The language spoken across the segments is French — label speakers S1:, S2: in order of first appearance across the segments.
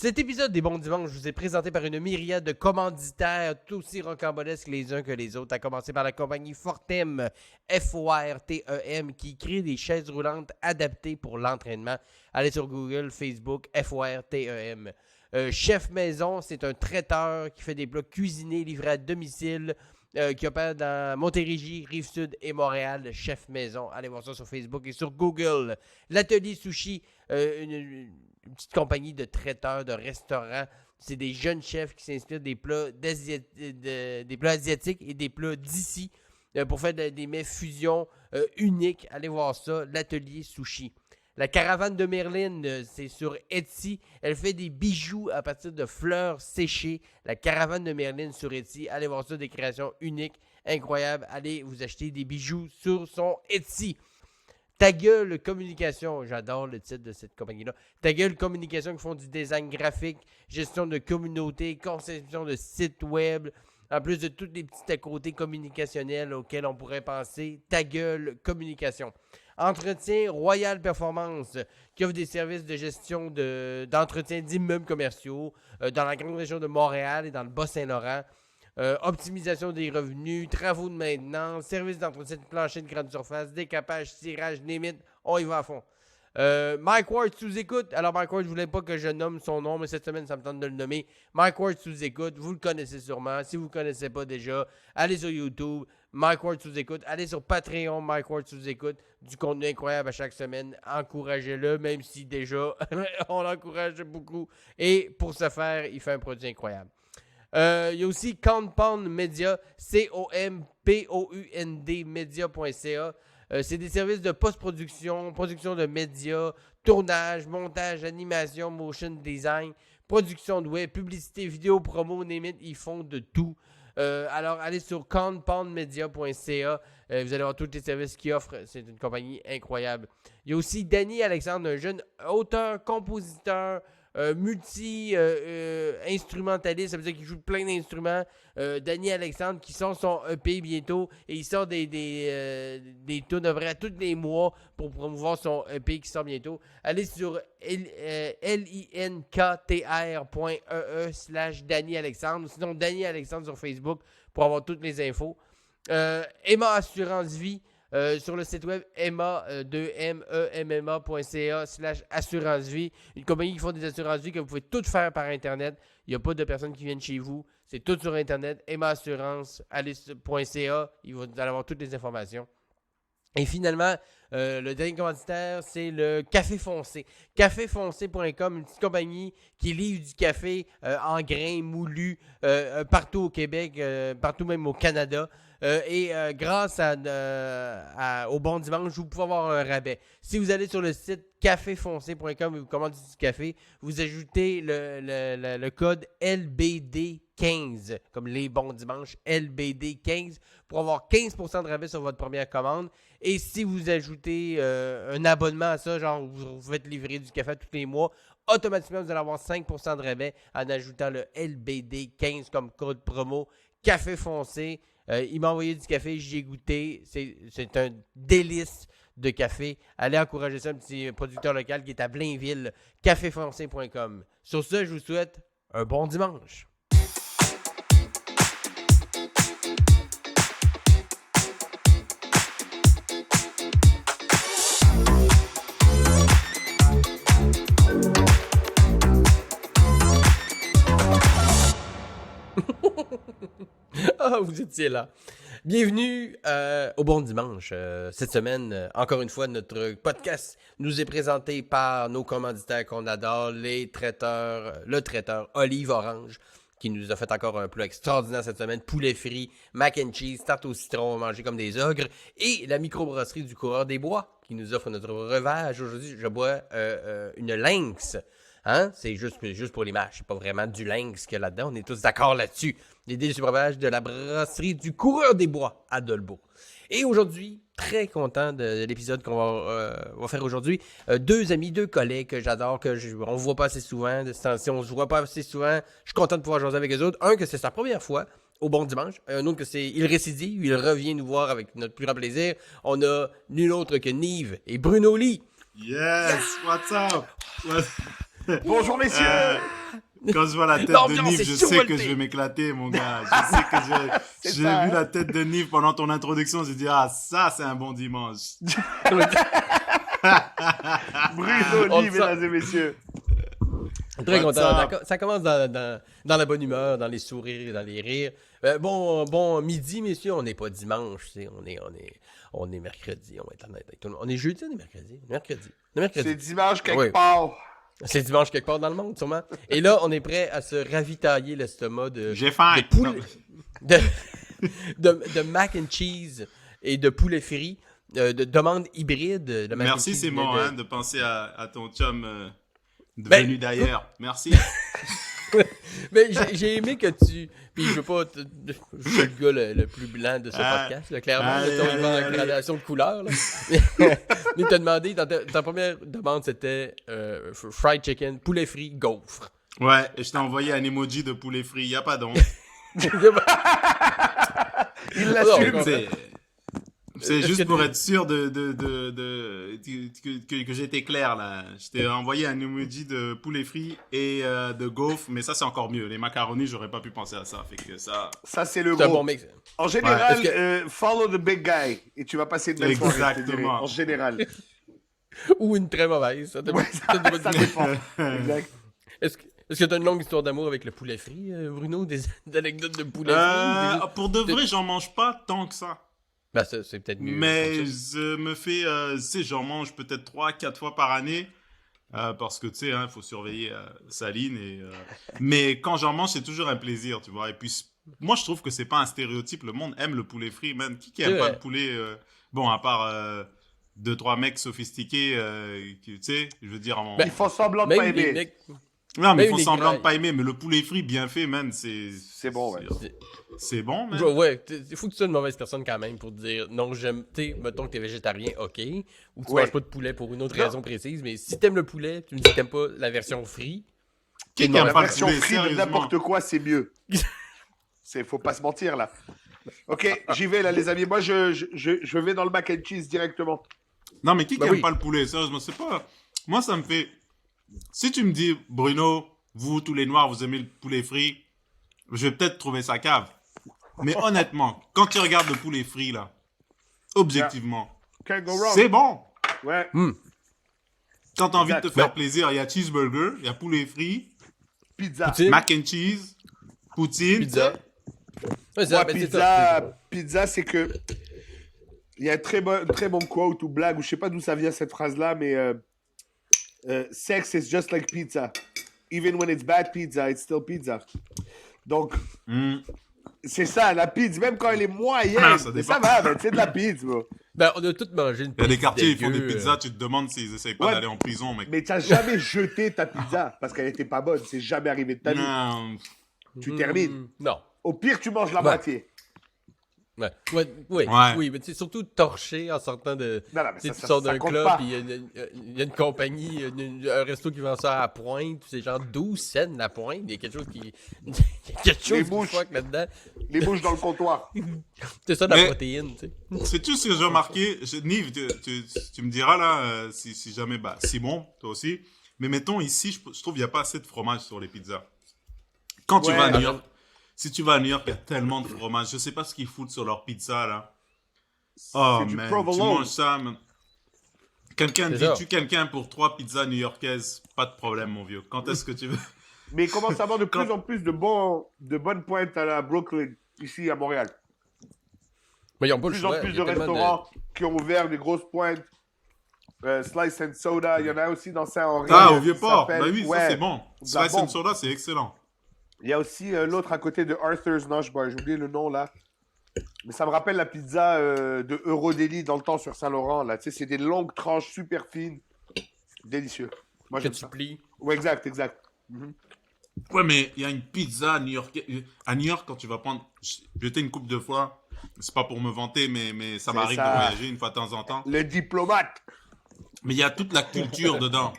S1: Cet épisode des Bons Dimanches vous est présenté par une myriade de commanditaires, tout aussi rocambolesques les uns que les autres, à commencer par la compagnie Fortem, F-O-R-T-E-M, qui crée des chaises roulantes adaptées pour l'entraînement. Allez sur Google, Facebook, F-O-R-T-E-M. Chef Maison, c'est un traiteur qui fait des plats cuisinés livrés à domicile, qui opère dans Montérégie, Rive-Sud et Montréal. Chef Maison, allez voir ça sur Facebook et sur Google. L'Atelier Sushi, une petite compagnie de traiteurs, de restaurants. C'est des jeunes chefs qui s'inspirent des plats, des plats asiatiques et des plats d'ici pour faire des mets fusion uniques. Allez voir ça, l'Atelier Sushi. La caravane de Merlin, c'est sur Etsy. Elle fait des bijoux à partir de fleurs séchées. La caravane de Merlin sur Etsy. Allez voir ça, des créations uniques, incroyables. Allez vous acheter des bijoux sur son Etsy. Ta Gueule Communication, j'adore le titre de cette compagnie-là. Ta Gueule Communication qui font du design graphique, gestion de communauté, conception de sites web, en plus de tous les petits à côté communicationnels auxquels on pourrait penser. Ta Gueule Communication. Entretien Royal Performance, qui offre des services de gestion d'entretien d'immeubles commerciaux dans la grande région de Montréal et dans le Bas-Saint-Laurent. Optimisation des revenus, travaux de maintenance, services d'entretien de plancher de grande surface, décapage, tirage, limite, on y va à fond. Mike Ward sous écoute. Alors Mike Ward, je ne voulais pas que je nomme son nom, mais cette semaine, ça me tente de le nommer. Mike Ward sous écoute, vous le connaissez sûrement. Si vous ne le connaissez pas déjà, allez sur YouTube, Mike Ward sous écoute. Allez sur Patreon, Mike Ward sous écoute. Du contenu incroyable à chaque semaine. Encouragez-le, même si déjà, on l'encourage beaucoup. Et pour ce faire, il fait un produit incroyable. Il y a aussi Compound Media, C-O-M-P-O-U-N-D, media.ca. C'est des services de post-production, production de médias, tournage, montage, animation, motion design, production de web, publicité, vidéo, promo, ils font de tout. Alors, allez sur compoundmedia.ca. Vous allez voir tous les services qu'ils offrent. C'est une compagnie incroyable. Il y a aussi Danny Alexandre, un jeune auteur, compositeur, multi-instrumentaliste, ça veut dire qu'il joue plein d'instruments. Danny Alexandre qui sort son EP bientôt et il sort des tunes à vrai à tous les mois pour promouvoir son EP qui sort bientôt. Allez sur linktr.ee/Danny Alexandre ou sinon Danny Alexandre sur Facebook pour avoir toutes les infos. Emma Assurance Vie. Sur le site web emma.ca/assurance-vie, une compagnie qui font des assurances-vie que vous pouvez tout faire par Internet. Il n'y a pas de personnes qui viennent chez vous. C'est tout sur Internet. emma-assurance.ca. Vous allez avoir toutes les informations. Et finalement, le dernier commanditaire, c'est le Café Foncé. Caféfoncé.com, une petite compagnie qui livre du café en grains moulus partout au Québec, partout même au Canada. Grâce au Bon Dimanche, vous pouvez avoir un rabais. Si vous allez sur le site caféfoncé.com et vous commandez du café, vous ajoutez le code LBD15, comme les Bons Dimanches, LBD15, pour avoir 15% de rabais sur votre première commande. Et si vous ajoutez un abonnement à ça, genre vous faites livrer du café tous les mois, automatiquement vous allez avoir 5% de rabais en ajoutant le LBD15 comme code promo. Café Foncé. Il m'a envoyé du café, j'y ai goûté. C'est un délice de café. Allez encourager ça, un petit producteur local qui est à Blainville, caféfoncé.com. Sur ce, je vous souhaite un bon dimanche. Ah, vous étiez là. Bienvenue au Bon Dimanche. Cette semaine, encore une fois, notre podcast nous est présenté par nos commanditaires qu'on adore, le traiteur Olive Orange, qui nous a fait encore un plat extraordinaire cette semaine. Poulet frit, mac and cheese, tarte au citron, manger comme des ogres. Et la microbrasserie du Coureur des Bois, qui nous offre notre breuvage. Aujourd'hui, je bois une Lynx. Hein? C'est juste pour l'image. C'est pas vraiment du lynx qu'il y a là-dedans. On est tous d'accord là-dessus. Les délicieux breuvages de la brasserie du Coureur des Bois à Dolbeau. Et aujourd'hui, très content de l'épisode qu'on va faire aujourd'hui. Deux amis, deux collègues que j'adore, on ne voit pas assez souvent. De ce temps-ci, on se voit pas assez souvent. Je suis content de pouvoir jaser avec eux autres. Un, que c'est sa première fois au Bon Dimanche. Un autre, que il récidive. Il revient nous voir avec notre plus grand plaisir. On a nul autre que Nive et Bruno Lee.
S2: Yes! What's up?
S3: Bonjour messieurs!
S2: Quand je vois la tête de
S1: L'ambiance
S2: Nive,
S1: est
S2: je sais que
S1: survoltée.
S2: je vais m'éclater, mon gars. Je sais que
S3: C'est
S2: j'ai
S3: ça,
S2: vu
S3: hein.
S2: la tête de Nive pendant ton introduction. J'ai dit, ah, ça, c'est un bon dimanche.
S3: Bruno
S1: On
S3: Lee,
S1: le sent.
S3: mesdames et messieurs.
S1: Très
S2: What's
S1: content.
S2: up?
S1: Ça commence dans la bonne humeur, dans les sourires, dans les rires. Bon midi, messieurs. On n'est pas dimanche, tu sais. On est mercredi. On va être honnête avec tout le monde. On est jeudi, on est mercredi. Mercredi. On est mercredi.
S3: C'est dimanche quelque
S1: Oui.
S3: part.
S1: C'est dimanche quelque part dans le monde, sûrement. Et là, on est prêt à se ravitailler l'estomac
S2: J'ai faim.
S1: de poulet, de mac and cheese et de poulet frit, de demande hybride. De mac and
S2: Merci,
S1: cheese,
S2: Simon,
S1: de-
S2: hein, de penser à ton chum
S1: Ben,
S2: venu d'ailleurs. Merci.
S1: Mais j'ai aimé que tu. Puis je veux pas. Je suis le gars le plus blanc de ce podcast, là, clairement.
S2: allez,
S1: Mettons, il va en
S2: allez.
S1: gradation de couleur. Là. Mais t'as demandé, ta première demande, c'était fried chicken, poulet frit, gaufre.
S2: Ouais, et je t'ai envoyé un emoji de poulet frit. Y a pas d'onde.
S3: Il
S1: Non,
S3: l'assume.
S2: C'est
S1: Est-ce
S2: juste
S1: que
S2: pour
S1: tu-
S2: être sûr que j'ai été clair, là. Je t'ai envoyé un emoji de poulet frit et de gaufre, mais ça, c'est encore mieux. Les macaronis, j'aurais pas pu penser à ça. Fait que ça...
S3: Ça, c'est le
S1: C'est un
S3: gros.
S1: bon mix.
S3: En général,
S1: Ouais, est-ce
S3: follow the big guy et tu vas passer une belle soirée, je te dirais.
S2: Exactement.
S3: En général.
S1: Ou une très mauvaise. Ça,
S3: Ouais, ça dépend. Exact.
S1: Est-ce que tu as une longue histoire d'amour avec le poulet frit, Bruno? Des anecdotes de poulet frit?
S2: Pour de vrai, j'en mange pas tant que ça.
S1: Ben, ça, c'est peut-être mieux.
S2: Mais
S1: comme ça.
S2: je me fais, tu sais, j'en mange peut-être 3-4 fois par année. Parce que, tu sais, il faut surveiller Saline. Mais quand j'en mange, c'est toujours un plaisir, tu vois. Et puis, moi, je trouve que c'est pas un stéréotype. Le monde aime le poulet frit, man. Qui aime
S1: C'est
S2: pas
S1: vrai.
S2: le poulet bon, à part 2-3 mecs sophistiqués, tu sais, je veux dire...
S3: Ils font semblant de pas
S1: Même les
S3: aimer.
S1: mecs.
S2: Non, mais ils
S1: même
S2: font
S1: les
S2: semblant de
S1: gras-
S2: pas aimer. Mais le poulet frit bien fait, man,
S3: C'est bon, ouais.
S2: C'est bon, man.
S1: Ouais, il faut que tu sois une mauvaise personne quand même pour dire non, j'aime. Tu sais, mettons que t'es végétarien, ok. Ou tu
S3: Ouais.
S1: manges pas de poulet pour une autre
S3: Non.
S1: raison précise. Mais si t'aimes le poulet, tu me dis que t'aimes pas la version frite.
S2: Qui
S1: non,
S2: aime
S3: La
S2: pas le
S3: version
S2: poulet,
S3: free de
S2: sérieusement?
S3: n'importe quoi, c'est mieux. Faut pas se mentir, là. Ok, j'y vais, là, les amis. Moi, je vais dans le mac and cheese directement.
S2: Non, mais qui
S1: Bah
S2: aime
S1: oui.
S2: pas le poulet? Sérieusement, c'est pas... Moi, ça me fait... Si tu me dis, Bruno, vous, tous les Noirs, vous aimez le poulet frit, je vais peut-être trouver ça cave. Mais honnêtement, quand tu regardes le poulet frit, là, objectivement,
S3: Can't go wrong.
S2: c'est bon.
S3: Ouais.
S2: Quand t'as envie de te
S3: Exact.
S2: faire plaisir, il y a cheeseburger, il y a poulet frit,
S3: Pizza.
S1: Poutine.
S2: mac and cheese, poutine.
S1: Pizza. Ouais,
S3: Moi,
S1: ben, c'est ça.
S3: pizza, c'est que... Il y a un très bon quote ou blague, ou je sais pas d'où ça vient cette phrase-là, mais... sex is just like pizza. Even when it's bad pizza, it's still pizza. Donc,
S2: Mm.
S3: c'est ça, la pizza, même quand elle est moyenne,
S2: Ah, ça
S3: mais
S2: dépend.
S3: ça va, mais c'est de la pizza, bro.
S1: Ben, on a tous mangé une
S2: Il y a des
S1: pizza
S2: quartiers, ils font des
S1: dégueu,
S2: pizzas, tu te demandes s'ils essayent pas
S3: Ouais.
S2: d'aller en prison, mec.
S3: Mais t'as jamais jeté ta pizza parce qu'elle était pas bonne. C'est jamais arrivé de ta vie.
S2: Non.
S3: Tu termines.
S1: Non.
S3: Au pire, tu manges la
S1: Ouais.
S3: moitié.
S1: Ouais,
S2: Ouais.
S1: oui, mais c'est surtout torché en sortant de.
S3: Non, non, mais
S1: Tu sais,
S3: ça,
S1: tu sors
S3: ça
S1: d'un
S3: compte
S1: club,
S3: pas.
S1: puis il y a une compagnie, un resto qui vend ça à Pointe, puis c'est genre 12 cents la Pointe. Il y a quelque chose qui. Il y a quelque chose qui
S3: mouches.
S1: fuck là-dedans.
S3: Les bouches dans le comptoir.
S1: C'est ça de la
S2: Mais-
S1: protéine, tu sais.
S2: Sais-tu ce que j'ai remarqué? Nive, tu me diras là, si jamais, bah, Simon, toi aussi. Mais mettons ici, je trouve qu'il n'y a pas assez de fromage sur les pizzas. Quand tu
S3: Ouais.
S2: vas à New York, si tu vas à New York, il y a tellement de fromage. Je sais pas ce qu'ils foutent sur leur pizza là. Oh
S3: C'est du
S2: man, tu
S3: provolone.
S2: manges ça, man. Quelqu'un,
S1: C'est ça.
S2: dis-tu quelqu'un pour 3 pizzas new-yorkaises? Pas de problème, mon vieux. Quand est-ce que tu veux?
S3: Mais il commence à avoir de plus en plus de bonnes pointes à la Brooklyn, ici à Montréal.
S1: Mais ils ont pas
S3: De
S1: le
S3: plus en
S1: choix.
S3: plus
S1: il y
S3: de
S1: a tellement
S3: restaurants qui ont ouvert des grosses pointes. Slice and Soda, il y en a aussi dans Saint-Henri.
S2: Ah, au
S3: qui
S2: Vieux-Port.
S3: s'appelle-
S2: Bah oui, ça
S3: Ouais.
S2: c'est bon.
S3: De la
S2: Slice and
S3: bombe.
S2: soda, c'est excellent.
S3: Il y a aussi l'autre à côté de Arthur's Nosh Bar, j'ai oublié le nom là. Mais ça me rappelle la pizza de Eurodeli dans le temps sur Saint-Laurent. Là. Tu sais, c'est des longues tranches super fines. Délicieux. Moi,
S1: Que
S3: j'aime
S1: tu
S3: ça.
S1: plies.
S3: Ouais, exact.
S2: Ouais, mais il y a une pizza new-yorkaise. À New York, quand tu vas prendre. J'étais une couple de fois. C'est pas pour me vanter, mais ça
S3: C'est
S2: m'arrive de
S3: ça.
S2: voyager une fois de temps en temps.
S3: Le diplomate.
S2: Mais il y a toute la culture dedans.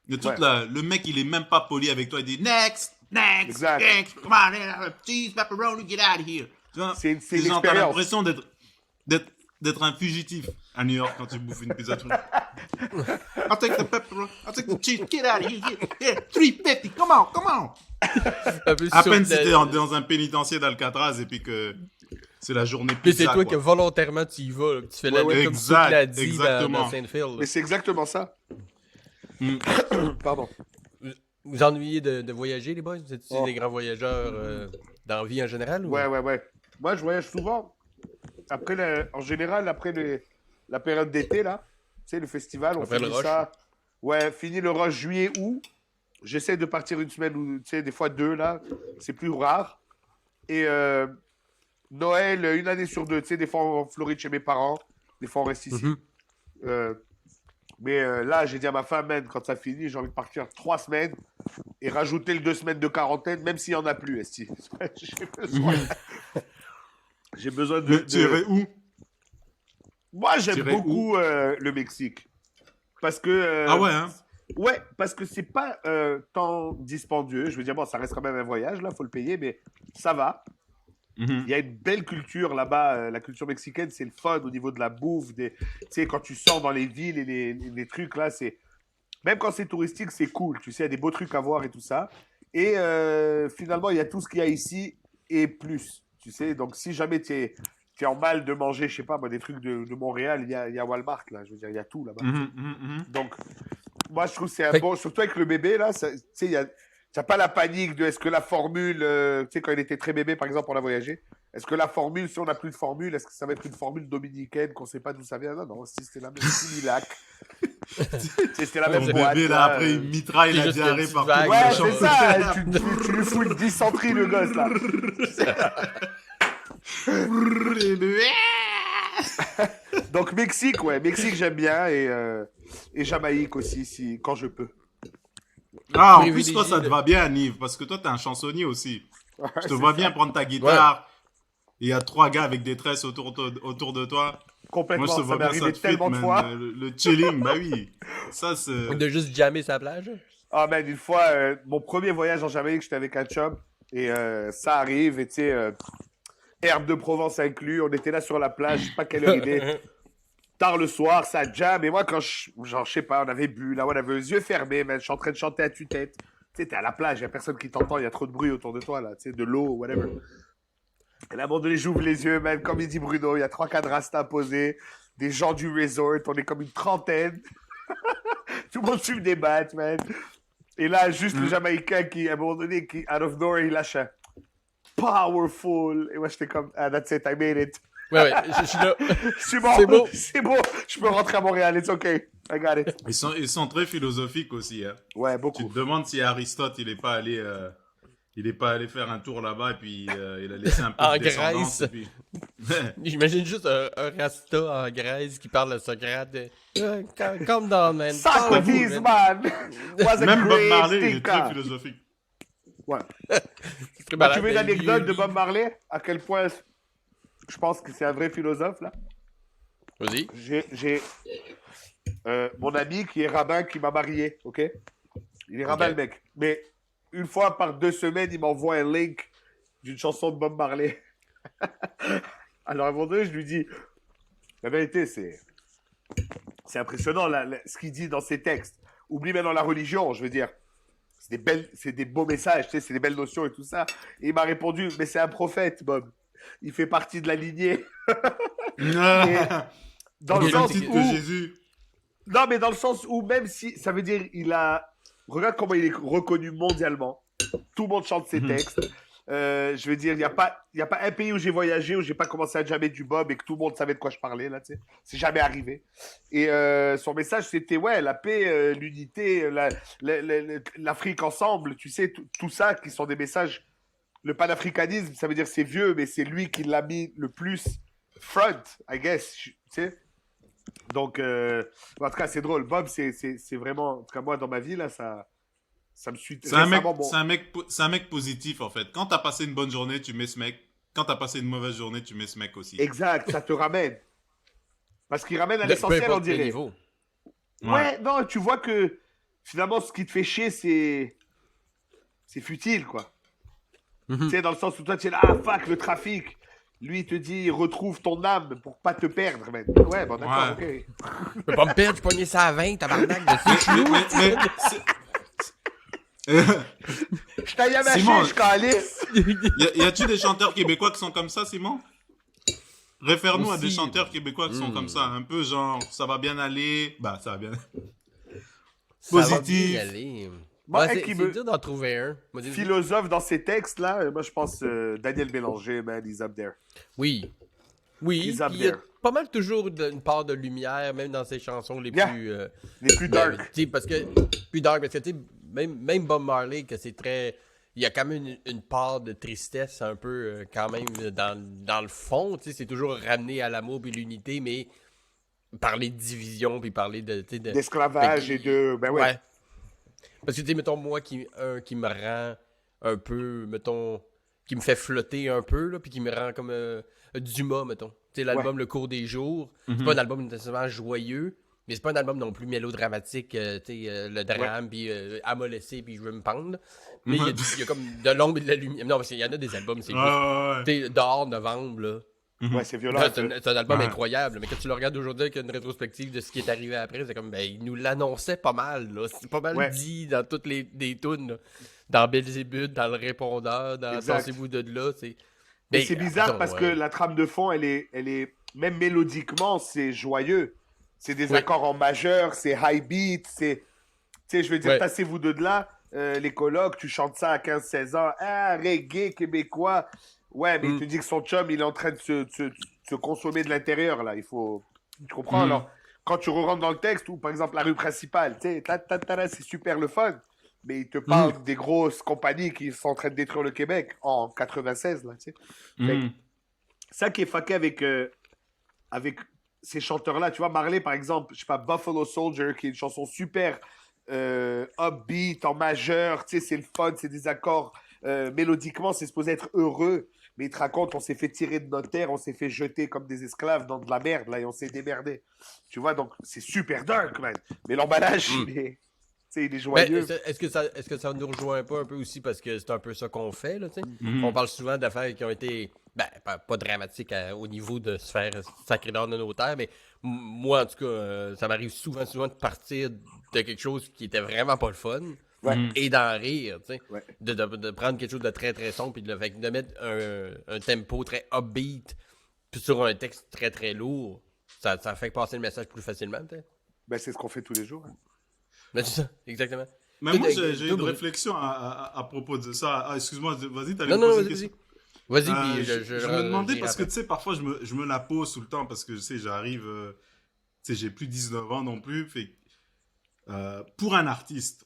S2: Il y a toute
S3: Ouais.
S2: le mec, il est même pas poli avec toi. Il dit next, next,
S3: Exact.
S2: next, come on, cheese, pepperoni, get out of here. Tu vois,
S3: C'est une
S2: genre, t'as
S3: expérience.
S2: l'impression d'être d'être un fugitif à New York quand tu bouffes une pizza tout. I'll take the pepper, I'll take the cheese, get out of here, yeah, 350, come on. À peine si t'es dans un pénitencier d'Alcatraz et puis que c'est la journée
S1: Puis
S2: pizza.
S1: c'est toi
S2: quoi.
S1: que volontairement tu y vas, là, que tu fais la
S3: Ouais,
S1: nuit comme ça l'a dit
S2: exactement.
S1: dans Saint-Phil.
S3: Mais c'est exactement ça. Pardon.
S1: Vous ennuyez de voyager, les boys? Vous êtes
S3: Oh.
S1: des grands voyageurs dans la vie en général? Ou...
S3: Ouais. Moi, je voyage souvent. En général, après la période d'été, là, tu sais, le festival, on
S1: Après le
S3: finit
S1: rush.
S3: ça. Ouais, fini le rush juillet, août. J'essaie de partir une semaine ou, tu sais, des fois 2, là. C'est plus rare. Et Noël, une année sur 2. Tu sais, des fois en Floride chez mes parents. Des fois on reste ici.
S1: Mhm.
S3: Mais là, j'ai dit à ma femme, man, quand ça finit, j'ai envie de partir 3 semaines et rajouter le 2 semaines de quarantaine, même s'il n'y en a plus, Esti. J'ai besoin de...
S2: Tu irais où?
S3: Moi, j'aime
S2: T'irais
S3: beaucoup le Mexique. Parce que...
S2: Ah ouais, hein?
S3: Ouais, parce que c'est pas tant dispendieux. Je veux dire, bon, ça reste quand même un voyage, là, faut le payer, mais ça va.
S2: Mhm.
S3: Il y a une belle culture là-bas. La culture mexicaine, c'est le fun au niveau de la bouffe. Tu sais, quand tu sors dans les villes et les trucs, là, c'est... Même quand c'est touristique, c'est cool. Tu sais, il y a des beaux trucs à voir et tout ça. Et finalement, il y a tout ce qu'il y a ici et plus. Tu sais, donc si jamais tu es en mal de manger, je sais pas, moi, des trucs de Montréal, il y a Walmart, là. Je veux dire, il y a tout là-bas. Donc, moi, je trouve que c'est un bon... Surtout avec le bébé, là, tu sais, il y a... T'as pas la panique de est-ce que la formule, tu sais, quand il était très bébé, par exemple, on a voyagé, est-ce que la formule, si on n'a plus de formule, est-ce que ça va être une formule dominicaine qu'on sait pas d'où ça vient? Non, si c'était la même Similac. C'était la même
S2: Mon
S3: boîte.
S2: bébé, là, après, il mitraille
S1: c'est
S2: la
S1: juste
S2: diarrhée
S1: une
S2: par
S1: petite
S2: tout.
S1: vague.
S3: Ouais,
S2: le champ.
S3: c'est ça. Tu lui fous une dysenterie, le gosse, là. Donc, Mexique, ouais. Mexique, j'aime bien. Et Jamaïque aussi, quand je peux.
S2: Ah, en plus,
S1: Privilégié
S2: toi, ça te
S1: de-
S2: va bien, Nive, parce que toi, t'es un chansonnier aussi. Je te vois bien prendre ta guitare. Il y a 3 gars avec des tresses autour de toi.
S3: Complètement.
S2: Moi, je te
S3: Ça
S2: vois
S3: m'est
S2: bien, ça
S3: arrivé
S2: te fit,
S3: tellement de
S2: man.
S3: fois.
S2: Le chilling, bah oui. Ça, c'est...
S1: De juste jammer sa plage?
S3: Ah, man, une fois, mon premier voyage en Jamaïque, j'étais avec un chum. Et ça arrive, et tu sais, herbe de Provence inclus. On était là sur la plage, je sais pas quelle heure il est. Tard le soir, ça jam. Et moi, genre, je sais pas, on avait bu, là, on avait les yeux fermés, man. Je suis en train de chanter à tue-tête. Tu sais, t'es à la plage, il y a personne qui t'entend, il y a trop de bruit autour de toi, là, tu sais, de l'eau, whatever. Et là, à un moment donné, j'ouvre les yeux, man, comme il dit Bruno, il y a 3-4 rastas posés, des gens du resort, on est comme une trentaine. Tout le monde fume des battes, man. Et là, juste le Jamaïcain qui, à un moment donné, qui, out of nowhere, il lâche un powerful. Et moi, j'étais comme, ah, that's it, I made it.
S1: Ouais, je suis là.
S3: C'est bon,
S1: C'est beau.
S3: c'est bon. Je peux rentrer à Montréal, it's okay. I got it.
S2: Ils sont très philosophiques aussi, hein.
S3: Ouais,
S2: Tu
S3: beaucoup.
S2: te demandes si Aristote, il est pas allé faire un tour là-bas et puis il a laissé un peu
S1: En
S2: de descendance.
S1: Grèce.
S2: Et puis...
S1: J'imagine juste un rasta en Grèce qui parle de Socrate. Calm down, man.
S3: Socrates, man, was a
S2: Même Bob
S3: great
S2: Marley, il est
S3: thinker.
S2: très philosophique.
S3: Ouais. Bah, tu veux une anecdote de Bob Marley? À quel point je pense que c'est un vrai philosophe, là?
S1: Vas-y.
S3: J'ai mon ami qui est rabbin qui m'a marié, ok? Il est rabbin,
S1: Ok.
S3: le mec. Mais une fois par 2 semaines, il m'envoie un link d'une chanson de Bob Marley. Alors, à un moment donné, je lui dis, la vérité, c'est impressionnant ce qu'il dit dans ses textes. Oublie maintenant la religion, je veux dire. C'est des beaux messages, tu sais, c'est des belles notions et tout ça. Et il m'a répondu, mais c'est un prophète, Bob. Il fait partie de la lignée. Dans le
S1: Ok,
S3: sens
S1: je
S2: de
S3: où...
S2: Jésus.
S3: Non, mais dans le sens où même si... Ça veut dire, il a... Regarde comment il est reconnu mondialement. Tout le monde chante ses textes. Je veux dire, il n'y a pas un pays où j'ai voyagé, où j'ai pas commencé à jammer du Bob et que tout le monde savait de quoi je parlais, là, tu sais. C'est jamais arrivé. Et son message, c'était, ouais, la paix, l'unité, l'Afrique ensemble, tu sais, tout ça, qui sont des messages... Le panafricanisme, ça veut dire c'est vieux, mais c'est lui qui l'a mis le plus front, I guess, tu sais. Donc, en tout cas, c'est drôle. Bob, c'est vraiment... En tout cas, moi, dans ma vie, là, ça me suit...
S2: C'est un
S3: récemment,
S2: mec positif, en fait. Quand t'as passé une bonne journée, tu mets ce mec. Quand t'as passé une mauvaise journée, tu mets ce mec aussi.
S3: Exact, ça te ramène. Parce qu'il ramène à
S1: Peu
S3: l'essentiel, on
S1: importe le
S3: dirait.
S1: niveau.
S3: Ouais, non, tu vois que finalement, ce qui te fait chier, c'est futile, quoi. Tu sais, dans le sens où toi, tu es là, ah, fuck, le trafic. Lui, il te dit retrouve ton âme pour pas te perdre, man. Ouais, bon, d'accord,
S2: Ouais.
S3: ok.
S1: Je peux pas me perdre, je pogné ça à 20, tabarnak, de ces clous.
S2: Mais
S3: Je t'aille à ma
S2: Simon.
S3: chiche, calice.
S2: y a-tu des chanteurs québécois qui sont comme ça, Simon? Réfère-nous à des
S1: Aussi.
S2: chanteurs québécois qui sont comme ça, un peu genre ça va bien aller, bah ça va bien.
S1: Ça va
S2: Positif.
S1: bien aller.
S3: Moi,
S1: Ouais,
S3: un
S1: c'est
S3: qui
S1: c'est
S3: me-
S1: dur d'en trouver un. Moi,
S3: Philosophe dans ses textes, là, moi, je pense Daniel Bélanger, man, he's up there.
S1: Oui. Oui,
S3: He's up
S1: puis il y a
S3: there.
S1: pas mal toujours une part de lumière, même dans ses chansons les
S3: Yeah.
S1: plus...
S3: Les plus dark.
S1: tu sais, parce que... Plus dark, parce que, tu sais, même Bob Marley, que c'est très... Il y a quand même une part de tristesse un peu, quand même, dans le fond, tu sais, c'est toujours ramené à l'amour et l'unité, mais parler de division, puis parler de... tu sais,
S3: D'esclavage
S1: Fait
S3: et
S1: qu'il-
S3: de. Ben ouais.
S1: Parce que, tu sais, mettons, moi, qui me rend un peu, mettons, qui me fait flotter un peu, là, puis qui me rend comme Dumas, mettons. Tu sais, l'album
S3: Ouais.
S1: Le Cours des Jours, c'est pas un album nécessairement joyeux, mais c'est pas un album non plus mélodramatique, tu sais, le drame, puis amollessé, puis je veux me pendre. Mais il y a comme de l'ombre et de la lumière. Non, parce qu'il y en a des albums, c'est juste,
S2: Ouais.
S1: tu sais, dehors, novembre, là.
S3: Ouais, c'est violent.
S1: C'est un album
S2: Ouais.
S1: incroyable, mais quand tu le regardes aujourd'hui avec une rétrospective de ce qui est arrivé après, c'est comme, ben, il nous l'annonçait pas mal, là. C'est pas mal
S3: Ouais.
S1: dit dans toutes les tunes, là. Dans Belzébuth, dans le répondeur, dans
S3: Exact.
S1: Pensez-vous de là, c'est...
S3: Mais
S1: Ben,
S3: c'est bizarre
S1: attends,
S3: parce que la trame de fond, elle est même mélodiquement, c'est joyeux. C'est des
S1: Oui.
S3: accords en majeur, c'est high beat, c'est. Tu sais, je veux dire,
S1: Ouais.
S3: tassez-vous de là, les colocs, tu chantes ça à 15-16 ans. Ah, reggae québécois. Ouais, mais il te dit que son chum, il est en train de se consommer de l'intérieur, là. Il faut. Tu comprends? Alors, quand tu rentres dans le texte, ou par exemple la rue principale, tu sais, c'est super le fun. Mais il te parle des grosses compagnies qui sont en train de détruire le Québec en 96, là, tu sais. Fait que ça qui est fucké avec ces chanteurs-là. Tu vois, Marley, par exemple, je sais pas, Buffalo Soldier, qui est une chanson super upbeat, en majeur, tu sais, c'est le fun, c'est des accords. Mélodiquement, c'est supposé être heureux, mais il te raconte, on s'est fait tirer de notre terre, on s'est fait jeter comme des esclaves dans de la merde, là, et on s'est démerdé. Tu vois, donc c'est super dark, man. Mais l'emballage, il est, tu sais, il est
S1: Ben,
S3: joyeux.
S1: est-ce que ça nous rejoint pas un peu aussi parce que c'est un peu ça qu'on fait, là, tu sais? On parle souvent d'affaires qui ont été, ben, pas dramatiques au niveau de se faire sacrer dans nos terres, mais moi, en tout cas, ça m'arrive souvent de partir de quelque chose qui était vraiment pas le fun
S3: Ouais.
S1: et d'en rire, tu sais?
S3: Ouais.
S1: De prendre quelque chose de très, très sombre puis de mettre un tempo très upbeat puis sur un texte très, très lourd. Ça fait passer le message plus facilement, peut-être?
S3: Ben, c'est ce qu'on fait tous les jours. Hein.
S1: Ben, c'est ça, exactement.
S2: Mais
S1: Tout
S2: moi,
S1: est-
S2: j'ai
S1: tout
S2: une
S1: brûle.
S2: réflexion à propos de ça. Ah, excuse-moi, vas-y, t'allais
S1: Non,
S2: me
S1: non,
S2: poser une
S1: vas-y,
S2: question.
S1: vas-y. Vas-y, puis
S2: Je
S1: je
S2: me demandais
S1: j'irai
S2: parce que
S1: après.
S2: tu sais, parfois je me la pose tout le temps parce que tu sais, j'arrive, tu sais, j'ai plus 19 ans non plus. Fait, pour un artiste,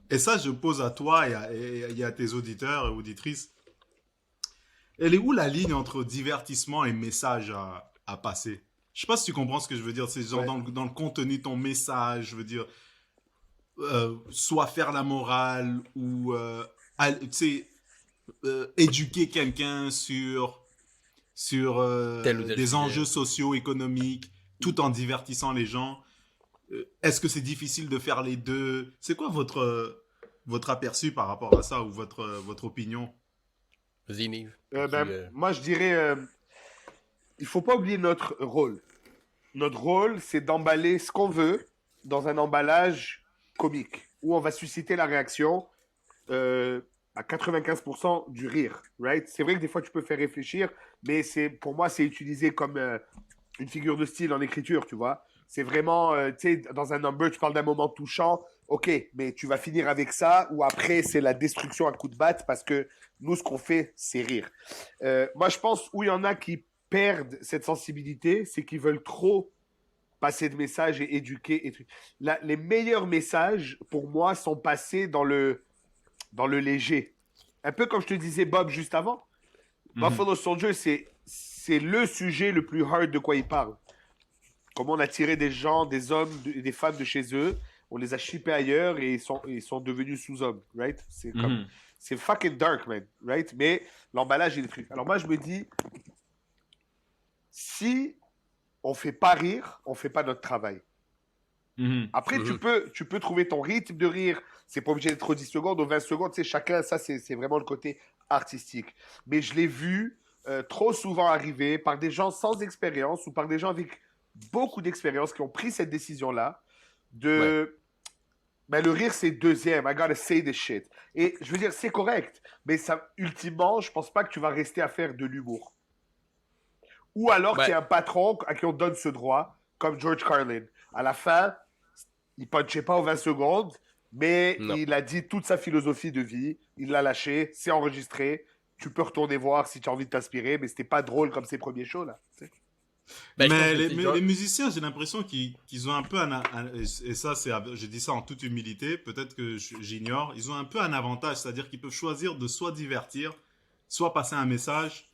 S2: et ça je pose à toi et à tes auditeurs et auditrices, elle est où la ligne entre divertissement et message à passer? Je sais pas si tu comprends ce que je veux dire. C'est genre
S3: Ouais.
S2: dans le contenu, ton message, je veux dire, soit faire la morale ou, tu sais, éduquer quelqu'un sur
S1: Tel ou tel
S2: des
S1: sujet.
S2: enjeux socio-économiques tout en divertissant les gens. Est-ce que c'est difficile de faire les deux? C'est quoi votre aperçu par rapport à ça ou votre opinion?
S1: Vas-y, Nive.
S3: Moi, je dirais, il faut pas oublier notre rôle. Notre rôle, c'est d'emballer ce qu'on veut dans un emballage comique, où on va susciter la réaction à 95% du rire, right? C'est vrai que des fois, tu peux faire réfléchir, mais pour moi, c'est utilisé comme une figure de style en écriture, tu vois. C'est vraiment, tu sais, dans un number, tu parles d'un moment touchant, ok, mais tu vas finir avec ça, ou après, c'est la destruction à coups de batte, parce que nous, ce qu'on fait, c'est rire. Moi, je pense où il y en a qui perdent cette sensibilité, c'est qu'ils veulent trop passer de messages et éduquer. Les meilleurs messages, pour moi, sont passés dans le léger. Un peu comme je te disais, Bob, juste avant. Buffalo Soldier, c'est le sujet le plus hard de quoi il parle. Comment on a tiré des gens, des hommes, des femmes de chez eux, on les a shippés ailleurs et ils sont devenus sous-hommes, right? C'est fucking dark, man, right? Mais l'emballage, il est truc. Alors moi, je me dis, si on fait pas rire, on fait pas notre travail. Après, tu peux trouver ton rythme de rire. C'est pas obligé d'être 10 secondes ou 20 secondes. Tu sais, chacun, ça, c'est vraiment le côté artistique. Mais je l'ai vu trop souvent arrivé par des gens sans expérience ou par des gens avec beaucoup d'expérience qui ont pris cette décision-là de... Ben, le rire, c'est deuxième. I gotta say this shit. Et je veux dire, c'est correct. Mais ça, ultimement, je pense pas que tu vas rester à faire de l'humour. Ou alors qu'il y a un patron à qui on donne ce droit, comme George Carlin. À la fin, il punchait pas aux 20 secondes, mais il a dit toute sa philosophie de vie. Il l'a lâché, c'est enregistré. Tu peux retourner voir si tu as envie de t'inspirer, mais c'était pas drôle comme ses premiers shows, là.
S2: Mais les musiciens, j'ai l'impression qu'ils ont un peu et ça, je dis ça en toute humilité, peut-être que j'ignore, ils ont un peu un avantage, c'est-à-dire qu'ils peuvent choisir de soit divertir, soit passer un message,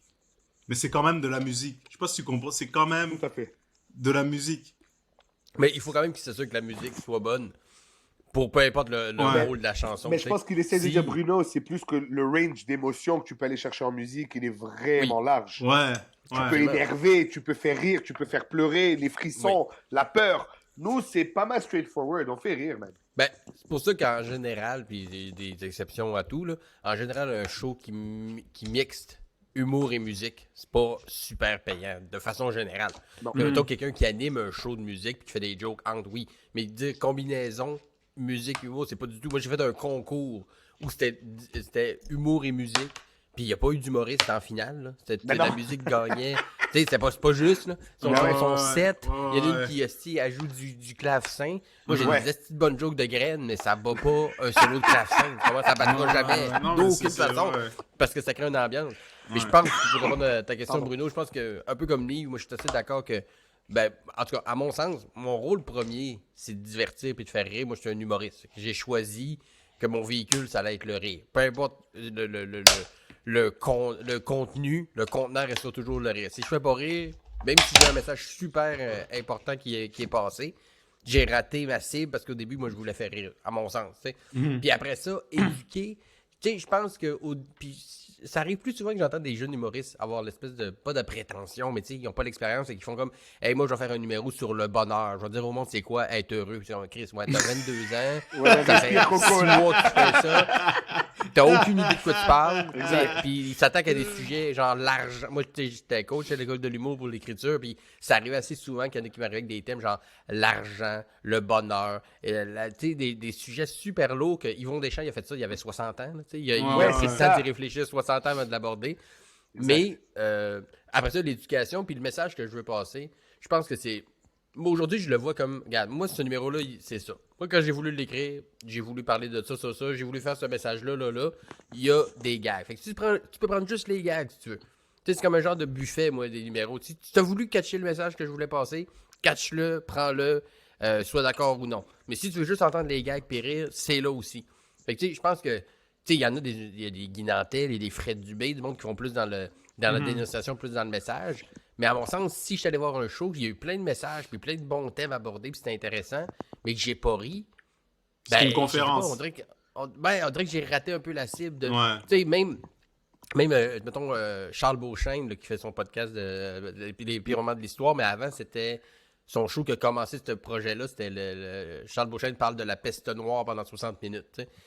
S2: mais c'est quand même de la musique. Je sais pas si tu comprends, c'est quand même
S3: Tout à fait.
S2: de la musique.
S1: Mais il faut quand même qu'il s'assure que la musique soit bonne pour peu importe le rôle de la chanson.
S3: Mais je pense qu'il essaie de dire, Bruno, c'est plus que le range d'émotions que tu peux aller chercher en musique, il est vraiment large.
S2: Ouais.
S3: Tu peux énerver, tu peux faire rire, tu peux faire pleurer, les frissons, la peur. Nous, c'est pas mal straightforward, on fait rire, man.
S1: Ben, c'est pour ça qu'en général, puis des exceptions à tout, là, en général, un show qui mixte humour et musique, c'est pas super payant, de façon générale. Mettons quelqu'un qui anime un show de musique puis qui fait des jokes entre, oui, mais dire combinaison musique-humour, c'est pas du tout. Moi, j'ai fait un concours où c'était humour et musique. Puis il n'y a pas eu d'humoriste en finale. Là. C'était la musique gagnait. Tu sais, c'est pas juste. Là. Son set, il y en a une qui ajoute du clavecin. Moi, j'ai des petites bonnes jokes de graines, mais ça bat pas un solo de clavecin. Comment ça battra jamais d'aucune façon. Parce que ça crée une ambiance. Mais je pense, pour répondre à ta question, Bruno, je pense que, un peu comme Lee, moi, je suis assez d'accord que, ben, en tout cas, à mon sens, mon rôle premier, c'est de divertir et de faire rire. Moi, je suis un humoriste. J'ai choisi que mon véhicule, ça allait être le rire. Peu importe le contenu, le contenant restera toujours le rire. Si je fais pas rire, même si j'ai un message super important qui est passé, j'ai raté ma cible parce qu'au début, moi, je voulais faire rire, à mon sens. Puis après ça, éduquer, tu sais, je pense que... ça arrive plus souvent que j'entends des jeunes humoristes avoir l'espèce de... pas de prétention, mais tu sais, ils n'ont pas l'expérience et qu'ils font comme « Hey, moi, je vais faire un numéro sur le bonheur. Je vais dire au monde c'est quoi être heureux. » Puis Chris, ouais, t'as 22 ans, ça fait 6 mois que tu fais ça. T'as aucune idée de quoi tu parles. Puis il s'attaque à des sujets genre l'argent. Moi, j'étais coach à l'école de l'humour pour l'écriture, puis ça arrive assez souvent qu'il y en a qui m'arrivent avec des thèmes genre l'argent, le bonheur, tu sais, des sujets super lourds que Yvon Deschamps, il a fait ça, il y avait 60 ans. Il a pris le temps d'y réfléchir 60 ans avant de l'aborder. Mais après ça, l'éducation, puis le message que je veux passer, je pense que c'est... Moi, aujourd'hui, je le vois comme... Regarde, moi, ce numéro-là, c'est ça. Moi, quand j'ai voulu l'écrire, j'ai voulu parler de ça, j'ai voulu faire ce message-là, il y a des gags. Fait que tu peux prendre juste les gags, si tu veux. Tu sais, c'est comme un genre de buffet, moi, des numéros. Si tu as voulu catcher le message que je voulais passer, catch-le, prends-le, sois d'accord ou non. Mais si tu veux juste entendre les gags et rire, c'est là aussi. Fait que, tu sais, je pense que... Tu sais, il y a des Guy Nantel et des Fred Dubé, du monde qui vont plus dans la dénonciation, plus dans le message. Mais à mon sens, si je suis allé voir un show, il y a eu plein de messages, puis plein de bons thèmes abordés, puis c'était intéressant, mais que j'ai pas ri.
S2: C'est une conférence.
S1: On dirait que j'ai raté un peu la cible. Tu sais, même mettons, Charles Beauchesne, là, qui fait son podcast les pires romans de l'histoire, mais avant, c'était son show qui a commencé ce projet-là, c'était Charles Beauchesne parle de la peste noire pendant 60 minutes.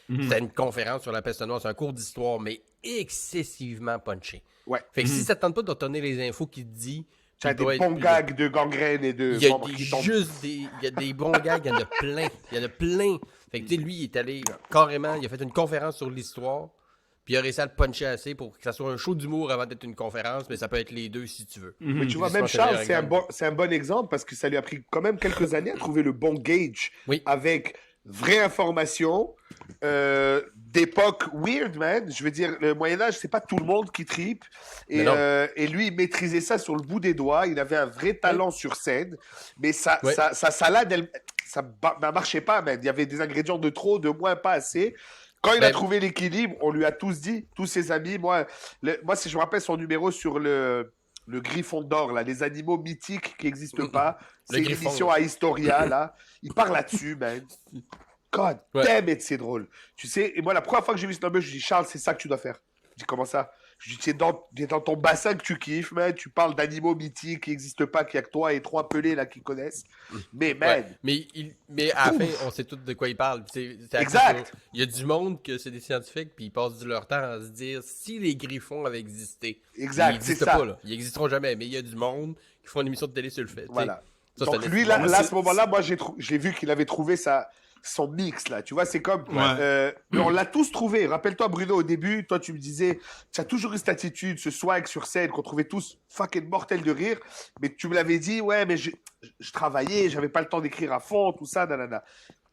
S1: C'était une conférence sur la peste noire, c'est un cours d'histoire, mais excessivement punché.
S3: Ouais.
S1: Fait que si ça ne tente pas de donner les infos qu'il te dit...
S3: Tu as des bons gags de gangrène et de...
S1: Il y a des bons gags, il y en a plein. Il y en a plein. Fait que tu sais, lui, il est allé carrément, il a fait une conférence sur l'histoire, puis il a réussi à le puncher assez pour que ça soit un show d'humour avant d'être une conférence, mais ça peut être les deux si tu veux.
S3: Mais tu vois, même Charles, c'est un bon exemple parce que ça lui a pris quand même quelques années à trouver le bon gauge avec vraie information, d'époque weird, man. Je veux dire, le Moyen-Âge, c'est pas tout le monde qui tripe. Et lui, il maîtrisait ça sur le bout des doigts. Il avait un vrai talent sur scène. Mais sa salade, ça ne marchait pas, man. Il y avait des ingrédients de trop, de moins, pas assez. Quand il a trouvé l'équilibre, on lui a tous dit, tous ses amis. Moi, si je me rappelle son numéro sur le Griffon d'or, là, les animaux mythiques qui n'existent pas. C'est une émission à Historia, là. Il parle là-dessus, man. God damn it, c'est drôle. Tu sais, et moi, la première fois que j'ai vu ce number, je dis, Charles, c'est ça que tu dois faire. Je dis, comment ça? Je dis, t'es dans ton bassin que tu kiffes, man. Tu parles d'animaux mythiques qui n'existent pas, qu'il n'y a que toi et 3 pelés là qui connaissent. Mais, man,
S1: Ouais. Mais à la fin, on sait tous de quoi ils parlent. C'est
S3: Exact.
S1: Il y a du monde que c'est des scientifiques, puis ils passent leur temps à se dire si les griffons avaient existé.
S3: Exact,
S1: Ils n'existent
S3: c'est ça.
S1: pas, là. Ils n'existeront jamais, mais il y a du monde qui font une émission de télé sur le fait.
S3: voilà.
S1: Ça,
S3: Donc
S1: c'est
S3: lui,
S1: un-
S3: là, à ce moment-là, moi, j'ai vu qu'il avait trouvé son mix, là. Tu vois, c'est comme...
S2: Ouais.
S3: mais on l'a tous trouvé. Rappelle-toi, Bruno, au début, toi, tu me disais, tu as toujours eu cette attitude, ce swag sur scène qu'on trouvait tous fucking mortel de rire. Mais tu me l'avais dit, ouais, mais je travaillais, j'avais pas le temps d'écrire à fond, tout ça, nanana.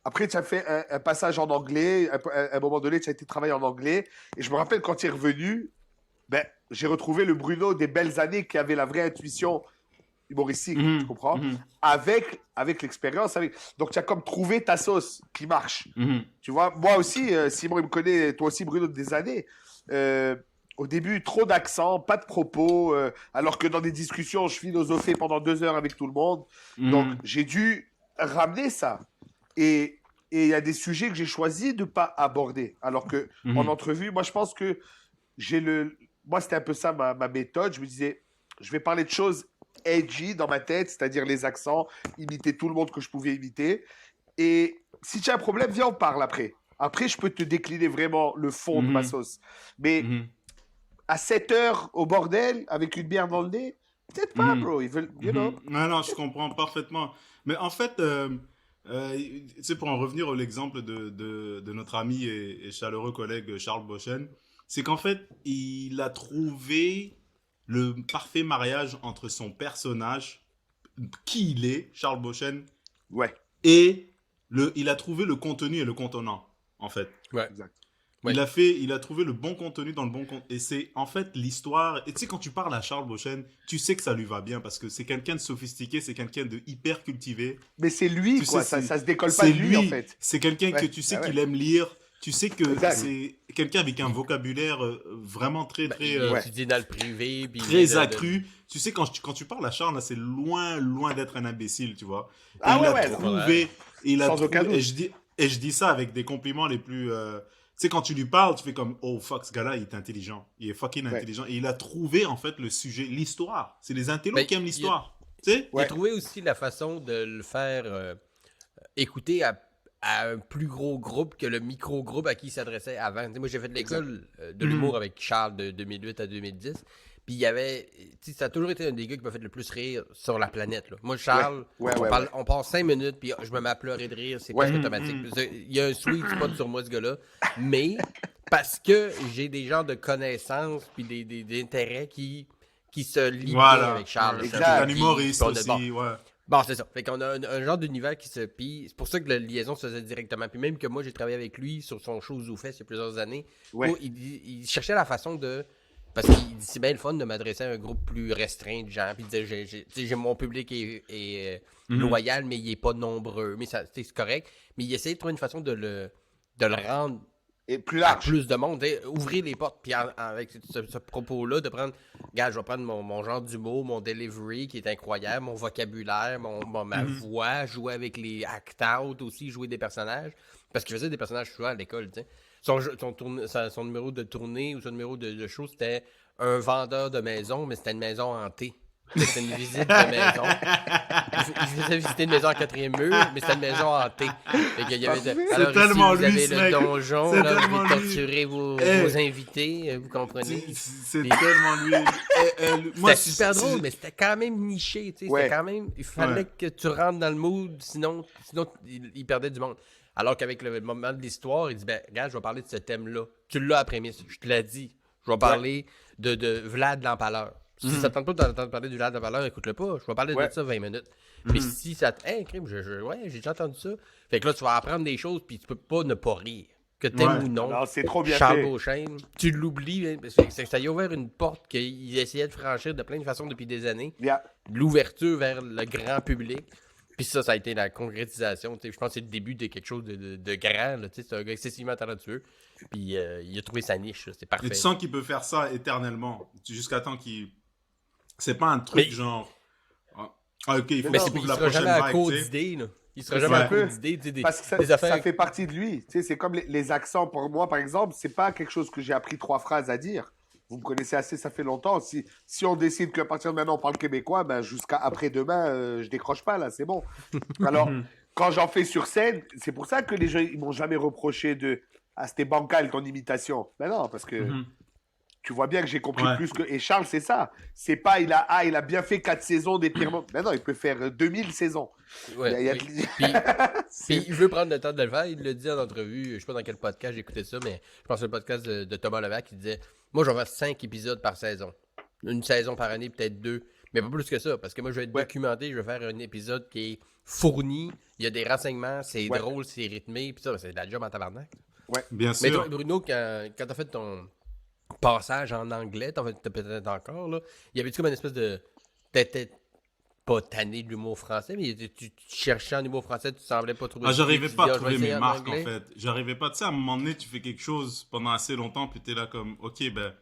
S3: Après, tu as fait un passage en anglais. À un moment donné, tu as été travailler en anglais. Et je me rappelle, quand tu es revenu, ben, j'ai retrouvé le Bruno des belles années qui avait la vraie intuition humoristique, tu comprends? Avec l'expérience. Donc, tu as comme trouvé ta sauce qui marche. Tu vois, moi aussi, Simon, il me connaît, toi aussi, Bruno, des années. Au début, trop d'accent, pas de propos, alors que dans des discussions, je philosophais pendant 2 heures avec tout le monde. Donc, j'ai dû ramener ça. Et il y a des sujets que j'ai choisi de ne pas aborder. Alors que en entrevue, moi, je pense que moi, c'était un peu ça ma méthode. Je me disais, je vais parler de choses edgy dans ma tête, c'est-à-dire les accents, imiter tout le monde que je pouvais imiter. Et si tu as un problème, viens, on parle après. Après, je peux te décliner vraiment le fond de ma sauce. Mais à 7 heures au bordel, avec une bière dans le nez, peut-être pas, bro. Ils veulent, you know.
S2: Non, je comprends parfaitement. Mais en fait, tu sais, pour en revenir à l'exemple de notre ami et chaleureux collègue Charles Beauchesne, c'est qu'en fait, il a trouvé le parfait mariage entre son personnage, qui il est, Charles Beauchesne,
S3: Ouais,
S2: et il a trouvé le contenu et le contenant, en fait.
S1: Ouais.
S3: exact.
S1: Ouais.
S2: Il a trouvé le bon contenu dans le bon contenu. Et c'est en fait l'histoire. Et tu sais, quand tu parles à Charles Beauchesne, tu sais que ça lui va bien parce que c'est quelqu'un de sophistiqué, c'est quelqu'un de hyper cultivé.
S3: Mais c'est lui,
S2: Tu
S3: quoi.
S2: sais,
S3: Ça se décolle pas de lui, en fait.
S2: C'est quelqu'un que
S3: Ouais,
S2: tu sais
S3: bah ouais.
S2: qu'il aime lire. Tu sais que
S3: Exact.
S2: c'est quelqu'un avec un vocabulaire vraiment très,
S1: Ben,
S2: très,
S1: il
S3: ouais.
S1: étudie dans le privé. Puis
S2: très accru. Tu sais, quand tu parles à Charles, là, c'est loin d'être un imbécile, tu vois. Et
S3: Ah
S2: il
S3: ouais,
S2: a
S3: ouais.
S2: trouvé. Il a
S3: Sans
S2: trouvé,
S3: aucun doute.
S2: et je dis ça avec des compliments les plus. Tu sais, quand tu lui parles, tu fais comme, oh fuck, ce gars-là, il est intelligent. Il est fucking
S3: Ouais.
S2: intelligent. Et il a trouvé, en fait, le sujet, l'histoire. C'est les intellos
S1: Ben,
S2: qui aiment l'histoire. Tu sais?
S1: Il a trouvé aussi la façon de le faire écouter à un plus gros groupe que le micro-groupe à qui il s'adressait avant. Tu sais, moi, j'ai fait de l'école de l'humour avec Charles de 2008 à 2010. Puis il y avait... tu sais, ça a toujours été un des gars qui m'a fait le plus rire sur la planète. Là. Moi, Charles,
S3: Ouais,
S1: on passe 5 minutes, puis je me mets à pleurer de rire. C'est presque automatique. Il y a un sweet spot sur moi, ce gars-là. Mais parce que j'ai des genres de connaissances puis des intérêts qui se lient bien
S2: Voilà.
S1: avec Charles.
S3: Exact.
S2: C'est un
S1: Puis-
S2: humoriste
S1: puis on a- bon,
S2: aussi, ouais.
S1: Bon, c'est ça. Fait qu'on a un genre d'univers qui se pille. C'est pour ça que la liaison se faisait directement. Puis même que moi, j'ai travaillé avec lui sur son show ZooFest il y a plusieurs années.
S3: Ouais.
S1: Il cherchait la façon de... Parce qu'il dit, c'est bien le fun de m'adresser à un groupe plus restreint de gens. Puis il disait, j'ai mon public est loyal, mais il est pas nombreux. Mais ça, c'est correct. Mais il essayait de trouver une façon de le rendre
S3: Et plus
S1: à
S3: large.
S1: plus de monde, ouvrir les portes, puis avec ce propos-là, de prendre, regarde, je vais prendre mon genre d'humour, mon delivery qui est incroyable, mon vocabulaire, ma voix, jouer avec les act-out aussi, jouer des personnages, parce qu'il faisait des personnages souvent à l'école, tu sais. Son numéro de tournée ou son numéro de show, c'était un vendeur de maison, mais c'était une maison hantée. C'était une visite de maison. Je faisais visiter une maison en 4e mur, mais c'était une maison hantée. Fait qu'il y avait alors ici,
S2: tellement
S1: vous
S2: lui,
S1: avez
S2: ce
S1: le
S2: mec.
S1: donjon,
S2: C'est
S1: là, vous
S2: tellement
S1: voulez
S2: lui.
S1: torturer vos invités, vous comprenez?
S2: C'est
S1: Des-
S2: tellement lui.
S1: C'était super drôle, mais c'était quand même niché, tu sais.
S3: Ouais.
S1: C'était quand même... Il fallait
S2: Ouais.
S1: que tu rentres dans le mood, sinon il perdait du monde. Alors qu'avec le moment de l'histoire, il dit, ben, regarde, je vais parler de ce thème-là. Tu l'as après, prémisse, je te l'ai dit. Je vais parler de Vlad l'Empaleur. Si ça te tente pas d'entendre parler du Vlad l'Empaleur, écoute-le pas. Je vais parler
S3: Ouais.
S1: de ça 20 minutes. Mais si ça te... Hey, crime, ouais, j'ai déjà entendu ça. Fait que là, tu vas apprendre des choses, puis tu peux pas ne pas rire. Que t'aimes
S2: Ouais.
S1: ou non.
S3: Non, c'est trop bien
S1: Charles
S3: fait.
S1: Beauchesne, tu l'oublies, hein, parce que ça y a ouvert une porte qu'il essayait de franchir de plein de façons depuis des années.
S3: Yeah.
S1: L'ouverture vers le grand public. Puis ça a été la concrétisation. Tu sais, je pense que c'est le début de quelque chose de grand. Là, tu sais, c'est un gars excessivement talentueux. Puis il a trouvé sa niche. là, C'est parfait.
S2: Et tu sens qu'il peut faire ça éternellement. Jusqu'à temps qu'il. C'est pas un truc
S1: Mais-
S2: genre. Ah, ok, il faut
S1: Mais
S2: que je
S1: c'est,
S2: trouve
S1: il
S2: la
S1: sera
S2: prochaine
S1: jamais à
S2: vague,
S1: court
S2: tu sais.
S1: d'idées. Là. Il sera
S3: C'est
S1: jamais
S3: un
S1: à court
S3: peu-
S1: d'idées. Tu sais,
S3: Parce que
S1: des affaires...
S3: ça fait partie de lui. Tu sais, c'est comme les accents pour moi, par exemple, c'est pas quelque chose que j'ai appris 3 phrases à dire. Vous me connaissez assez, ça fait longtemps. Si on décide qu'à partir de maintenant, on parle québécois, ben, jusqu'à après-demain, je décroche pas, là, c'est bon. Alors, quand j'en fais sur scène, c'est pour ça que les gens, ils m'ont jamais reproché de « Ah, c'était bancal, ton imitation ». Ben non, parce que tu vois bien que j'ai compris plus que... Et Charles, c'est ça. C'est pas, il a bien fait 4 saisons des pires moments. Ben non, il peut faire 2000 saisons.
S1: Ouais,
S3: Il y a-
S1: oui. Puis il veut prendre le temps de le faire. Il le dit en entrevue. Je sais pas dans quel podcast j'ai écouté ça, mais je pense que le podcast de Thomas Levac qui disait moi, j'en vais 5 épisodes par saison. Une saison par année, peut-être 2. Mais pas plus que ça. Parce que moi, je vais être documenté. Je vais faire un épisode qui est fourni. Il y a des renseignements. C'est drôle, c'est rythmé. Puis ça, c'est de la job en tabarnak.
S2: Bien
S1: Mais
S2: sûr.
S1: toi, Bruno, quand t'as fait ton passage en anglais, t'as peut-être encore, là, y avait-tu comme une espèce de... T'étais pas tanné de l'humour français, mais tu cherchais en humour français, tu semblais pas trouver...
S2: J'arrivais pas à trouver mes marques, en
S1: anglais.
S2: fait. J'arrivais pas, tu sais, à un moment donné, tu fais quelque chose pendant assez longtemps, puis t'es là comme, ok, ben,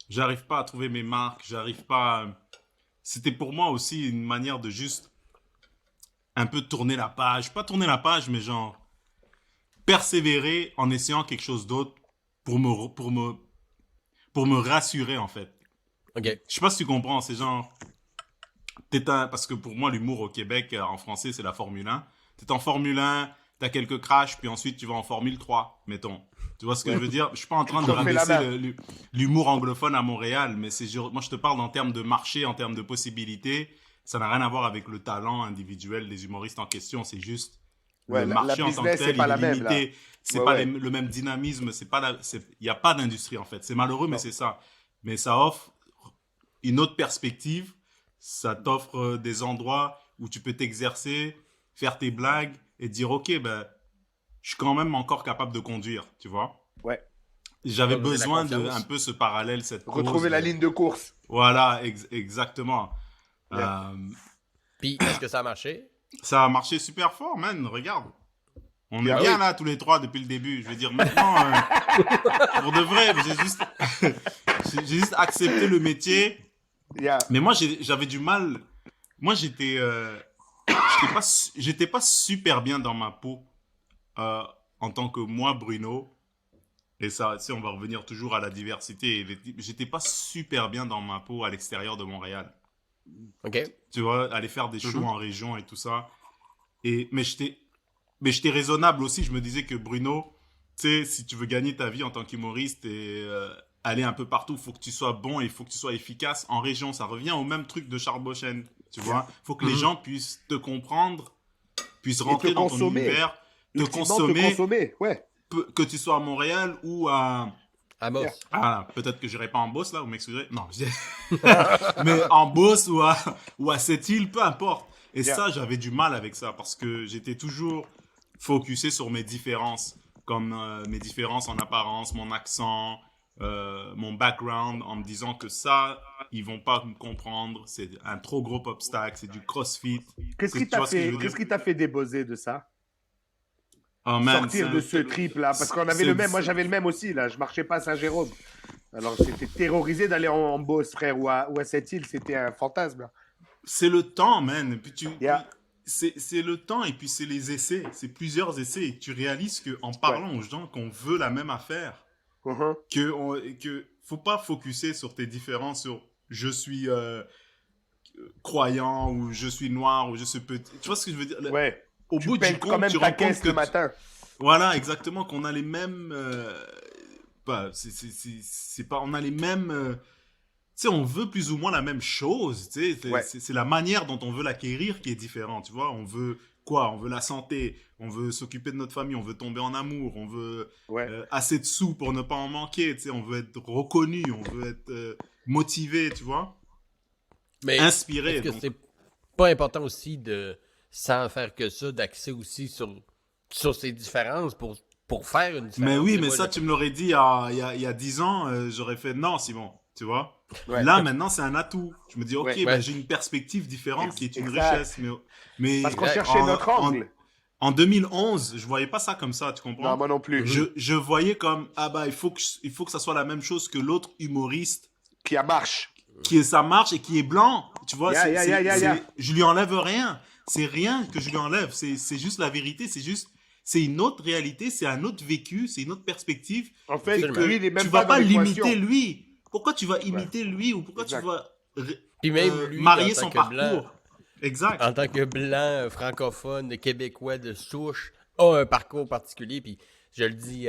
S2: j'arrive pas à trouver mes marques, j'arrive pas à... C'était pour moi aussi une manière de juste un peu tourner la page. Pas tourner la page, mais genre persévérer en essayant quelque chose d'autre pour me rassurer, en fait.
S1: OK.
S2: Je sais pas si tu comprends, c'est genre... Parce que pour moi, l'humour au Québec, en français, c'est la Formule 1. T'es en Formule 1, t'as quelques crashs, puis ensuite tu vas en Formule 3, mettons. Tu vois ce que je veux dire? Je suis pas en train de rabaisser l'humour anglophone à Montréal, mais moi, je te parle en termes de marché, en termes de possibilités. Ça n'a rien à voir avec le talent individuel des humoristes en question. C'est juste le marché en tant que tel, il est limité. C'est pas le même dynamisme. Il n'y a pas d'industrie, en fait. C'est malheureux, mais c'est ça. Mais ça offre une autre perspective. Ça t'offre des endroits où tu peux t'exercer, faire tes blagues et dire, OK, ben, je suis quand même encore capable de conduire, tu vois.
S3: Ouais.
S2: J'avais besoin de un peu ce parallèle, cette
S3: retrouver la ligne de course.
S2: Voilà, exactement.
S3: Yeah.
S1: Puis, est-ce que ça a marché?
S2: Ça a marché super fort, man. Regarde. On est
S3: Ah
S2: bien
S3: oui.
S2: là, tous les trois, depuis le début. Je veux dire, maintenant, pour de vrai, j'ai juste accepté le métier.
S3: Yeah.
S2: Mais moi, j'avais du mal. Moi, j'étais pas super bien dans ma peau en tant que moi, Bruno. Et ça, tu sais, on va revenir toujours à la diversité. J'étais pas super bien dans ma peau à l'extérieur de Montréal.
S1: OK.
S2: Tu vois, aller faire des shows en région et tout ça. Mais j'étais raisonnable aussi. Je me disais que Bruno, tu sais, si tu veux gagner ta vie en tant qu'humoriste et aller un peu partout, il faut que tu sois bon et il faut que tu sois efficace en région. Ça revient au même truc de Charles Beauchesne. Tu vois, il faut que les gens puissent te comprendre, puissent rentrer dans ton univers, te consommer,
S3: ouais.
S2: Que tu sois à Montréal ou à...
S1: Amos.
S2: Ah, peut-être que j'irai pas en Beauce, là, vous m'excuserez. Non, mais en Beauce ou à Sept-Îles, peu importe. Et ça, j'avais du mal avec ça parce que j'étais toujours focusé sur mes différences, comme mes différences en apparence, mon accent, mon background, en me disant que ça, ils vont pas me comprendre, c'est un trop gros obstacle, c'est du crossfit.
S3: Qu'est-ce qui t'a fait débosser de ça?
S2: Oh, man,
S3: sortir de ce trip là, parce qu'on avait le même, moi j'avais le même aussi là, je marchais pas à Saint-Jérôme. Alors j'étais terrorisé d'aller en Beauce, frère, ou à Sept-Îles, c'était un fantasme là.
S2: C'est le temps, man. Et puis c'est le temps et puis c'est les essais, c'est plusieurs essais. Et tu réalises que en parlant aux gens qu'on veut la même affaire, que faut pas focuser sur tes différences, sur je suis croyant ou je suis noir ou je suis petit. Tu vois ce que je veux dire?
S3: Ouais.
S2: Au bout du compte,
S3: quand même
S2: tu
S3: ta
S2: rends compte
S3: caisse
S2: que
S3: le matin.
S2: Voilà, exactement, qu'on a les mêmes. C'est pas. On a les mêmes. Tu sais, on veut plus ou moins la même chose. Tu sais, c'est la manière dont on veut l'acquérir qui est différente. Tu vois, on veut quoi? On veut la santé. On veut s'occuper de notre famille. On veut tomber en amour. On veut assez de sous pour ne pas en manquer. Tu sais, on veut être reconnu. On veut être motivé. Tu vois.
S1: Mais
S2: inspiré.
S1: Est-ce que c'est pas important aussi de, sans faire que ça, d'axer aussi sur ces différences pour faire une différence?
S2: Mais oui, mais ça, tu me l'aurais dit il y a 10 ans, j'aurais fait non, Simon, tu vois. Là, maintenant, c'est un atout. Je me dis, ok, j'ai une perspective différente qui est une richesse. Mais
S3: parce qu'on cherchait notre angle.
S2: En 2011, je voyais pas ça comme ça, tu comprends?
S3: Non, moi non plus.
S2: Je voyais comme, il faut que ça soit la même chose que l'autre humoriste.
S3: Qui a marche.
S2: Ça marche et qui est blanc, tu vois.
S3: Je
S2: lui enlève rien. C'est rien que je lui enlève. C'est juste la vérité. C'est une autre réalité. C'est un autre vécu. C'est une autre perspective.
S3: En fait,
S2: lui, il est même tu vas pas limiter lui. Pourquoi tu vas imiter lui ou pourquoi
S3: Exact.
S2: tu vas
S1: Puis même lui,
S2: marier
S1: en tant
S2: son
S1: que
S2: parcours?
S1: blanc,
S2: Exact.
S1: en tant que blanc, francophone, québécois de souche, a un parcours particulier. Puis je le dis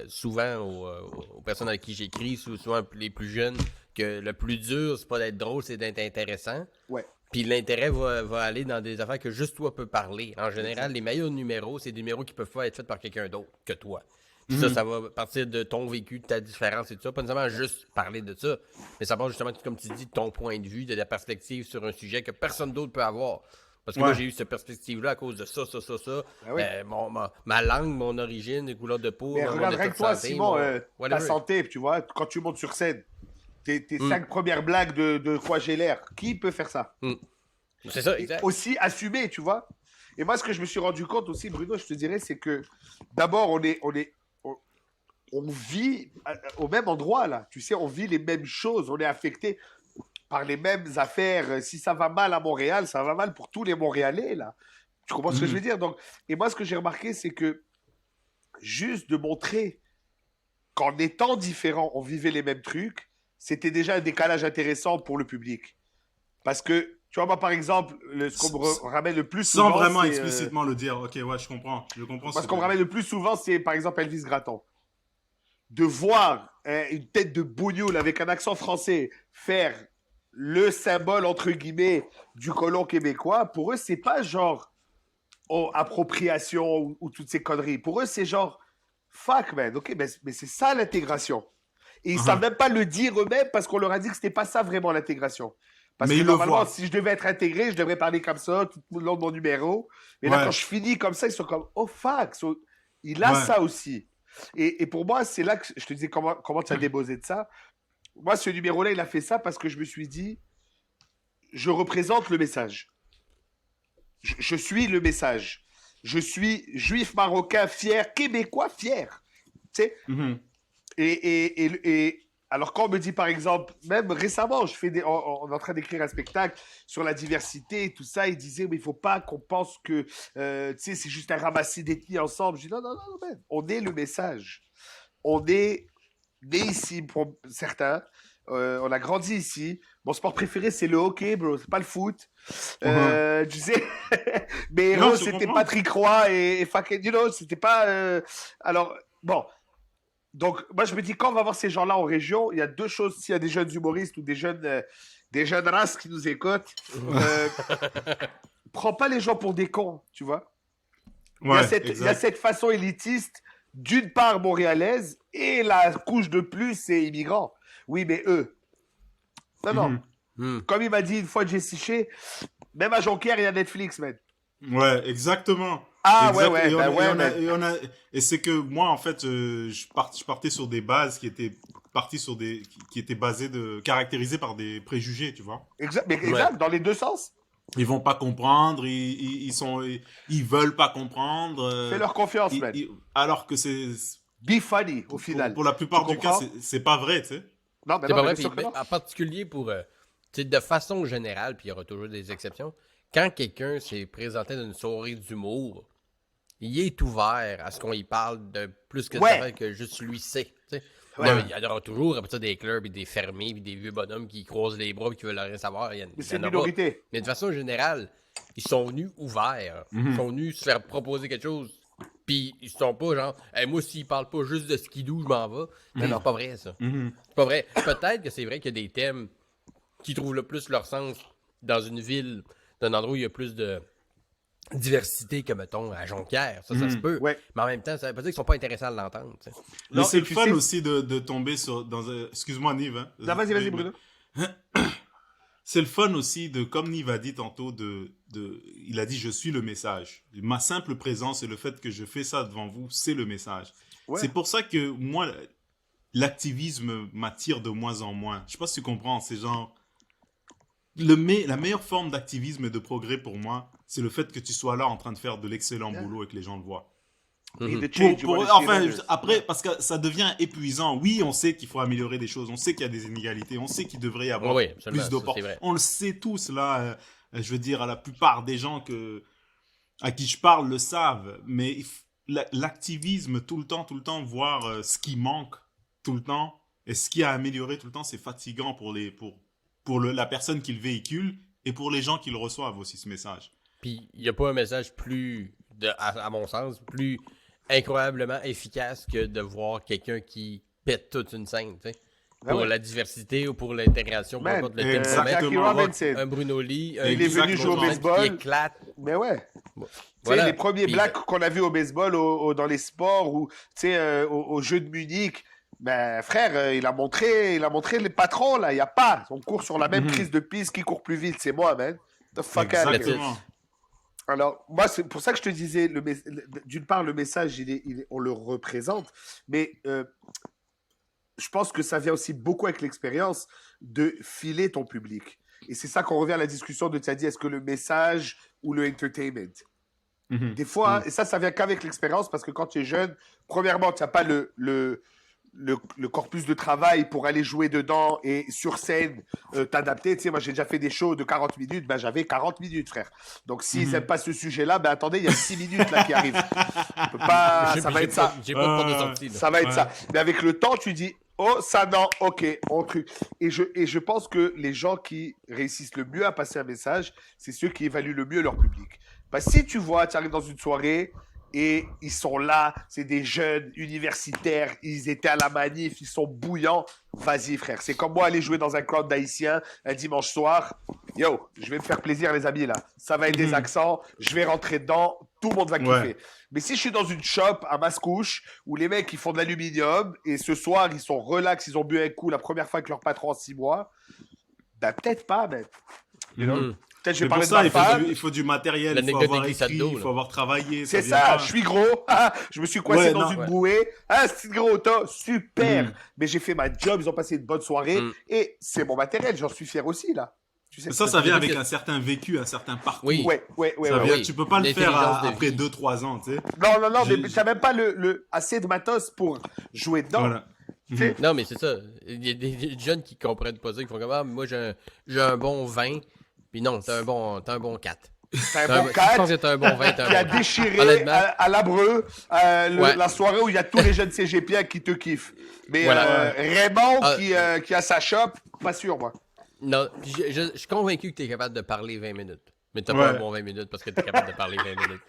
S1: souvent aux personnes avec qui j'écris, souvent les plus jeunes, que le plus dur, c'est pas d'être drôle, c'est d'être intéressant.
S3: Ouais.
S1: Puis l'intérêt va aller dans des affaires que juste toi peux parler. En général, les meilleurs numéros, c'est des numéros qui peuvent pas être faits par quelqu'un d'autre que toi. Puis ça va partir de ton vécu, de ta différence et tout ça. Pas nécessairement juste parler de ça, mais ça part justement, comme tu dis, de ton point de vue, de la perspective sur un sujet que personne d'autre peut avoir. Parce que moi, j'ai eu cette perspective-là à cause de ça.
S3: Ah oui.
S1: Ma langue, mon origine, les couleurs de peau,
S3: Mais
S1: mon
S3: regarde,
S1: état
S3: rien
S1: de
S3: que toi,
S1: santé,
S3: Simon,
S1: mon-
S3: ta
S1: whatever.
S3: santé, tu vois, quand tu montes sur scène, tes 5 premières blagues de quoi j'ai l'air, qui peut faire ça?
S1: C'est ça,
S3: Et
S1: exact.
S3: aussi assumé, tu vois. Et moi, ce que je me suis rendu compte aussi, Bruno, je te dirais, c'est que d'abord, on vit au même endroit, là. Tu sais, on vit les mêmes choses, on est affecté par les mêmes affaires. Si ça va mal à Montréal, ça va mal pour tous les Montréalais, là. Tu comprends ce que je veux dire? Donc, et moi, ce que j'ai remarqué, c'est que juste de montrer qu'en étant différent, on vivait les mêmes trucs, c'était déjà un décalage intéressant pour le public. Parce que, tu vois, moi, par exemple, ce qu'on me ramène le plus
S2: Sans
S3: souvent,
S2: vraiment
S3: c'est,
S2: explicitement le dire. Ok, ouais, je comprends. Je comprends
S3: parce
S2: ce
S3: qu'on me
S2: que-
S3: ramène le plus souvent, c'est, par exemple, Elvis Gratton. De voir une tête de bougnoule avec un accent français faire le symbole, entre guillemets, du colon québécois, pour eux, c'est pas genre appropriation ou toutes ces conneries. Pour eux, c'est genre, fuck, man, ok, mais c'est ça l'intégration. Et ils savent même pas le dire eux-mêmes parce qu'on leur a dit que c'était pas ça vraiment l'intégration. Parce
S2: Mais
S3: que
S2: ils le
S3: normalement,
S2: voient.
S3: si je devais être intégré, je devrais parler comme ça tout le long de mon numéro. Mais là,
S2: Ouais.
S3: quand je finis comme ça, ils sont comme, oh fuck, il a
S2: Ouais.
S3: ça aussi. Et pour moi, c'est là que je te disais comment tu as déposé de ça. Moi, ce numéro-là, il a fait ça parce que je me suis dit, je représente le message. Je suis le message. Je suis juif marocain fier, québécois fier. Tu sais,
S2: Mhm.
S3: et alors quand on me dit par exemple, même récemment, on est en train d'écrire un spectacle sur la diversité et tout ça, il disait mais il faut pas qu'on pense que tu sais c'est juste un ramassis d'ethnies ensemble. Je dis non non non, man. On est le message. On est né ici pour certains. On a grandi ici. Mon sport préféré c'est le hockey, bro. C'est pas le foot. Tu sais, mes
S2: Non,
S3: héros
S2: je
S3: c'était
S2: comprends.
S3: Patrick Roy et fucking, you know, c'était pas. Alors bon. Donc, moi, je me dis, quand on va voir ces gens-là en région, il y a deux choses. S'il y a des jeunes humoristes ou des jeunes races qui nous écoutent, prends pas les gens pour des cons, tu vois. Il y a
S2: Ouais,
S3: cette façon élitiste, d'une part montréalaise, et la couche de plus, c'est immigrants. Oui, mais eux. Non, non.
S2: Mhm.
S3: Comme il m'a dit une fois Jesse Shea, même à Jonquière, il y a Netflix, man.
S2: Ouais, exactement.
S3: Ah,
S2: Exact.
S3: ouais,
S2: Et on-
S3: ben
S2: et
S3: ouais,
S2: on a-
S3: man.
S2: et c'est que moi, en fait, je partais sur des bases qui étaient qui étaient caractérisées par des préjugés, tu vois.
S3: Mais exact, dans les deux sens.
S2: Ils vont pas comprendre, ils veulent pas comprendre.
S3: Fais-leur confiance, man.
S2: Alors que c'est,
S3: Be funny, au final.
S2: pour la plupart
S3: Tu
S2: du cas,
S3: comprends?
S2: c'est pas vrai, tu sais.
S3: Non, mais
S1: C'est
S3: non,
S1: pas
S3: mais
S1: vrai,
S3: bien sûr que non.
S1: en particulier pour, tu sais, de façon générale, puis il y aura toujours des exceptions, quand quelqu'un s'est présenté dans une soirée d'humour, il est ouvert à ce qu'on y parle de plus que
S3: Ouais.
S1: ça fait que juste lui sait. Tu sais.
S3: Ouais.
S1: Il y en aura toujours après ça des clubs et des fermés et des vieux bonhommes qui croisent les bras et qui veulent rien savoir.
S3: Mais
S1: Il
S3: c'est
S1: y
S3: une
S1: en aura.
S3: minorité.
S1: Mais de façon générale, ils sont venus ouverts. Ils sont venus se faire proposer quelque chose. Puis ils sont pas genre, hey, moi, s'ils parlent pas juste de skidoo, je m'en vais. Non, non, pas vrai, ça. C'est pas vrai. Peut-être que c'est vrai qu'il y a des thèmes qui trouvent le plus leur sens dans une ville, dans un endroit où il y a plus de diversité que, mettons, à Jonquière. Ça se peut.
S3: Ouais.
S1: Mais en même temps, ça veut pas dire qu'ils sont pas intéressants à l'entendre. Tu sais.
S2: Mais
S3: Non,
S2: c'est
S3: et
S2: le
S3: tu
S2: fun
S3: sais-
S2: aussi de tomber dans un... Excuse-moi, Nive. Hein.
S3: Non, vas-y, Bruno.
S2: C'est le fun aussi de, comme Nive a dit tantôt, il a dit je suis le message. Ma simple présence et le fait que je fais ça devant vous, c'est le message.
S3: Ouais.
S2: C'est pour ça que moi, l'activisme m'attire de moins en moins. Je sais pas si tu comprends, c'est genre... La meilleure forme d'activisme et de progrès pour moi, c'est le fait que tu sois là en train de faire de l'excellent boulot et que les gens le voient.
S3: Et the change, you wanna see
S2: Enfin,
S3: others.
S2: après, parce que ça devient épuisant. Oui, on sait qu'il faut améliorer des choses. On sait qu'il y a des inégalités. On sait qu'il devrait y avoir
S1: Oui, absolument,
S2: plus
S1: ça, c'est
S2: d'opportunités.
S1: vrai.
S2: On le sait tous, là. Je veux dire, à la plupart des gens à qui je parle le savent. Mais l'activisme, tout le temps, voir ce qui manque, tout le temps, Et ce qui a amélioré tout le temps, c'est fatigant pour la personne qui le véhicule et pour les gens qui le reçoivent aussi, ce message.
S1: Puis, il n'y a pas un message à mon sens, plus incroyablement efficace que de voir quelqu'un qui pète toute une scène, tu sais. Pour la diversité ou pour l'intégration, peu importe le thème qu'on met.
S3: Jackie Robinson.
S1: Un Bruno Lee,
S3: Il est venu jouer au baseball.
S1: Qui éclate.
S3: Mais ouais.
S1: Voilà.
S3: Les premiers
S1: Puis,
S3: blacks qu'on a vus au baseball, dans les sports ou au jeu de Munich, ben frère, il a montré les patrons là. Il y a pas. On court sur la même prise de piste, qui court plus vite, c'est moi, man. The fuck out of here.
S2: Exactement.
S3: Alors, moi, c'est pour ça que je te disais, d'une part, le message, on le représente, mais je pense que ça vient aussi beaucoup avec l'expérience de filer ton public. Et c'est ça qu'on revient à la discussion de, tu as dit, est-ce que le message ou le entertainment? Des fois, et ça vient qu'avec l'expérience, parce que quand tu es jeune, premièrement, tu n'as pas le corpus de travail pour aller jouer dedans et sur scène t'adapter. Tu sais, moi j'ai déjà fait des shows de 40 minutes, ben j'avais 40 minutes, frère. Donc s'ils n'aiment pas ce sujet-là, ben attendez, il y a 6 minutes là qui arrivent. On peut pas, ça va être ça.
S1: J'ai pas de porte de sortie. Là.
S3: Ça va être ça. Mais avec le temps, tu dis, oh, ça non, ok, on truc. Et je pense que les gens qui réussissent le mieux à passer un message, c'est ceux qui évaluent le mieux leur public. Parce que si tu vois, tu arrives dans une soirée, et ils sont là, c'est des jeunes universitaires, ils étaient à la manif, ils sont bouillants. Vas-y, frère. C'est comme moi aller jouer dans un crowd d'Haïtiens un dimanche soir. Yo, je vais me faire plaisir, les amis, là. Ça va être des accents, je vais rentrer dedans, tout le monde va kiffer. Mais si je suis dans une shop à Mascouche, où les mecs, ils font de l'aluminium, et ce soir, ils sont relax, ils ont bu un coup la première fois avec leur patron en 6 mois, ben peut-être pas, ben. You know?
S2: Je vais parler pour ça, il faut du matériel, il faut avoir écrit, il faut avoir travaillé.
S3: C'est ça, je suis gros, je me suis coincé dans une bouée. Ah, c'est gros, super. Mais j'ai fait ma job, ils ont passé une bonne soirée et c'est mon matériel, j'en suis fier aussi, là.
S2: Tu sais, ça vient avec un certain vécu, un certain parcours.
S3: Oui.
S2: Tu peux pas le faire après 2-3 ans, tu sais.
S3: Non, mais tu n'as même pas assez de matos pour jouer dedans. Voilà.
S1: Non, mais c'est ça. Il y a des jeunes qui comprennent pas ça, qui font comme, moi j'ai un bon vin. Puis non, t'as un bon 4.
S3: T'as un bon 4.
S1: Je pense que t'as un bon 20.
S3: Qui a déchiré à l'Abreu la soirée où il y a tous les jeunes CGP qui te kiffent. Mais Raymond qui a sa shop, pas sûr, moi.
S1: Non, je suis convaincu que t'es capable de parler 20 minutes. Mais t'as pas un bon 20 minutes parce que t'es capable de parler 20 minutes.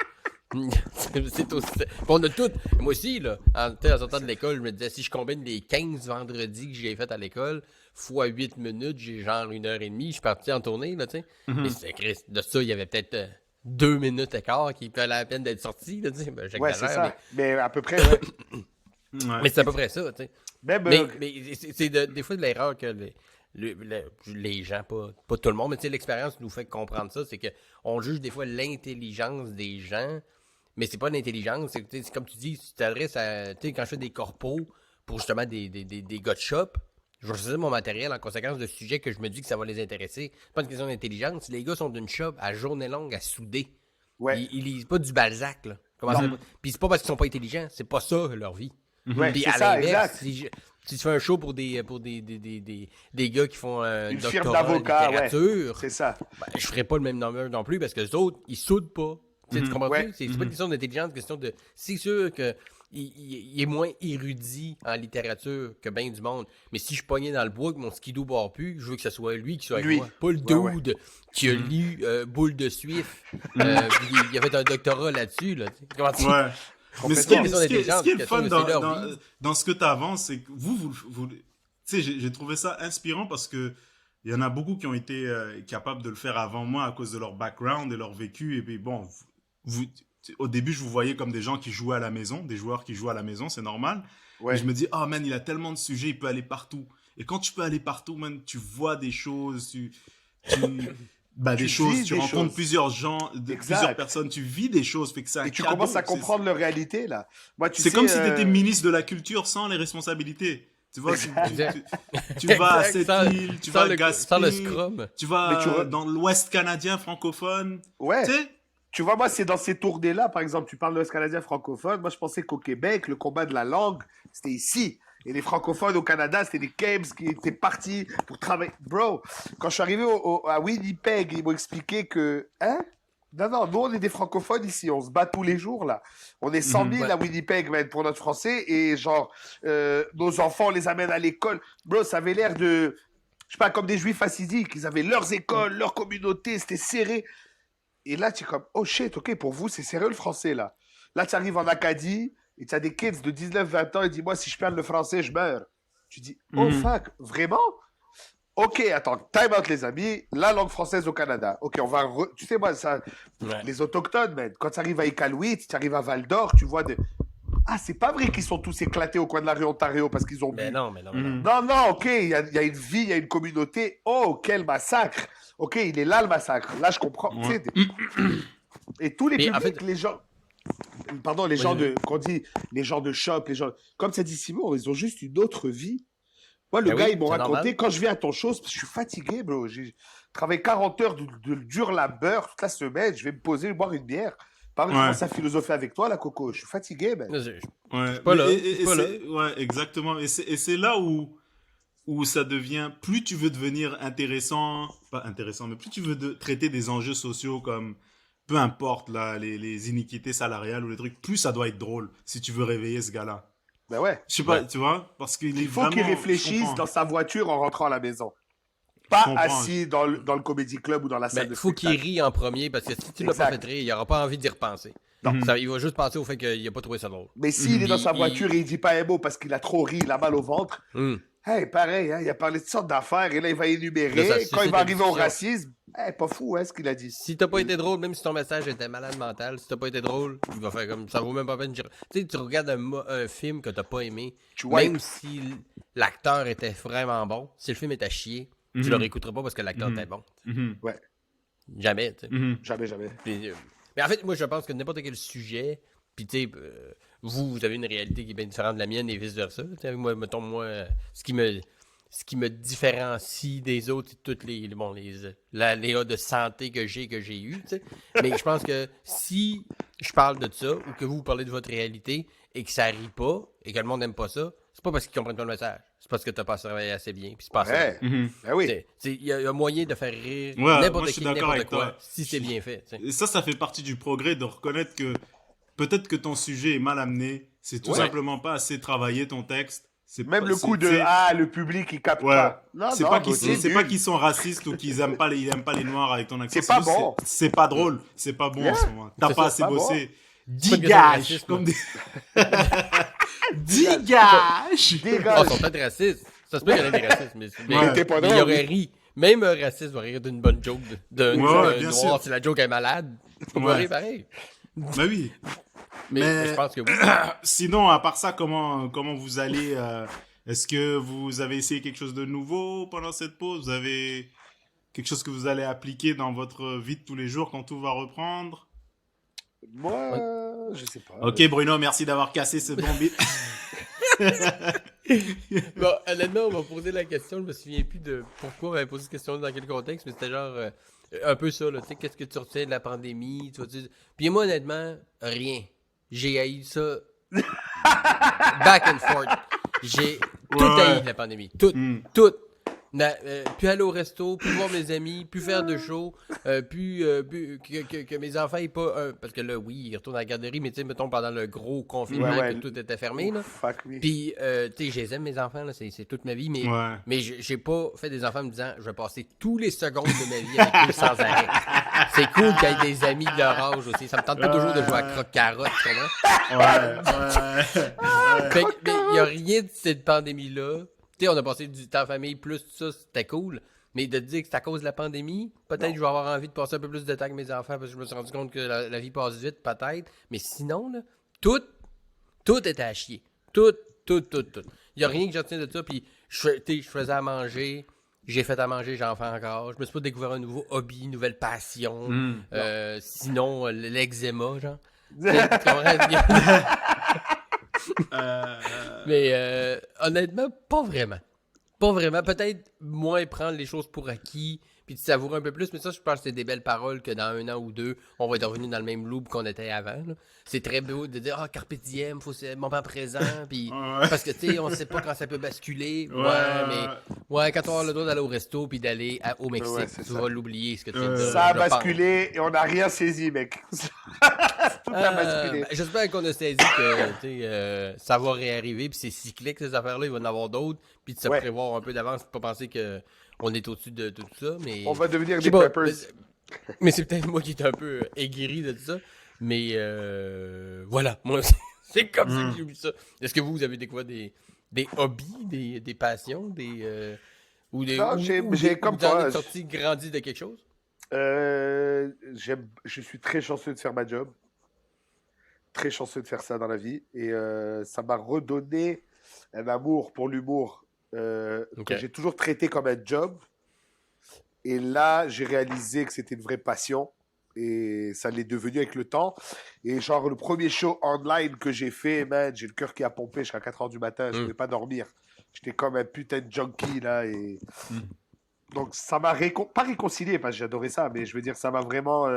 S1: C'est aussi... On a tout. Moi aussi, là, en sortant de l'école, je me disais, si je combine les 15 vendredis que j'ai fait à l'école, fois 8 minutes, j'ai genre 1h30, je suis parti en tournée, là, tu sais. Et c'est Christ. De ça, il y avait peut-être 2 minutes et quart qui valait la peine d'être sorti, là, tu sais. Ben,
S3: ouais, c'est ça. Mais à peu près,
S1: Mais c'est à peu près ça, tu sais. Mais c'est des fois de l'erreur que les gens, pas tout le monde, mais tu sais, l'expérience nous fait comprendre ça, c'est qu'on juge des fois l'intelligence des gens, mais c'est pas l'intelligence, c'est comme tu dis, si tu t'adresses à, tu sais, quand je fais des corpos pour justement des gars de shop, je vais choisir mon matériel en conséquence de sujets que je me dis que ça va les intéresser. C'est pas une question d'intelligence, les gars sont d'une shop à journée longue à souder.
S3: Ouais.
S1: Ils lisent pas du Balzac, là. Puis c'est pas parce qu'ils sont pas intelligents, c'est pas ça leur vie.
S3: Ouais,
S1: puis
S3: c'est
S1: à
S3: ça,
S1: l'inverse,
S3: exact.
S1: si tu fais un show pour des gars qui font un doctorat en littérature,
S3: c'est ça.
S1: Ben, je ferais pas le même nombre non plus parce que les autres, ils soudent pas. Tu comprends plus? C'est pas une question d'intelligence, c'est une question de... C'est sûr que il est moins érudit en littérature que bien du monde. Mais si je pognais dans le bois que mon skidoo barre plus, je veux que ce soit lui qui soit avec moi. Pas le dude qui a lu Boule de Suif. Il a fait un doctorat là-dessus. Là. Comment tu
S2: Mais ce qui est le fun dans ce que tu avances, c'est que vous tu sais, j'ai trouvé ça inspirant parce que il y en a beaucoup qui ont été capables de le faire avant moi à cause de leur background et leur vécu. Et puis bon, au début, je vous voyais comme des gens qui jouaient à la maison, des joueurs qui jouent à la maison, c'est normal. Ouais. Et je me dis, oh man, il a tellement de sujets, il peut aller partout. Et quand tu peux aller partout, man, tu vois des choses, tu rencontres plusieurs gens, plusieurs personnes, tu vis des choses, fait que c'est un
S3: et tu
S2: cadeau,
S3: commences à comprendre leur réalité, là. Moi,
S2: c'est comme si tu étais ministre de la culture sans les responsabilités. Tu vois, tu vas à Sept-Îles, tu vas à Gaspé, tu vas dans l'Ouest canadien francophone.
S3: Ouais.
S2: Tu sais,
S3: tu vois, moi, c'est dans ces tournées-là, par exemple, tu parles de l'Ouest canadien francophone. Moi, je pensais qu'au Québec, le combat de la langue, c'était ici. Et les francophones au Canada, c'était des Cabs qui étaient partis pour travailler. Bro, quand je suis arrivé à Winnipeg, ils m'ont expliqué que... Hein? Non, nous, on est des francophones ici. On se bat tous les jours, là. On est 100 000
S1: Ouais.
S3: à Winnipeg, man, pour notre français. Et genre, nos enfants, on les amène à l'école. Bro, ça avait l'air de... Je sais pas, comme des juifs assidiques. Ils avaient leurs écoles, leur communauté. C'était serré. Et là, tu es comme, oh shit, ok, pour vous, c'est sérieux le français, là. Là, tu arrives en Acadie et tu as des kids de 19-20 ans et dis-moi, si je perds le français, je meurs. Tu dis, oh fuck, vraiment? Ok, attends, time out, les amis. La langue française au Canada. Ok, tu sais, moi, ça,
S1: Ouais.
S3: les autochtones, man, quand tu arrives à Iqaluit, tu arrives à Val d'Or, tu vois de. Ah, c'est pas vrai qu'ils sont tous éclatés au coin de la rue Ontario parce qu'ils ont bu.
S1: Mais non, mais non. mais non.
S3: Non, ok, il y a une vie, il y a une communauté. Oh, quel massacre. Ok, il est là le massacre. Là, je comprends. Tu sais, et tous les
S1: Mais
S3: publics,
S1: en fait-
S3: les gens. Pardon, les
S1: Oui,
S3: gens
S1: oui.
S3: de. Qu'on dit, les gens de shop, les gens. Comme ça dit Simon, ils ont juste une autre vie. Moi, le
S1: Ben
S3: gars,
S1: oui,
S3: ils m'ont
S1: c'est
S3: raconté,
S1: normal.
S3: quand je viens à ton show, parce que je suis fatigué, bro. J'ai travaillé 40 heures de dur labeur toute la semaine. Je vais me poser, boire une bière. Par contre, je
S2: Ouais.
S3: commence à philosopher avec toi, la Coco. Je suis fatigué, man.
S2: Ouais,
S1: pas
S2: mais-
S1: là,
S2: et
S1: je suis pas là.
S2: ouais, exactement. Et c'est là où ça devient, plus tu veux devenir intéressant, pas intéressant, mais plus tu veux traiter des enjeux sociaux comme, peu importe là, les iniquités salariales ou les trucs, plus ça doit être drôle si tu veux réveiller ce gars-là.
S3: Ben ouais.
S2: Je sais pas,
S1: Ouais.
S2: tu vois, parce qu'il est
S3: Il faut
S2: vraiment.
S3: qu'il
S2: je
S3: réfléchisse
S2: comprends.
S3: dans sa voiture en rentrant à la maison.
S2: Je
S3: Pas
S2: comprends.
S3: assis dans le comédie club ou dans la salle
S1: Mais
S3: de
S1: faut qu'il
S3: spectacle.
S1: rie en premier parce que si tu l'as pas
S3: Exact.
S1: fait rire, il aura pas envie d'y repenser.
S2: Non.
S1: Ça, il va juste penser au fait qu'il a pas trouvé ça drôle.
S3: Mais s'il est dans sa
S1: Il-
S3: voiture et il dit pas un mot parce qu'il a trop ri, il a mal au ventre, hey, pareil, hein, il a parlé de toutes sortes d'affaires et là, il va
S1: Là,
S3: énumérer.
S1: ça
S3: Quand
S1: suscite
S3: il va
S1: la
S3: arriver au
S1: discussion.
S3: racisme, hey, pas fou, hein, ce qu'il a dit.
S1: Si t'as pas été drôle, même si ton message était malade mental, si t'as pas été drôle, il va faire comme ça vaut même pas la peine de dire. Tu sais, tu regardes un film que t'as pas aimé,
S3: Tu wipes.
S1: même si l'acteur était vraiment bon, si le film était à chier, tu le réécouteras pas parce que l'acteur était bon.
S3: Ouais,
S1: Jamais, tu sais.
S3: jamais.
S1: Puis, mais en fait, moi, je pense que n'importe quel sujet, puis tu sais, vous avez une réalité qui est bien différente de la mienne et vice-versa. Tu sais, moi, mettons, moi, ce qui me différencie des autres, c'est toutes les aléas de santé que j'ai eu, tu sais. Mais je pense que si je parle de ça, ou que vous parlez de votre réalité, et que ça rit pas, et que le monde n'aime pas ça, c'est pas parce qu'ils comprennent pas le message. C'est parce que t'as pas travaillé assez bien, puis c'est pas assez
S3: Ouais,
S1: bon.
S3: ben oui.
S1: Il y a moyen de faire rire
S2: Ouais, moi,
S1: n'importe
S2: je suis
S1: qui,
S2: d'accord
S1: n'importe
S2: avec
S1: quoi,
S2: toi.
S1: si c'est bien fait. Tu sais.
S2: Et ça fait partie du progrès de reconnaître que peut-être que ton sujet est mal amené, c'est tout
S3: Ouais.
S2: simplement pas assez travaillé ton texte. C'est
S3: Même
S2: pas-
S3: le coup de
S2: c'est-
S3: ah, le public, il capte
S2: Ouais.
S3: pas. Non,
S2: c'est
S3: non,
S2: pas qu'ils
S3: c'est
S2: c'est pas
S3: nul.
S2: qu'ils sont racistes ou qu'ils aiment pas ils aiment pas les noirs avec ton accent.
S3: C'est pas
S2: juste
S3: bon.
S2: c'est pas drôle, c'est pas bon en ce moment. T'as
S1: C'est
S2: pas
S1: ça,
S2: assez
S3: pas
S2: bossé.
S1: pas une question de
S2: Dégage
S1: racisme.
S2: comme des Dégage.
S1: Oh,
S3: Dégage.
S1: ils sont peut-être racistes. Ça se peut qu'il y en ait des racistes, mais
S2: Ouais.
S3: T'es pas
S1: il
S3: drôle,
S1: aurait ri. Même un raciste va rire d'une bonne joke d'un
S2: Ouais, bien
S1: noir
S2: sûr.
S1: si la joke est malade. Il va
S2: Ouais.
S1: rire pareil.
S2: Bah oui.
S1: Mais je pense que oui.
S2: Sinon, à part ça, comment vous allez est-ce que vous avez essayé quelque chose de nouveau pendant cette pause? Vous avez quelque chose que vous allez appliquer dans votre vie de tous les jours quand tout va reprendre?
S3: Moi, je sais pas.
S2: Ok, Bruno, merci d'avoir cassé ce bon beat.
S1: Bon, honnêtement, on m'a posé la question. Je me souviens plus de pourquoi on m'avait posé cette question dans quel contexte, mais c'était genre un peu ça. Tu sais, qu'est-ce que tu retiens de la pandémie? Tu vas dire... Puis moi, honnêtement, rien. J'ai haï ça back and forth. J'ai tout
S2: Ouais.
S1: haï de la pandémie. Tout.
S2: Mm.
S1: Tout. Plus aller au resto, plus voir mes amis, plus faire de show, plus que mes enfants aient pas parce que là, oui, ils retournent à la garderie, mais tu sais, mettons, pendant le gros confinement,
S3: Ouais, ouais.
S1: que tout était fermé, là.
S3: Fuck me.
S1: Puis, tu sais, je les aime, mes enfants, là, c'est toute ma vie, mais,
S2: Ouais.
S1: mais j'ai pas fait des enfants en me disant, je vais passer tous les secondes de ma vie avec eux sans arrêt. C'est cool qu'il y ait des amis de leur âge aussi. Ça me tente pas toujours de jouer à croque-carotte, tu comprends?
S2: Ouais.
S1: Fait que, mais il y a rien de cette pandémie-là. Tu sais, on a passé du temps en famille, plus tout ça, c'était cool. Mais de te dire que c'est à cause de la pandémie, peut-être que je vais avoir envie de passer un peu plus de temps avec mes enfants parce que je me suis rendu compte que la vie passe vite, peut-être. Mais sinon, là, tout était à chier. Tout. Il n'y a rien que je retiens de ça. Puis, je faisais à manger. J'ai fait à manger, j'en fais encore. Je me suis pas découvert un nouveau hobby, une nouvelle passion. Sinon, l'eczéma, genre. Tu comprends? Mais honnêtement, pas vraiment. Pas vraiment. Peut-être moins prendre les choses pour acquis, puis de savourer un peu plus. Mais ça, je pense que c'est des belles paroles que dans 1 an ou 2, on va être revenu dans le même loop qu'on était avant. Là. C'est très beau de dire « Ah, carpe diem, faut c'est le moment présent. » Puis
S2: Ouais.
S1: parce que, tu sais, on sait pas quand ça peut basculer.
S2: Ouais.
S1: Ouais, quand tu vas avoir le droit d'aller au resto puis d'aller au Mexique,
S3: Ouais, c'est
S1: tu
S3: ça.
S1: vas l'oublier, ce que tu viens de dire.
S3: Ça a
S1: je pense.
S3: basculé et on n'a rien saisi, mec. Tout a basculé.
S1: Ben, j'espère qu'on a saisi que tu sais, ça va réarriver, puis c'est cyclique ces affaires-là, il va y en avoir d'autres, puis de se
S3: Ouais.
S1: prévoir un peu d'avance, pas penser que on est au-dessus de tout ça, mais...
S3: On va devenir
S1: Je sais
S3: des
S1: pas,
S3: preppers.
S1: mais c'est peut-être moi qui est un peu aigri de tout ça, mais voilà, moi c'est comme ça que j'ai vu ça. Est-ce que vous avez découvert des hobbies, des passions, ou des...
S3: Non, j'ai comme
S1: vous en
S3: toi,
S1: êtes sorti grandi de quelque chose?
S3: Je suis très chanceux de faire ma job. Très chanceux de faire ça dans la vie. Et ça m'a redonné un amour pour l'humour
S1: Ok.
S3: que j'ai toujours traité comme un job. Et là, j'ai réalisé que c'était une vraie passion. Et ça l'est devenu avec le temps. Et genre, le premier show online que j'ai fait, man, j'ai le cœur qui a pompé jusqu'à 4 h du matin. Je ne pouvais pas dormir. J'étais comme un putain de junkie, là. Et... Donc, ça m'a pas réconcilié, parce que j'adorais ça, mais je veux dire, ça m'a vraiment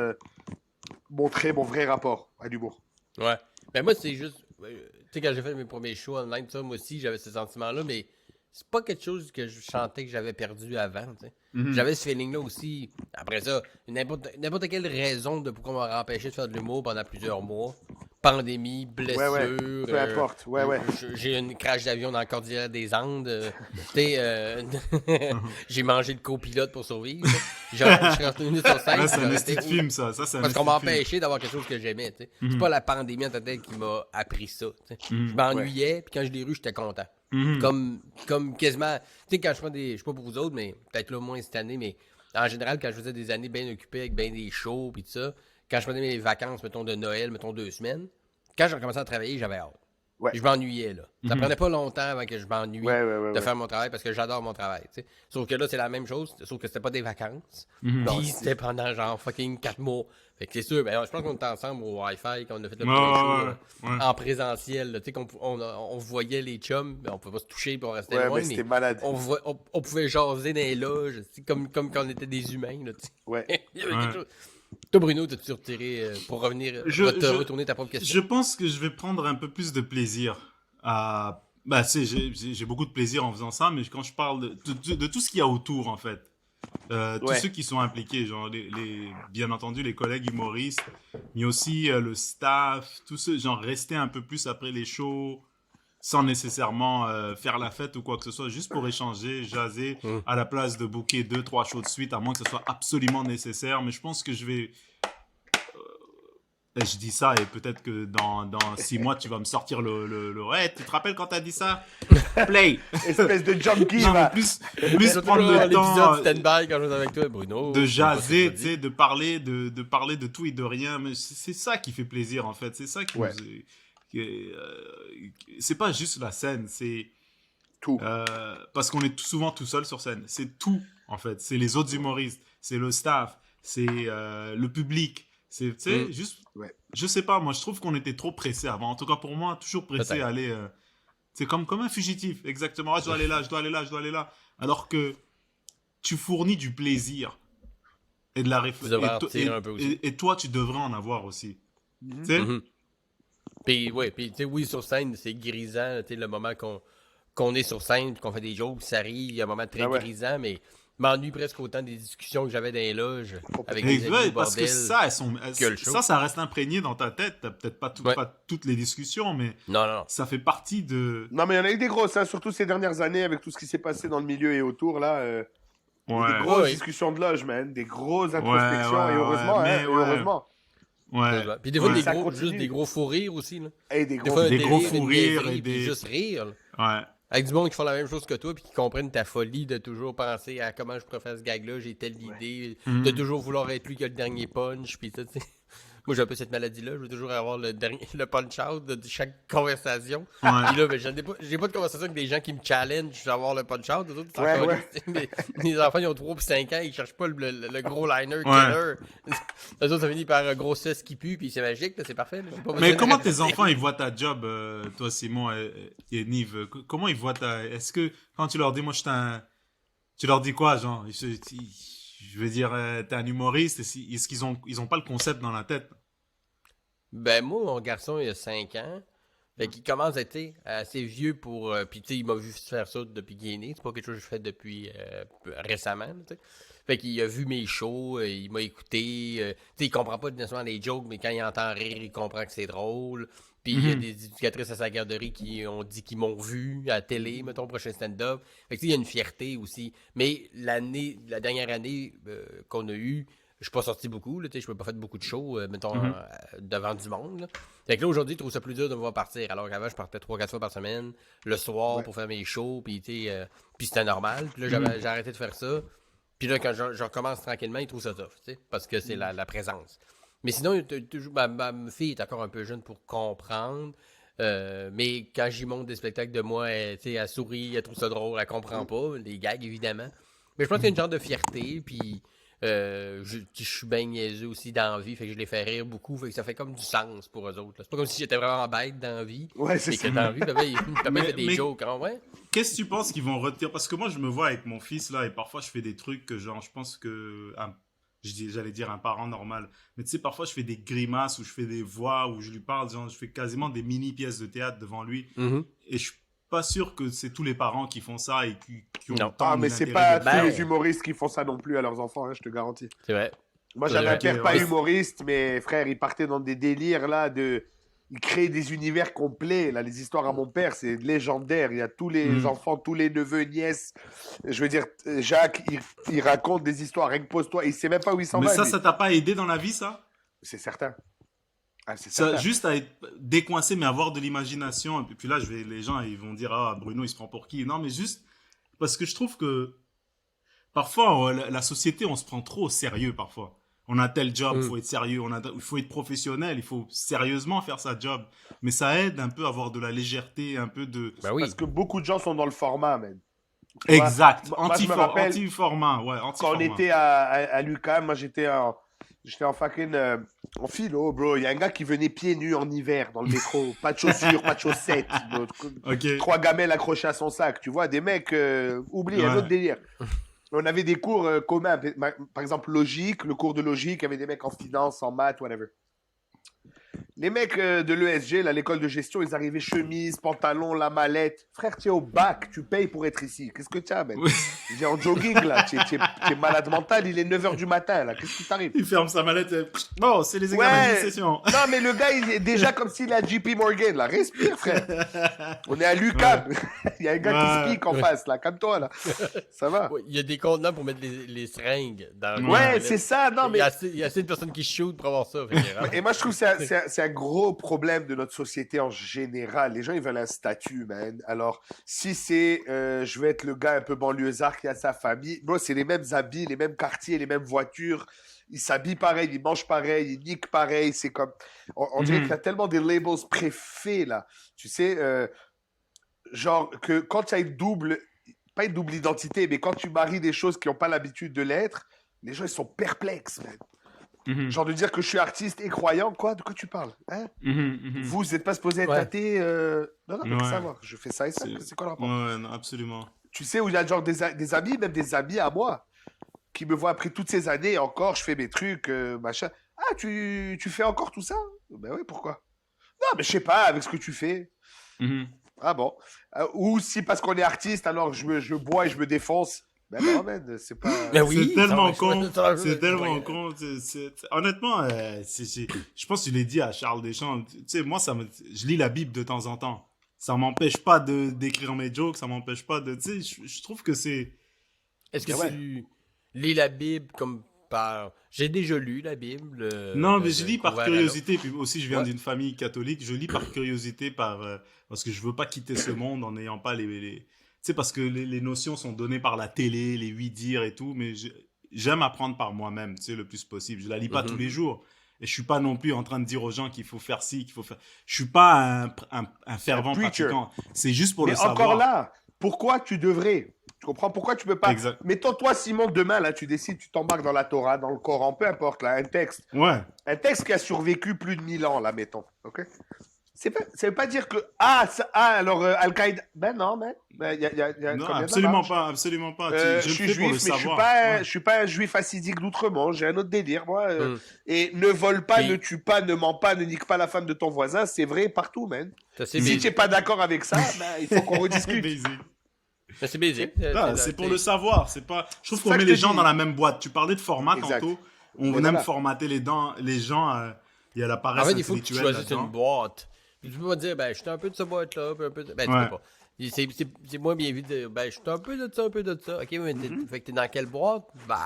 S3: montré mon vrai rapport à l'humour.
S1: Ouais. Ben moi, c'est juste... tu sais, quand j'ai fait mes premiers shows online, ça, moi aussi, j'avais ce sentiment-là, mais c'est pas quelque chose que je sentais que j'avais perdu avant, tu sais. J'avais ce feeling-là aussi. Après ça, n'importe quelle raison de pourquoi on m'a empêché de faire de l'humour pendant plusieurs mois. Pandémie, blessure.
S3: Ouais, peu importe. Ouais.
S1: J'ai une crash d'avion dans la cordillère des Andes. Tu sais, j'ai mangé le copilote pour survivre. Je suis retourné sur scène.
S2: Là, c'est un
S1: j'ai
S2: esti de
S1: resté-
S2: film, ça. Ça, c'est un
S1: Parce qu'on
S2: esti
S1: m'a
S2: de film.
S1: empêché d'avoir quelque chose que j'aimais. Tu sais. C'est pas la pandémie en tant que telle qui m'a appris ça. Tu sais. Je m'ennuyais, puis quand je l'ai eu, j'étais content. Comme quasiment. Tu sais, quand je prends des. Je sais pas pour vous autres, mais peut-être là moins cette année, mais en général, quand je faisais des années bien occupées avec bien des shows, puis tout ça, quand je prenais mes vacances, mettons de Noël, mettons 2 semaines, quand j'ai recommencé à travailler, j'avais hâte.
S3: Ouais.
S1: Je m'ennuyais, là. Ça prenait pas longtemps avant que je m'ennuie de
S3: Ouais.
S1: faire mon travail parce que j'adore mon travail, tu sais. Sauf que là, c'est la même chose, sauf que c'était pas des vacances.
S3: Non,
S1: Puis
S3: c'est-
S1: c'était pendant genre fucking 4 mois. Fait que c'est sûr, ben, je pense qu'on était ensemble au Wi-Fi quand on a fait le
S2: Ouais,
S1: premier show
S2: ouais.
S1: en présentiel. là. Tu sais, on voyait les chums, mais on pouvait pas se toucher pour rester
S3: Ouais,
S1: loin,
S3: mais c'était malade.
S1: on pouvait jaser dans les loges, tu sais, comme quand on était des humains, là, tu sais.
S3: Ouais.
S1: Il y avait quelque chose. Toi, Bruno, t'as-tu retiré, pour revenir, retourner ta propre question?
S2: Je pense que je vais prendre un peu plus de plaisir à... Bah, tu sais, j'ai beaucoup de plaisir en faisant ça, mais quand je parle de tout ce qu'il y a autour, en fait. Tous ceux qui sont impliqués, genre bien entendu les collègues humoristes, mais aussi le staff, tous ceux, genre rester un peu plus après les shows, sans nécessairement faire la fête ou quoi que ce soit, juste pour échanger, jaser, à la place de booker 2-3 shows de suite, à moins que ce soit absolument nécessaire. Mais je pense que je vais... je dis ça et peut-être que dans 6 mois, tu vas me sortir le... Ouais, tu te rappelles quand t'as dit ça? Play!
S3: Espèce de junkie,
S2: Non, mais
S3: va.
S2: plus
S1: C'est
S2: prendre
S1: toujours
S2: le temps
S1: l'épisode stand-by quand je suis avec toi, Bruno.
S2: de
S1: Je sais pas ce que
S2: jaser,
S1: tu
S2: tu sais, de parler de tout et de rien. Mais c'est ça qui fait plaisir, en fait. C'est ça qui
S3: Ouais.
S2: c'est pas juste la scène, c'est...
S3: Tout.
S2: Parce qu'on est souvent tout seul sur scène. C'est tout, en fait. C'est les autres humoristes, c'est le staff, c'est le public. C'est, tu sais, juste...
S3: Ouais.
S2: Je sais pas, moi, je trouve qu'on était trop pressés avant. En tout cas, pour moi, toujours pressé
S1: Peut-être.
S2: à aller... c'est comme un fugitif, exactement. Ah, je dois aller là, je dois aller là, je dois aller là. Alors que tu fournis du plaisir et de la
S1: Tu devrais en
S2: réflexion.
S1: tirer un peu aussi.
S2: Et toi, tu devrais en avoir aussi. Tu sais?
S1: Mhm. Puis, ouais, puis, tu sais, oui, sur scène, c'est grisant, tu sais, le moment qu'on est sur scène, puis qu'on fait des jokes, ça rit, il y a un moment très
S3: Ah ouais.
S1: grisant, mais je m'ennuie presque autant des discussions que j'avais dans les loges avec
S2: Et
S1: des
S2: ouais,
S1: amis au
S2: parce que
S1: bordel.
S2: ça,
S1: que le show.
S2: ça reste imprégné dans ta tête. T'as peut-être pas,
S1: Ouais.
S2: pas toutes les discussions, mais
S1: Non.
S2: ça fait partie de...
S3: Non, mais il y en a eu des grosses, hein, surtout ces dernières années, avec tout ce qui s'est passé dans le milieu et autour, là. Il y a eu des grosses
S1: Ouais.
S3: discussions de loge, man. Des grosses introspections,
S2: ouais,
S3: et heureusement,
S2: ouais,
S3: hein,
S2: mais
S3: et
S2: ouais.
S3: heureusement.
S2: Ouais.
S1: Puis des fois,
S2: Ouais.
S3: Ça
S1: juste
S3: continue.
S1: des gros fous rires aussi, là.
S3: Et des
S1: Des
S3: gros...
S1: fois, un
S2: Des gros
S1: délire,
S2: fous
S1: une
S2: rires
S1: niaiserie,
S2: et
S1: puis
S2: des-
S1: juste rire, là.
S2: Ouais.
S1: Avec du monde qui font la même chose que toi, puis qui comprennent ta folie de toujours penser à comment je pourrais faire ce gag-là, j'ai telle idée, de toujours vouloir être lui qui a le dernier punch, puis ça, tu sais. Moi, j'ai un peu cette maladie-là. Je veux toujours avoir le punch-out de chaque conversation.
S2: Ouais.
S1: Puis là, ben, j'ai pas de conversation avec des gens qui me challenge sur avoir le punch-out. Les autres, ils s'en
S3: Ouais,
S1: calissent. Mes enfants, ils ont 3 puis 5 ans, ils cherchent pas le gros liner
S2: Ouais.
S1: killer. Les autres, ça finit par grossesse qui pue, puis c'est magique, là, c'est parfait. Là, j'ai pas besoin
S2: Mais
S1: de
S2: comment
S1: répéter.
S2: tes enfants ils voient ta job, toi Simon et Nive? Comment ils voient ta... Est-ce que quand tu leur dis, moi je suis un... Tu leur dis quoi, genre? Je veux dire, t'es un humoriste, est-ce qu'ils ont pas le concept dans la tête?
S1: Ben, moi, mon garçon, il a 5 ans. Fait qu'il commence à être assez vieux pour. Puis, tu sais, il m'a vu faire ça depuis qu'il est né. C'est pas quelque chose que je fais depuis récemment, là, tu sais. Fait qu'il a vu mes shows, il m'a écouté. Tu sais, il comprend pas nécessairement les jokes, mais quand il entend rire, il comprend que c'est drôle. Puis, il y a des éducatrices à sa garderie qui ont dit qu'ils m'ont vu à la télé, mettons, prochain stand-up. Fait que, tu sais, il y a une fierté aussi. Mais la dernière année qu'on a eue, je suis pas sorti beaucoup, là, tu sais, je n'ai pas fait beaucoup de shows, mettons, devant du monde. Là. Fait que là, aujourd'hui, je trouve ça plus dur de me voir partir. Alors qu'avant, je partais 3-4 fois par semaine, le soir, pour faire mes shows, puis tu sais, puis c'était normal. Puis là, j'ai arrêté de faire ça. Puis là, quand je recommence tranquillement, ils trouvent ça tough, tu sais, parce que c'est la présence. Mais sinon, toujours, ma fille est encore un peu jeune pour comprendre. Mais quand j'y montre des spectacles de moi, elle sourit, elle trouve ça drôle, elle comprend pas. Les gags, évidemment. Mais je pense qu'il y a une genre de fierté, puis je suis bien niaiseux aussi dans la vie, fait que je les fais rire beaucoup, fait que ça fait comme du sens pour eux autres. là. C'est pas comme si j'étais vraiment bête dans la vie,
S3: Ouais, c'est
S1: mais que
S3: ça.
S1: dans la vie, papa fait des
S2: mais-
S1: jokes, hein, ouais.
S2: Qu'est-ce que tu penses qu'ils vont retenir? Parce que moi, je me vois avec mon fils, là, et parfois, je fais des trucs que, genre, je pense que... j'allais dire un parent normal. Mais tu sais, parfois, je fais des grimaces, ou je fais des voix, ou je lui parle, genre, je fais quasiment des mini-pièces de théâtre devant lui. Et je suis pas sûr que c'est tous les parents qui font ça et qui ont
S1: Non.
S2: tant
S3: Ah, mais c'est
S2: d'intérêt
S3: pas
S2: de
S3: tous
S2: faire.
S3: les humoristes qui font ça non plus à leurs enfants, hein, je te garantis.
S1: C'est vrai.
S3: Moi,
S1: Ouais,
S3: j'avais un
S1: ok,
S3: père pas
S2: ouais.
S3: humoriste, mais frère, il partait dans des délires là de. Il crée des univers complets. Là, les histoires à mon père, c'est légendaire. Il y a tous les enfants, tous les neveux, nièces. Je veux dire, Jacques, il raconte des histoires. Rien que pose-toi. Il sait même pas où il s'en
S2: Mais
S3: va.
S2: ça,
S3: lui.
S2: ça t'a pas aidé dans la vie, ça?
S3: C'est certain. Ah, c'est
S2: Ça,
S3: certain.
S2: juste à être décoincé, mais avoir de l'imagination. Et puis là, les gens, ils vont dire, ah, Bruno, il se prend pour qui? Non, mais juste parce que je trouve que parfois, la société, on se prend trop au sérieux, parfois. On a tel job, il faut être sérieux, il faut être professionnel, il faut sérieusement faire sa job. Mais ça aide un peu à avoir de la légèreté, un peu de...
S1: Ben oui.
S3: Parce que beaucoup de gens sont dans le format, man. Tu vois,
S2: Exact.
S3: moi, je me rappelle,
S2: Anti-format, ouais,
S3: quand on
S2: anti-format.
S3: était à l'UQAM, moi j'étais en fucking en philo, bro. Il y a un gars qui venait pieds nus en hiver dans le métro, pas de chaussures, pas de chaussettes, bro.
S2: Ok.
S3: 3 gamelles accrochées à son sac, tu vois, des mecs, oublie un
S2: Ouais.
S3: autre délire. On avait des cours communs, par exemple logique, le cours de logique, il y avait des mecs en finance, en maths, whatever. Les mecs de l'ESG, là, l'école de gestion, ils arrivaient chemise, pantalon, la mallette. Frère, tu es au bac, tu payes pour être ici. Qu'est-ce que tu as, man?
S2: Oui.
S3: J'ai en jogging, là. Tu es malade mental, il est 9h du matin, là. Qu'est-ce qui t'arrive?
S2: Il ferme sa mallette. Bon, c'est les examens de
S3: Ouais.
S2: session.
S3: Non, mais le gars, il est déjà comme s'il est à JP Morgan, là. Respire, frère. On est à l'UQAM. Il y a un gars qui se pique en face, là. Calme-toi, là. Ça va?
S1: Ouais, il y a des contenants pour mettre les seringues dans le
S3: Ouais,
S1: toilette.
S3: c'est ça. Non, mais
S1: Il y a assez de personnes qui shootent pour avoir ça. Fait que, vraiment.
S3: et moi, je trouve que c'est un gros problème de notre société en général. Les gens, ils veulent un statut, man. Alors, si c'est je vais être le gars un peu banlieusard qui a sa famille, bro, c'est les mêmes habits, les mêmes quartiers, les mêmes voitures. Ils s'habillent pareil, ils mangent pareil, ils niquent pareil. C'est comme. On dirait qu'il y a tellement des labels préfaits, là. Tu sais, genre que quand tu as une double. Pas une double identité, mais quand tu maries des choses qui n'ont pas l'habitude de l'être, les gens, ils sont perplexes, man. Genre de dire que je suis artiste et croyant, quoi? De quoi tu parles? Hein? Vous n'êtes pas supposé être
S1: Ouais.
S3: athée Non, non, mais
S2: Ouais.
S3: savoir. Je fais ça et ça. C'est quoi le rapport?
S2: Ouais, non, absolument.
S3: Tu sais, où il y a genre des amis, même des amis à moi, qui me voient après toutes ces années encore, je fais mes trucs, machin. Ah, tu fais encore tout ça? Ben oui, pourquoi? Non, mais je sais pas, avec ce que tu fais. Ah bon. Ou si parce qu'on est artiste, alors je bois et je me défonce. Ben non, man, c'est pas.
S1: Mais oui,
S2: C'est tellement
S1: ça-
S2: con.
S1: ça-
S2: C'est tellement
S1: ouais.
S2: con. Honnêtement, je pense que tu l'as dit à Charles Deschamps. Tu sais, moi, je lis la Bible de temps en temps. Ça m'empêche pas d'écrire mes jokes. Ça m'empêche pas de. Tu sais, je trouve que c'est.
S1: Est-ce que
S3: Ouais.
S1: tu lis la Bible comme par... J'ai déjà lu la Bible.
S2: Non,
S1: de-
S2: mais je
S1: de
S2: lis par
S1: couvert à l'autre.
S2: curiosité. Puis aussi, je viens
S1: Ouais.
S2: d'une famille catholique. Je lis par curiosité, parce que je veux pas quitter ce monde en n'ayant pas Tu sais, parce que les notions sont données par la télé, les 8 dires et tout. Mais j'aime apprendre par moi-même, tu sais, le plus possible. Je la lis pas tous les jours. Et je suis pas non plus en train de dire aux gens qu'il faut faire ci, qu'il faut faire. Je suis pas un fervent
S3: preacher.
S2: pratiquant. C'est juste pour
S3: Mais
S2: le savoir.
S3: encore là, pourquoi tu devrais? Tu comprends? Pourquoi tu peux pas?
S2: Exact.
S3: Mettons, toi, Simon, demain, là, tu décides, tu t'embarques dans la Torah, dans le Coran, peu importe, là, un texte.
S2: Ouais.
S3: Un texte qui a survécu plus de 1000 ans, là, mettons. OK? Ça veut pas dire que. Alors, Al-Qaïda. Ben non, mais. Il y a
S2: Non,
S3: combien de
S2: absolument
S3: marge?
S2: pas, absolument pas.
S3: Je
S2: Je le
S3: suis
S2: fais pour
S3: juif,
S2: le
S3: mais
S2: savoir.
S3: je suis pas un juif assidique d'outremont. J'ai un autre délire, moi.
S1: Hmm.
S3: Et ne vole pas,
S1: Puis-
S3: ne tue pas, ne ment pas, ne nique pas la femme de ton voisin. C'est vrai partout, man.
S1: Ça, c'est
S3: Si
S1: basic.
S3: tu n'es pas d'accord avec ça, ben, il faut qu'on rediscute.
S2: Basic.
S1: Ça, c'est basic.
S2: Ah, c'est pour le savoir. C'est pas. Je trouve
S3: C'est
S2: qu'on
S3: ça
S2: met
S3: que je
S2: les
S3: te
S2: gens
S3: dis.
S2: dans la même boîte. Tu parlais de format
S3: Exact.
S2: tantôt. On
S3: Mais
S2: aime
S3: voilà.
S2: formater les gens. Il y a la paresse
S1: En fait, il faut que tu
S2: intellectuelle
S1: choisisses
S2: là-dedans.
S1: une boîte. Tu peux pas dire, ben, je suis un peu de ce boîte-là, puis un peu de... Ben, tu
S2: Ouais.
S1: peux pas. C'est moins bien vu de dire, ben, je suis un peu de ça, un peu de ça. Ok, mais fait que t'es dans quelle boîte? Ben,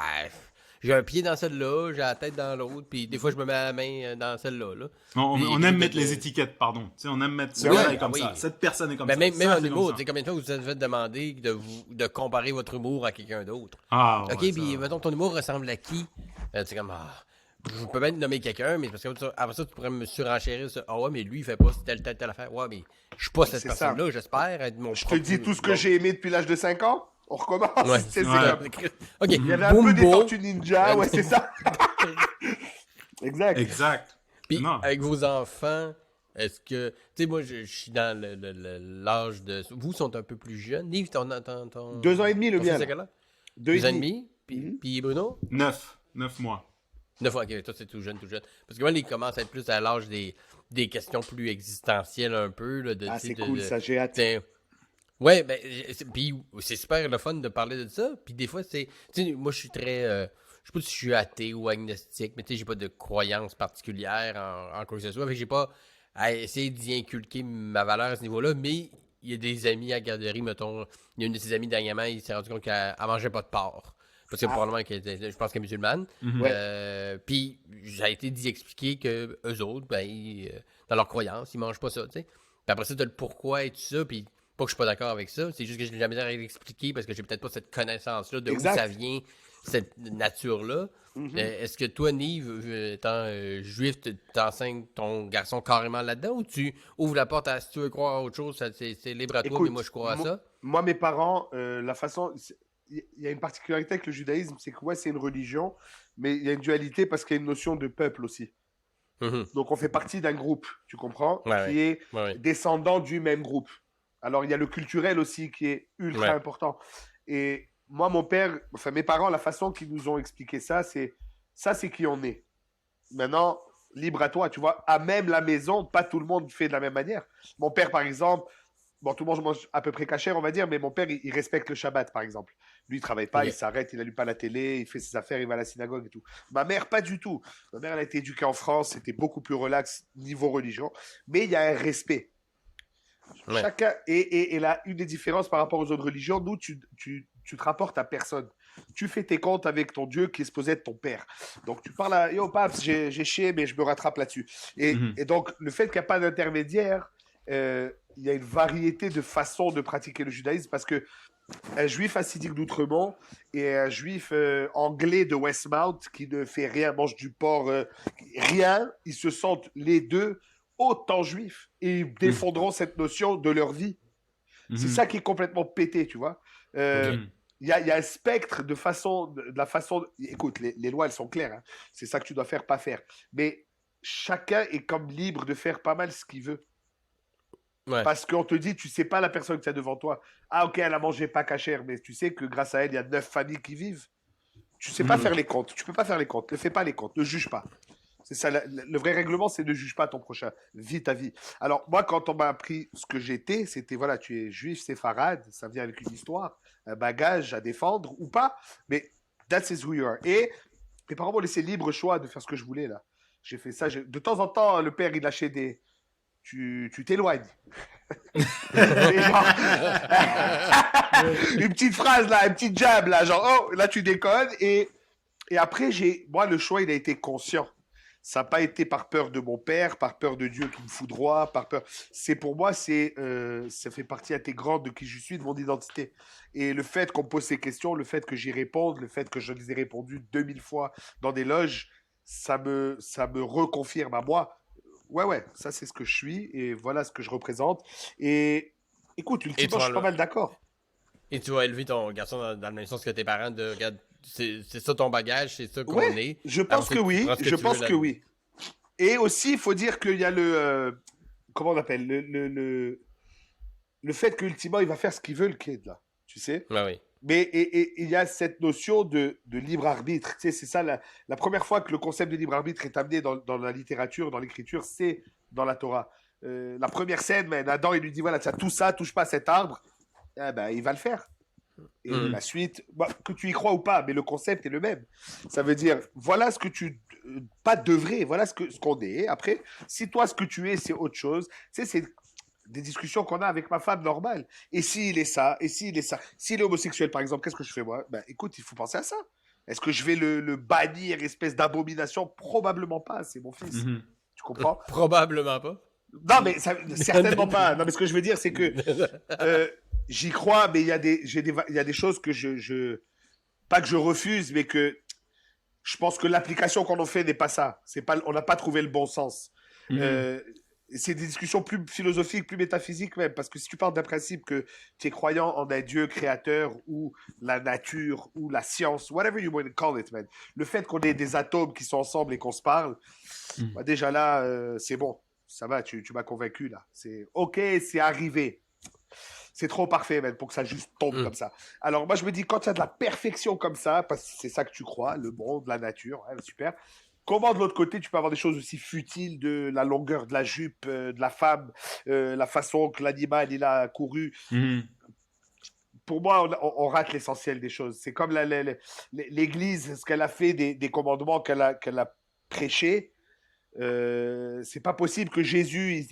S1: j'ai un pied dans celle-là, j'ai la tête dans l'autre, puis des fois, je me mets la main dans celle-là. Là.
S2: On
S1: Puis-
S2: aime
S1: puis
S2: mettre
S1: de-
S2: les étiquettes, pardon. Tu sais, on aime mettre.
S3: C'est
S2: Celui-là
S3: vrai.
S2: est comme
S1: Ah oui.
S2: ça. Cette personne est comme
S1: Ben,
S2: ça.
S1: même
S2: Ça,
S1: en
S2: c'est
S1: humour,
S2: comme
S1: tu sais,
S2: ça.
S1: combien de fois vous vous êtes fait demander de comparer votre humour à quelqu'un d'autre?
S2: Ah,
S1: Ok,
S2: ouais,
S1: puis
S2: ça.
S1: mettons, ton humour ressemble à qui? C'est comme, je peux même nommer quelqu'un, mais parce que après ça, tu pourrais me surenchérir sur, ah ouais, mais lui, il fait pas telle affaire. Ouais, mais je suis pas cette
S3: C'est ça.
S1: personne-là, j'espère être mon
S3: Je te
S1: propre-
S3: dis tout ce que
S1: bon.
S3: j'ai aimé depuis l'âge de 5 ans. On recommence.
S1: Ouais.
S3: C'est
S2: Ouais.
S3: comme-
S1: Ok,
S3: Il y avait un peu des
S1: Boombo,
S3: tortues ninja, ouais, c'est ça. Exact.
S2: Exact.
S1: puis
S2: Non.
S1: avec vos enfants, est-ce que, tu sais, moi, je suis dans l'âge de, vous sont un peu plus jeunes. Nive, ton
S3: 2 ans et demi, le
S1: ton fils
S3: mien.
S1: a quel âge?
S3: 2
S1: 2 ans et demi, puis
S3: Mhm.
S1: puis Bruno?
S2: 9 mois.
S1: 9 fois, ok, toi c'est tout jeune, tout jeune. Parce que moi, il commence à être plus à l'âge des questions plus existentielles un peu. Là,
S3: Ah, c'est cool, ça, j'ai hâte.
S1: Ouais, ben, puis c'est super le fun de parler de ça. Puis des fois, c'est. Tu sais, moi, je suis très. Je sais pas si je suis athée ou agnostique, mais tu sais, j'ai pas de croyance particulière en quoi que ce soit. Fait que j'ai pas à essayer d'y inculquer ma valeur à ce niveau-là, mais il y a des amis à la garderie, mettons. Il y a une de ses amies dernièrement, il s'est rendu compte qu'elle mangeait pas de porc. Parce que probablement je pense qu'elle est musulmane.
S3: Ouais.
S1: Puis ça a été d'y expliquer que eux autres, ben, dans leur croyance, ils mangent pas ça, tu sais. Puis après ça, t'as le pourquoi et tout ça, puis pas que je suis pas d'accord avec ça, c'est juste que je n'ai jamais à l'expliquer parce que j'ai peut-être pas cette connaissance-là de
S3: Exact.
S1: où ça vient, cette nature-là. Est-ce que toi, Nive, étant juif, t'enseignes ton garçon carrément là-dedans ou tu ouvres la porte à si tu veux croire à autre chose, c'est libre à toi,
S3: Écoute,
S1: mais moi je crois à ça?
S3: Moi, mes parents, la façon. Il y a une particularité avec le judaïsme, c'est que ouais, c'est une religion, mais il y a une dualité parce qu'il y a une notion de peuple aussi.
S1: Mhm.
S3: Donc, on fait partie d'un groupe, tu comprends,
S1: Ouais,
S3: qui est
S1: Ouais.
S3: descendant du même groupe. Alors, il y a le culturel aussi qui est ultra
S1: Ouais.
S3: important. Et moi, mon père, enfin mes parents, la façon qu'ils nous ont expliqué ça, c'est qui on est. Maintenant, libre à toi, tu vois. À même la maison, pas tout le monde fait de la même manière. Mon père, par exemple, bon, tout le monde mange à peu près cachère, on va dire, mais mon père, il respecte le Shabbat, par exemple. Lui, il travaille pas,
S1: Ok.
S3: il s'arrête, il n'allume pas la télé, il fait ses affaires, il va à la synagogue et tout. Ma mère, pas du tout. Ma mère, elle a été éduquée en France, c'était beaucoup plus relax niveau religion, mais il y a un respect.
S1: Ouais.
S3: Chacun, et là, une des différences par rapport aux autres religions, nous, tu te rapportes à personne. Tu fais tes comptes avec ton Dieu qui est supposé être ton père. Donc tu parles à yo, pape, j'ai chié, mais je me rattrape là-dessus. Et donc, le fait qu'il n'y a pas d'intermédiaire, il y a une variété de façons de pratiquer le judaïsme parce que un juif hassidique d'Outremont et un juif anglais de Westmount qui ne fait rien, mange du porc, rien, ils se sentent les deux autant juifs et ils défendront cette notion de leur vie. C'est ça qui est complètement pété, tu vois. Il y a un spectre de façon, de la façon. Écoute, les lois, elles sont claires. Hein. C'est ça que tu dois faire, pas faire. Mais chacun est comme libre de faire pas mal ce qu'il veut.
S1: Ouais.
S3: Parce qu'on te dit, tu sais pas la personne que tu as devant toi. Ah, ok, elle a mangé pas cachère, mais tu sais que grâce à elle, il y a 9 familles qui vivent. Tu sais pas faire les comptes. Tu peux pas faire les comptes. Ne fais pas les comptes. Ne juge pas. C'est ça. Le vrai règlement, c'est ne juge pas ton prochain. Vis ta vie. Alors, moi, quand on m'a appris ce que j'étais, c'était voilà, tu es juif, séfarade. Ça vient avec une histoire, un bagage à défendre ou pas. Mais that's is who you are. Et mes parents m'ont laissé libre choix de faire ce que je voulais, là. J'ai fait ça. De temps en temps, le père, il lâchait des. Tu t'éloignes. Et genre... une petite phrase là, un petit jab là, genre, oh, là tu déconnes. Et après, moi, le choix, il a été conscient. Ça n'a pas été par peur de mon père, par peur de Dieu qui me foudroie, par peur. C'est pour moi, ça fait partie intégrante de qui je suis, de mon identité. Et le fait qu'on me pose ces questions, le fait que j'y réponde, le fait que je les ai répondu 2000 fois dans des loges, ça me reconfirme à moi. Ouais, ça c'est ce que je suis et voilà ce que je représente. Et écoute,
S1: Et tu
S3: ultimement, je
S1: vas,
S3: suis pas mal d'accord.
S1: et tu vas élever ton garçon dans le même sens que tes parents. Regarde, c'est ça ton bagage, c'est ça qu'on
S3: Ouais,
S1: est.
S3: je
S1: Après
S3: pense
S1: ça,
S3: que
S1: tu
S3: oui,
S1: prends ce que
S3: je
S1: tu veux
S3: pense que
S1: là-dedans.
S3: oui. Et aussi, il faut dire qu'il y a comment on appelle, le fait qu'ultimement, il va faire ce qu'il veut, le kid, là. Tu sais?
S1: Ouais, oui.
S3: Mais et il y a cette notion de libre arbitre. Tu sais, c'est ça, la première fois que le concept de libre arbitre est amené dans la littérature, dans l'écriture, c'est dans la Torah. La première scène, man, Adam, il lui dit, voilà, tu as tout ça, touche pas à cet arbre. Eh ben, il va le faire. Et
S1: Mhm.
S3: la suite, bah, que tu y crois ou pas, mais le concept est le même. Ça veut dire, voilà ce que tu pas devrais, voilà ce qu'on est. Après, si toi, ce que tu es, c'est autre chose, tu sais, c'est des discussions qu'on a avec ma femme normale. Et s'il est ça, et s'il est ça, s'il est homosexuel, par exemple, qu'est-ce que je fais moi? Ben, écoute, il faut penser à ça. Est-ce que je vais le bannir, espèce d'abomination? Probablement pas, c'est mon fils.
S2: Mhm.
S3: Tu comprends?
S1: Probablement pas.
S3: Non, mais certainement pas. Non, mais ce que je veux dire, c'est que euh, j'y crois, mais il y a des choses que pas que je refuse, mais que je pense que l'application qu'on en fait n'est pas ça. C'est pas, on n'a pas trouvé le bon sens.
S2: Mhm.
S3: Euh, c'est des discussions plus philosophiques, plus métaphysiques même, parce que si tu parles d'un principe que tu es croyant en un Dieu créateur ou la nature ou la science, whatever you want to call it, man, le fait qu'on ait des atomes qui sont ensemble et qu'on se parle,
S2: Mhm.
S3: bah déjà là, c'est bon. Ça va, tu m'as convaincu là. C'est ok, c'est arrivé. C'est trop parfait, man, pour que ça juste tombe comme
S1: Mhm.
S3: ça. Alors, moi, je me dis, quand tu as de la perfection comme ça, parce que c'est ça que tu crois, le monde, la nature, ouais, super. Comment, de l'autre côté, tu peux avoir des choses aussi futiles de la longueur de la jupe de la femme, la façon que l'animal, il a couru.
S2: Mhm.
S3: Pour moi, on rate l'essentiel des choses. C'est comme l'Église, ce qu'elle a fait des commandements qu'elle a prêchés. C'est pas possible que Jésus,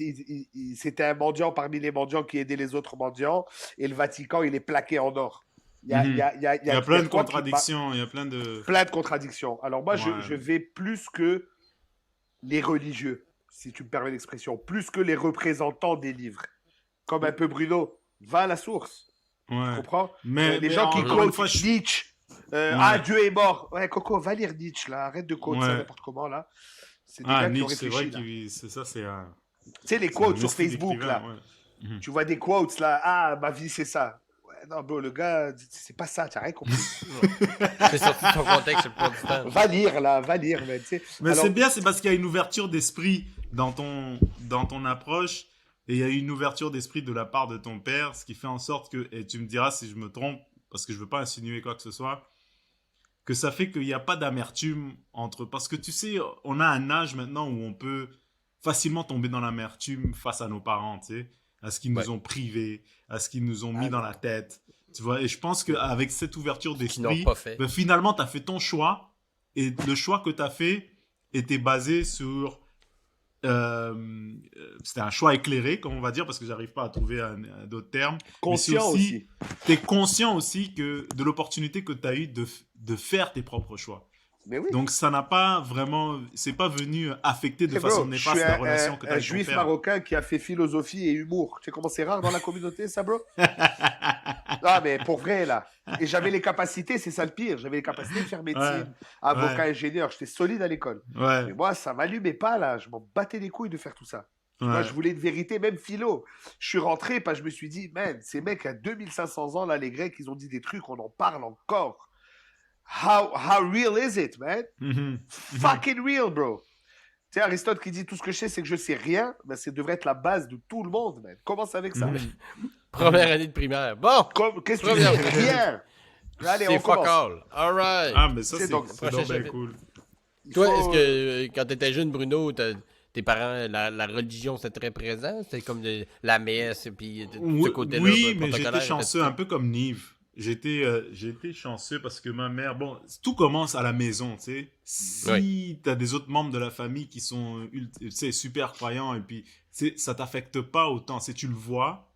S3: c'était un mendiant parmi les mendiants qui aidait les autres mendiants, et le Vatican, il est plaqué en or.
S2: Mhm. Il y a
S3: Il y
S2: plein
S3: a
S2: de
S3: quoi qui
S2: contradictions, il y a plein de...
S3: plein de contradictions. Alors moi,
S2: Ouais.
S3: je vais plus que les religieux, si tu me permets l'expression, plus que les représentants des livres. Comme un peu Bruno, va à la source. Tu
S2: Ouais.
S3: comprends? Les
S2: Mais
S3: gens qui
S2: encore une
S3: quotent
S2: fois,
S3: Nietzsche, ah,
S2: Ouais.
S3: Dieu est mort. Ouais, Coco, va lire Nietzsche, là. Arrête de quote ça
S2: Ouais.
S3: n'importe comment, là. C'est des
S2: Ah,
S3: gars qui ont
S2: Nietzsche, c'est vrai
S3: réfléchi, là.
S2: qu'il... C'est ça,
S3: Tu sais, les
S2: c'est un
S3: quotes sur
S2: esprit
S3: Facebook,
S2: d'écrivain,
S3: là.
S2: ouais. Mhm.
S3: Tu vois des quotes, là. Ah, ma vie, c'est ça. Ouais, non, bro, le gars, c'est pas ça, tu n'as rien compris.
S1: Ouais. C'est sorti de son contexte la plupart du temps.
S3: Va lire, là, va lire, man, tu sais.
S2: Mais c'est
S3: Alors,
S2: bien, c'est parce qu'il y a une ouverture d'esprit dans ton approche et il y a une ouverture d'esprit de la part de ton père, ce qui fait en sorte que, et tu me diras si je me trompe, parce que je veux pas insinuer quoi que ce soit, que ça fait qu'il n'y a pas d'amertume entre... Parce que tu sais, on a un âge maintenant où on peut facilement tomber dans l'amertume face à nos parents, tu sais, à ce qu'ils
S1: Ouais.
S2: nous ont privés, à ce qu'ils nous ont mis
S3: ah
S2: dans
S3: non.
S2: la tête. Tu vois, et je pense qu'avec cette ouverture
S1: Ce qu'ils n'ont
S2: d'esprit,
S1: pas fait.
S2: ben, finalement, tu as fait ton choix et le choix que tu as fait était basé sur... c'était un choix éclairé, comme on va dire, parce que j'arrive pas à trouver d'autres termes. Mais c'est
S3: Conscient
S2: aussi,
S3: aussi.
S2: tu es conscient aussi que de l'opportunité que tu as eu de faire tes propres choix.
S3: Mais oui.
S2: Donc ça n'a pas vraiment, c'est pas venu affecter de
S3: Hey
S2: façon
S3: bro, je suis
S2: néfaste la relation que tu as
S3: un
S2: avec ton
S3: juif
S2: père.
S3: marocain qui a fait philosophie et humour. Tu sais comment c'est rare dans la communauté, ça, bro? Ah, mais pour vrai, là. Et j'avais les capacités, c'est ça le pire. J'avais les capacités de faire
S2: Ouais,
S3: médecine, avocat,
S2: ouais,
S3: ingénieur. J'étais solide à l'école.
S2: ouais,
S3: Mais moi, ça m'allumait pas, là. Je m'en battais les couilles de faire tout ça. Tu vois,
S2: ouais.
S3: je voulais une vérité, même philo. Je suis rentré, parce que je me suis dit, man, ces mecs à 2500 ans, là, les Grecs, ils ont dit des trucs, on en parle encore. How real is it, man?
S2: Mhm, mhm.
S3: Fucking real, bro. Tu sais, Aristote qui dit tout ce que je sais, c'est que je sais rien, ben, ça devrait être la base de tout le monde, man. Commence avec ça.
S2: Mhm.
S1: Première année de primaire. Bon!
S3: Qu'est-ce que tu
S1: Première.
S3: dis? Rien. Allez,
S1: C'est
S3: on
S1: fuck
S3: commence.
S1: all. Alright.
S2: Ah, mais ça,
S3: C'est
S2: c'est
S3: donc-
S2: c'est
S1: Prochain
S2: donc bien
S1: chapitre.
S2: cool.
S3: Il
S1: Toi,
S3: faut-
S1: est-ce que quand t'étais jeune, Bruno, tes parents, la religion, c'était très présent? C'était comme la messe, et puis ce
S2: Oui,
S1: côté-là,
S2: oui, mais
S1: protocolaire,
S2: j'étais chanceux,
S1: était-ce
S2: un peu comme Nive. J'ai été chanceux parce que ma mère, bon, tout commence à la maison, tu sais. Si t'as des autres membres de la famille qui sont, tu sais, super croyants et puis, tu sais, ça t'affecte pas autant. Si tu le vois,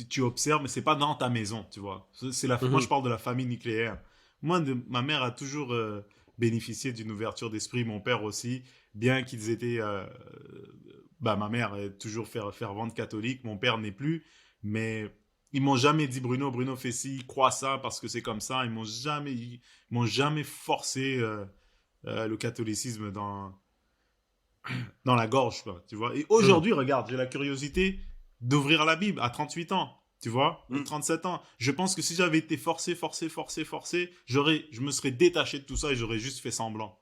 S2: tu observes, mais c'est pas dans ta maison, tu vois. Moi, je
S1: Mhm.
S2: parle de la famille nucléaire. Ma mère a toujours bénéficié d'une ouverture d'esprit, mon père aussi, bien qu'ils étaient... bah, ma mère est toujours fervente catholique, mon père n'est plus, mais ils m'ont jamais dit Bruno fais ci, crois ça parce que c'est comme ça. Ils m'ont jamais forcé le catholicisme dans la gorge, quoi, tu vois. Et aujourd'hui, regarde, j'ai la curiosité d'ouvrir la Bible à 38 ans, tu vois, ou 37 ans. Je pense que si j'avais été forcé, je me serais détaché de tout ça et j'aurais juste fait semblant.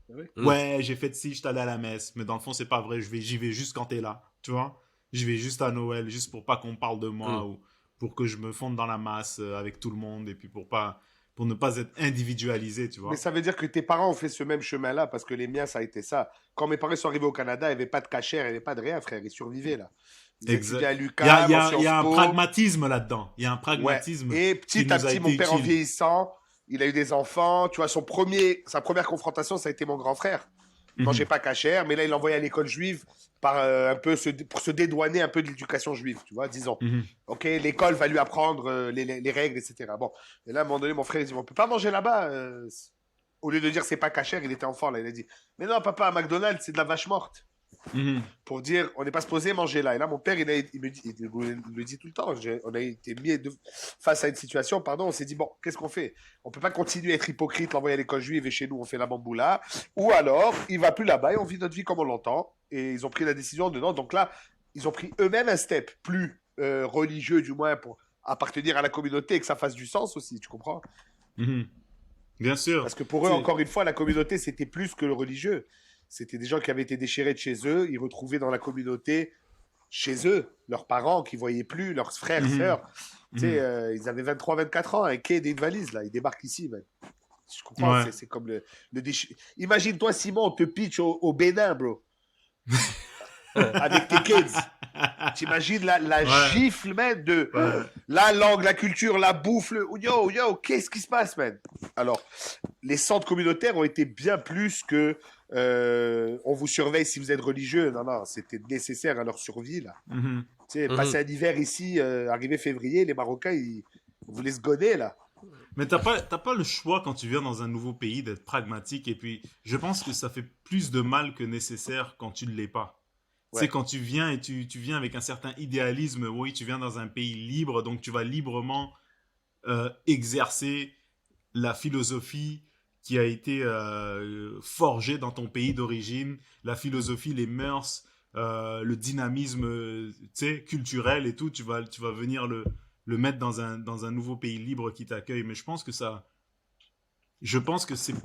S3: Oui.
S2: Ouais, j'ai fait de ci, je suis allé à la messe, mais dans le fond, c'est pas vrai, j'y vais juste quand t'es là, tu vois. Je vais juste à Noël, juste pour pas qu'on parle de moi ou pour que je me fonde dans la masse avec tout le monde et puis pour ne pas être individualisé, tu
S3: Mais
S2: vois.
S3: ça veut dire que tes parents ont fait ce même chemin-là, parce que les miens, ça a été ça. Quand mes parents sont arrivés au Canada, il n'y avait pas de cachère, il n'y avait pas de rien, frère. Ils survivaient, là. Ils étudiaient
S2: Exact.
S3: à
S2: Il y a, il
S3: l'UQAM,
S2: y
S3: en
S2: a, il y
S3: Sciences
S2: a un
S3: Po.
S2: pragmatisme là-dedans. Il y a un
S3: Ouais.
S2: pragmatisme
S3: Et
S2: qui
S3: petit à
S2: nous a
S3: petit,
S2: été
S3: mon père, en
S2: utile.
S3: vieillissant, il a eu des enfants. Tu vois, sa première confrontation, ça a été mon grand frère. Il mangeait
S2: Mhm.
S3: pas cachère, mais là, il l'envoyait à l'école juive pour se dédouaner un peu de l'éducation juive, tu vois, disons.
S2: Mhm.
S3: Ok, l'école va lui apprendre les règles, etc. Bon, et là, à un moment donné, mon frère, il dit, on peut pas manger là-bas. Au lieu de dire c'est pas cachère, il était enfant, là, il a dit, mais non, papa, à McDonald's, c'est de la vache morte.
S2: Mhm.
S3: Pour dire, on n'est pas supposé manger là. Et là, mon père, il me dit tout le temps, on a été mis face à une situation, pardon, on s'est dit, bon, qu'est-ce qu'on fait? On peut pas continuer à être hypocrite, l'envoyer à l'école juive et chez nous, on fait la bamboula. Ou alors, il va plus là-bas et on vit notre vie comme on l'entend. Et ils ont pris la décision de non. Donc là, ils ont pris eux-mêmes un step plus religieux, du moins, pour appartenir à la communauté et que ça fasse du sens aussi, tu comprends?
S2: Mhm. Bien sûr.
S3: Parce que pour eux,
S2: C'est-
S3: encore une fois, la communauté, c'était plus que le religieux. C'était des gens qui avaient été déchirés de chez eux, ils retrouvaient dans la communauté, chez eux, leurs parents qui ne voyaient plus, leurs frères,
S2: Mhm.
S3: sœurs. Tu sais,
S2: Mhm.
S3: ils avaient 23, 24 ans, un quai et une valise, là. Ils débarquent ici, man. Je comprends,
S2: Ouais.
S3: c'est comme le Imagine-toi, Simon, on te pitch au Bénin, bro, avec tes kids. T'imagines la
S2: Ouais.
S3: gifle, man, de
S2: Ouais.
S3: la langue, la culture, la bouffe, yo, qu'est-ce qui se passe, man? Alors, les centres communautaires ont été bien plus que on vous surveille si vous êtes religieux. Non, non, c'était nécessaire à leur survie, là.
S2: Mhm.
S3: Tu sais, passer un hiver ici, arrivé février, les Marocains, ils voulaient se gonner, là.
S2: Mais t'as pas le choix quand tu viens dans un nouveau pays d'être pragmatique et puis je pense que ça fait plus de mal que nécessaire quand tu ne l'es pas. C'est
S3: Ouais.
S2: quand tu viens et tu viens avec un certain idéalisme, oui, tu viens dans un pays libre, donc tu vas librement exercer la philosophie qui a été forgée dans ton pays d'origine, la philosophie, les mœurs, le dynamisme tu sais, culturel et tout, tu vas venir le mettre dans un nouveau pays libre qui t'accueille. Mais je pense que c'est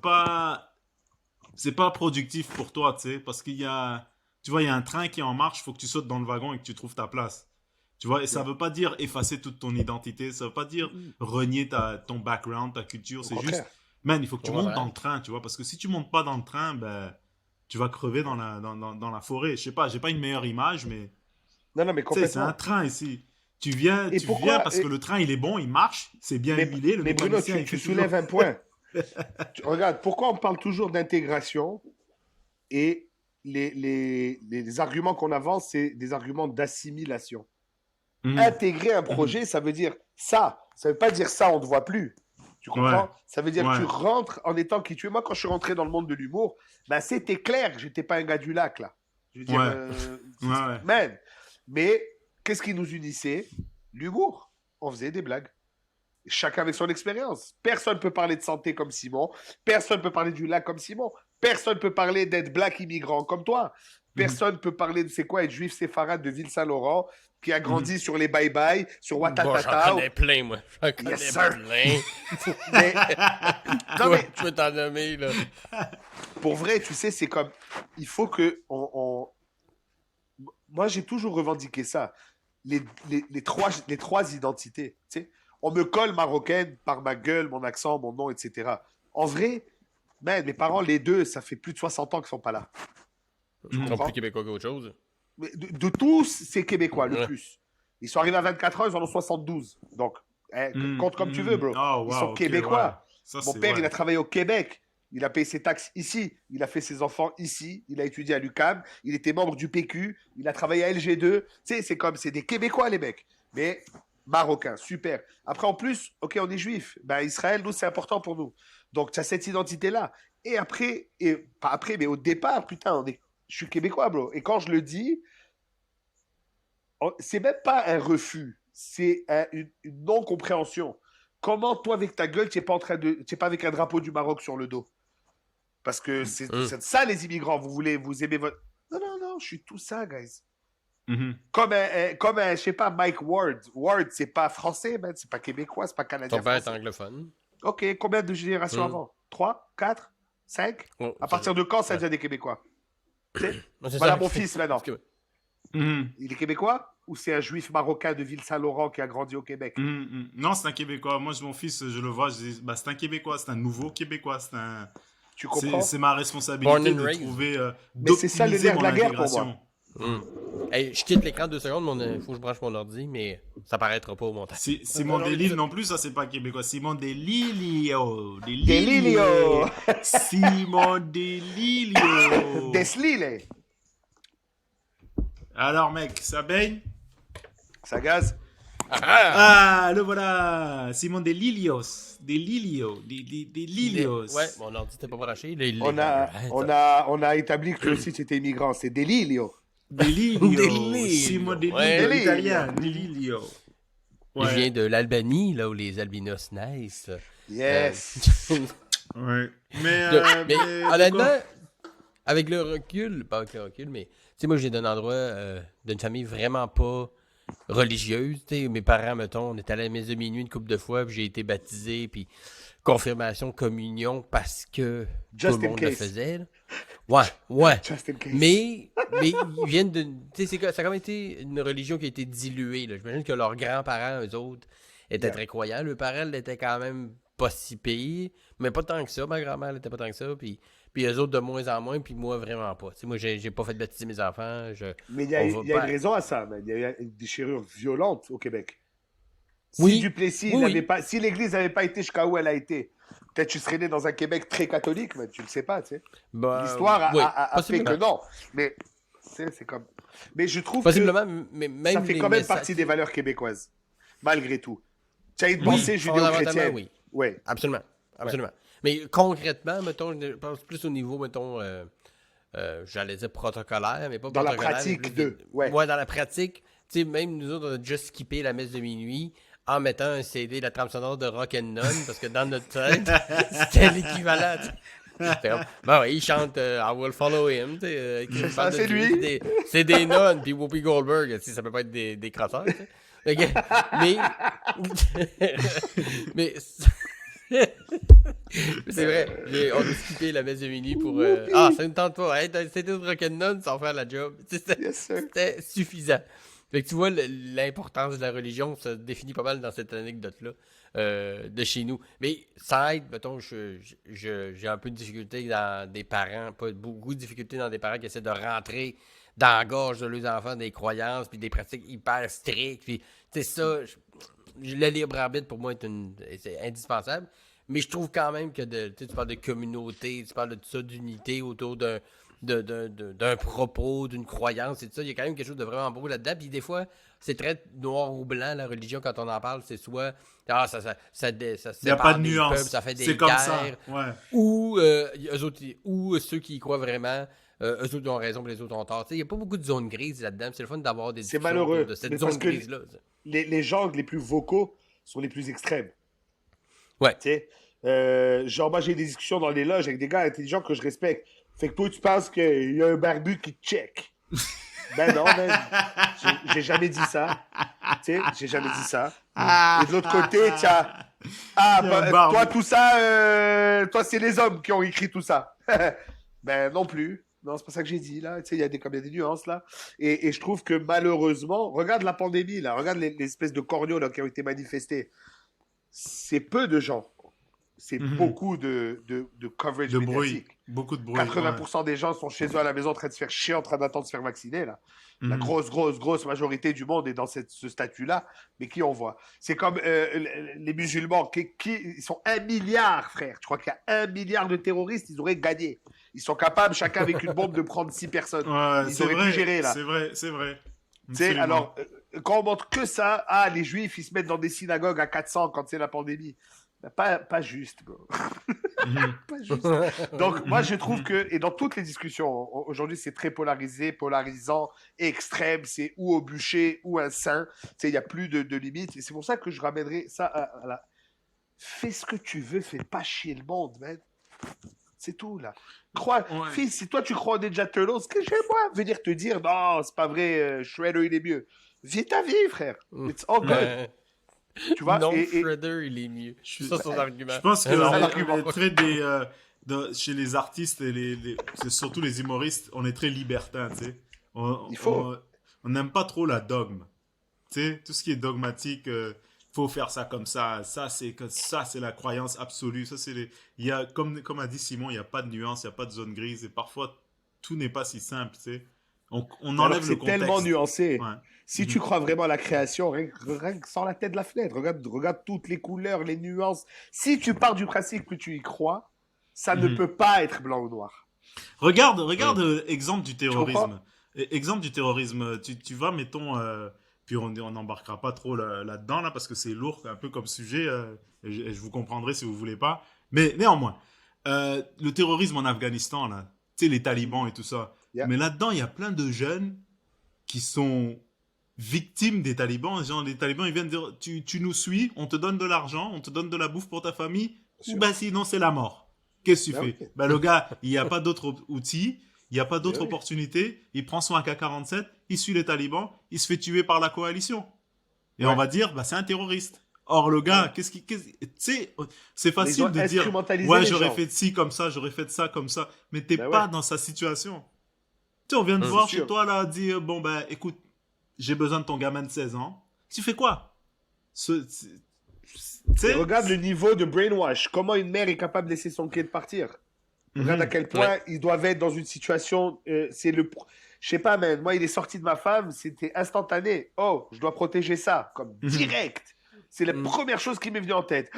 S2: pas productif pour toi, tu sais, parce tu vois, il y a un train qui est en marche, il faut que tu sautes dans le wagon et que tu trouves ta place. Tu vois, et ça
S3: Yeah.
S2: veut pas dire effacer toute ton identité, ça veut pas dire renier ton background, ta culture,
S3: Au
S2: c'est juste,
S3: contraire.
S2: man, il faut que tu
S1: Au
S2: montes
S1: contraire.
S2: dans le train, tu vois, parce que si tu montes pas dans le train, ben, tu vas crever dans la forêt. Je sais pas, j'ai pas une meilleure image, mais
S3: Non, non, mais
S2: tu sais, c'est un
S3: complètement.
S2: train ici.
S3: Et
S2: Tu viens
S3: pourquoi
S2: parce que le train, il est bon, il marche, c'est bien
S3: mais,
S2: huilé, le
S3: mais Bruno,
S2: mécanicien, il
S3: tu
S2: fait toujours...
S3: soulèves un point. Regarde, pourquoi on parle toujours d'intégration et les arguments qu'on avance, c'est des arguments d'assimilation.
S2: Mhm,
S3: Intégrer un
S2: mhm.
S3: projet, ça veut dire ça. Ça veut pas dire ça, on ne te voit plus. Tu
S2: Ouais,
S3: comprends? Ça veut dire que tu
S2: ouais,
S3: rentres en étant qui tu es. Moi, quand je suis rentré dans le monde de l'humour, ben, c'était clair que j'étais pas un gars du lac, là. Je veux dire,
S2: ouais, ouais, ouais.
S3: man. Mais qu'est-ce qui nous unissait? L'humour. On faisait des blagues. Chacun avec son expérience. Personne ne peut parler de santé comme Simon. Personne ne peut parler du lac comme Simon. Personne ne peut parler d'être black immigrant comme toi.
S2: Mhm,
S3: Personne ne peut parler de c'est quoi être juif séfarade de Ville-Saint-Laurent qui a
S2: mhm.
S3: grandi sur les bye-bye, sur
S1: Bon, j'en
S3: Watatata.
S1: connais plein, moi. J'en connais
S3: Yes, sir.
S1: plein.
S3: Mais, non,
S1: Quoi,
S3: mais
S1: je peux t'en nommer, là.
S3: pour vrai, tu sais, c'est comme. Il faut que. Moi, j'ai toujours revendiqué ça. Les trois identités. Tu sais. On me colle marocaine par ma gueule, mon accent, mon nom, etc. En vrai, man, mes parents, les deux, ça fait plus de 60 ans qu'ils sont pas là. Tu
S1: Ils sont plus
S3: comprends?
S1: québécois qu'autre chose.
S3: Mais de tous, c'est québécois, le
S1: Ouais.
S3: plus. Ils sont arrivés à 24 ans, ils en ont 72. Donc,
S2: Mhm,
S3: compte comme tu veux,
S2: mhm.
S3: bro.
S2: Oh,
S3: Ils sont
S2: wow, ok, ouais.
S3: québécois.
S2: Ça,
S3: Mon
S2: c'est,
S3: père,
S2: ouais.
S3: il a travaillé au Québec. Il a payé ses taxes ici. Il a fait ses enfants ici. Il a étudié à l'UQAM. Il était membre du PQ. Il a travaillé à LG2. Tu sais, c'est des Québécois, les mecs. Mais marocains, super. Après, en plus, ok, on est juifs. Ben, Israël, nous, c'est important pour nous. Donc, tu as cette identité-là. Et après, et pas après, mais au départ, putain, je suis québécois, bro. Et quand je le dis, c'est même pas un refus. C'est une non-compréhension. Comment, toi, avec ta gueule, tu n'es pas, pas avec un drapeau du Maroc sur le dos? Parce que c'est ça, les immigrants. Vous aimez votre... Non, je suis tout ça, guys.
S2: Mhm.
S3: Comme, je sais pas, Mike Ward. Ward, c'est pas français, man. C'est pas québécois, c'est pas canadien.
S1: Ton père est
S3: français.
S1: anglophone.
S3: Ok, combien de générations avant 3, 4, 5
S1: Oh,
S3: À partir de quand ça
S1: ouais.
S3: devient des Québécois?
S1: Non, c'est
S3: Voilà
S1: ça.
S3: mon fils maintenant.
S1: Parce que-
S2: Mhm.
S3: Il est québécois ou c'est un juif marocain de Ville-Saint-Laurent qui a grandi au Québec?
S2: Mhm. Non, c'est un Québécois. Moi, mon fils, je le vois, je dis, bah, c'est un Québécois, c'est un nouveau Québécois.
S3: Tu comprends?
S2: C'est ma responsabilité
S1: Born and
S2: de
S1: raised.
S2: trouver,
S3: Mais c'est ça le
S2: d'optimiser
S3: nerf de
S2: mon
S3: la guerre pour moi.
S2: intégration.
S1: Hey, je quitte l'écran 2 secondes, il faut que je branche mon ordi, mais ça paraîtra pas au montage.
S2: Simon Delille non plus, ça c'est pas québécois. Simon Delilio.
S3: Delilio.
S2: Simon Delilio.
S3: Deslile.
S2: Alors mec, ça baigne?
S3: Ça gaze?
S2: Ah, le voilà. Simon Delilios. Delilio. Delilios.
S1: Ouais, mon ordi n'était pas branché.
S3: On a établi que toi aussi tu étais immigrant. C'est Delilio.
S2: Delilio.
S1: Delilio.
S2: Simon Delilio.
S1: Ouais.
S2: Italien. Delilio.
S1: Il vient de l'Albanie, là où les albinos naissent.
S3: Yes.
S2: Ouais. Mais
S1: Mais honnêtement, avec le recul, pas avec le recul, mais tu sais, moi, j'ai d'un endroit, d'une famille vraiment pas religieuse. Tu sais, mes parents, mettons, on est allé à la messe de minuit une couple de fois, puis j'ai été baptisé, puis confirmation, communion, parce que
S3: Just
S1: tout le
S3: in
S1: monde le
S3: case.
S1: faisait. Là. Ouais.
S3: Just in case.
S1: Mais ils viennent de. Tu sais, ça a quand même été une religion qui a été diluée. Là. J'imagine que leurs grands-parents, eux autres, étaient très croyants. Leurs parents l'étaient quand même pas si pire, mais pas tant que ça. Ma grand-mère n'était pas tant que ça. Puis eux autres de moins en moins, puis moi vraiment pas. Tu sais, moi, j'ai pas fait baptiser mes enfants.
S3: Mais il y a
S1: on va
S3: une
S1: pas-
S3: raison à ça, man. Il y a une déchirure violente au Québec. Si
S1: Oui.
S3: Duplessis
S1: Oui,
S3: n'avait
S1: oui.
S3: pas, si l'Église n'avait pas été jusqu'à où elle a été, peut-être tu serais né dans un Québec très catholique, mais tu le sais pas, tu sais.
S1: Ben,
S3: L'histoire
S1: oui,
S3: a fait
S1: possiblement.
S3: que non. Mais c'est comme. Mais je trouve
S1: Possiblement,
S3: que
S1: mais même
S3: ça fait
S1: les
S3: quand même
S1: messages-
S3: partie des valeurs québécoises, malgré tout. Tu as une
S1: Oui,
S3: pensée
S1: fondamentalement,
S3: judéo-chrétienne.
S1: oui.
S3: Ouais.
S1: Absolument. Mais concrètement, mettons, je pense plus au niveau, mettons, j'allais dire protocolaire, mais pas
S3: Dans la
S1: protocolaire.
S3: pratique
S1: mais plus
S3: de, ouais.
S1: dans la pratique. Tu sais, même nous autres, on a déjà skippé la messe de minuit en mettant un CD de la trame sonore de Rock and None, parce que dans notre tête, c'était l'équivalent. tu sais. C'était comme, ben ouais, il chante I Will Follow Him. Tu sais, qui
S3: ça,
S1: parle de
S3: c'est
S1: Dieu,
S3: lui.
S1: c'est des nonnes, puis Whoopi Goldberg, tu sais, ça peut pas être des crosseurs. Tu sais. Fait que- mais c'est vrai, on a skippé la messe de minuit pour. Ça ne tente pas. Hey, c'était de rock'n'roll sans faire la job.
S3: Yes, sir.
S1: C'était suffisant. Fait que tu vois, l'importance de la religion se définit pas mal dans cette anecdote-là de chez nous. Mais ça aide, mettons, j'ai un peu de difficulté dans des parents, pas beaucoup de difficulté dans des parents qui essaient de rentrer dans la gorge de leurs enfants des croyances puis des pratiques hyper strictes. Puis, tu sais, ça, le libre arbitre pour moi c'est indispensable. Mais je trouve quand même que tu parles de communauté, tu parles de tout ça, d'unité autour d'un propos, d'une croyance et tout ça. Il y a quand même quelque chose de vraiment beau là-dedans. Puis des fois, c'est très noir ou blanc, la religion, quand on en parle. C'est soit ça
S2: Il n'y a
S1: sépare
S2: pas de
S1: des
S2: nuance.
S1: peuples, ça fait des
S2: C'est comme ça.
S1: guerres.
S2: Ouais.
S1: Ou, ou ceux qui y croient vraiment, eux autres ont raison, mais les autres ont tort. Tu sais, il n'y a pas beaucoup de zones grises là-dedans. C'est le fun d'avoir des
S3: C'est
S1: discussions
S3: malheureux,
S1: autour de cette
S3: mais
S1: zone
S3: parce que
S1: grise-là.
S3: Les gens les plus vocaux sont les plus extrêmes.
S1: Ouais.
S3: Tu sais, genre, moi, j'ai des discussions dans les loges avec des gars intelligents que je respecte. Fait que toi, tu penses qu'il y a un barbu qui te check. Ben non, man. J'ai jamais dit ça. Tu sais, j'ai jamais dit ça. Et de l'autre côté, tu as... Ah,
S2: Il y a un
S3: bah,
S2: barbu.
S3: toi, tout ça, toi, c'est les hommes qui ont écrit tout ça. Ben non plus. Non, c'est pas ça que j'ai dit, là. Tu sais, il y a des nuances, là. Et je trouve que malheureusement, regarde la pandémie, là. Regarde les espèces de corneaux, là, qui ont été manifestés. C'est peu de gens. C'est beaucoup de coverage
S2: De bruit.
S3: médiatique.
S2: Beaucoup de bruit.
S3: 80% des gens sont chez eux à la maison en train de se faire chier, en train d'attendre de se faire vacciner, là. La grosse majorité du monde est dans ce statut-là, mais qui on voit? C'est comme les musulmans, ils sont 1 milliard, frère. Tu crois qu'il y a 1 milliard de terroristes, ils auraient gagné. Ils sont capables, chacun avec une bombe, de prendre 6 personnes.
S2: Ouais,
S3: Ils
S2: c'est
S3: auraient
S2: vrai,
S3: pu gérer, là.
S2: C'est vrai, c'est vrai.
S3: Tu sais,
S2: Absolument.
S3: alors, quand on montre que ça, les juifs, ils se mettent dans des synagogues à 400 quand c'est la pandémie. Ben, pas juste, bro. Pas juste. Donc, moi, je trouve que, et dans toutes les discussions, aujourd'hui, c'est très polarisé, polarisant, extrême, c'est ou au bûcher ou un saint. Tu sais, il n'y a plus de limites. Et c'est pour ça que je ramènerai ça à la... Fais ce que tu veux, fais pas chier le monde, man. Tu C'est tout, là.
S2: Ouais.
S3: Fils, si toi, tu crois en Ninja Turtles, que j'ai moi venir te dire, non, c'est pas vrai, Shredder, il est mieux. Vis ta vie, frère. It's all good. Tu vois,
S1: Non,
S3: et
S1: Shredder, il est mieux.
S2: Je-
S1: C'est ça son argument.
S2: Je pense que
S1: Non,
S3: ça,
S2: les
S3: l'argument.
S2: traits chez les artistes et c'est surtout les humoristes, on est très libertins, tu sais.
S3: Il faut.
S2: On n'aime pas trop la dogme. Tu sais, tout ce qui est dogmatique, faut faire ça comme ça. Ça, c'est la croyance absolue. Ça, il y a, comme a dit Simon, il n'y a pas de nuance, il n'y a pas de zone grise. Et parfois, tout n'est pas si simple, tu sais. On
S3: Alors
S2: enlève
S3: que
S2: le
S3: c'est
S2: contexte.
S3: tellement nuancé.
S2: Ouais.
S3: Si tu crois vraiment à la création, rien que sors la tête de la fenêtre. Regarde toutes les couleurs, les nuances. Si tu pars du principe que tu y crois, ça ne peut pas être blanc ou noir.
S2: Regarde, exemple du
S3: comprends?
S2: terrorisme. Exemple du terrorisme. Tu vas, mettons, puis on n'embarquera pas trop là-dedans, là, parce que c'est lourd, un peu comme sujet, et je vous comprendrai si vous voulez pas. Mais néanmoins, le terrorisme en Afghanistan, là, tu sais, les talibans et tout ça.
S3: Yeah.
S2: Mais là-dedans, il y a plein de jeunes qui sont victimes des talibans. Genre, les talibans, ils viennent dire, tu nous suis, on te donne de l'argent, on te donne de la bouffe pour ta famille,
S3: sûr.
S2: ou ben sinon c'est la mort. Qu'est-ce que tu
S3: Ben
S2: fais?
S3: oui.
S2: Ben le gars, il n'y a pas d'autres outils, il n'y a pas d'autres
S3: Ben oui.
S2: opportunités, il prend son AK-47, il suit les talibans, il se fait tuer par la coalition. Et
S3: Ouais.
S2: on va dire, bah, c'est un terroriste. Or, le gars, tu sais, c'est
S3: Ils
S2: facile
S3: ont
S2: de dire,
S3: instrumentalisé
S2: ouais,
S3: les
S2: j'aurais
S3: gens.
S2: fait de ci comme ça, j'aurais fait de ça comme ça, mais t'es
S3: Ben
S2: pas
S3: ouais.
S2: dans sa situation. Tu sais, on vient de
S1: C'est
S2: voir
S3: sûr.
S2: chez toi, là, dire, bon, ben, écoute, j'ai besoin de ton gamin de 16 ans. Tu fais quoi? Tu
S3: Et
S2: sais?
S3: regarde le niveau de brainwash. Comment une mère est capable de laisser son kid partir. Regarde à quel point ils doivent être dans une situation. Je sais pas, man. Moi, il est sorti de ma femme. C'était instantané. Oh, je dois protéger ça. Comme direct. C'est la première chose qui m'est venue en tête.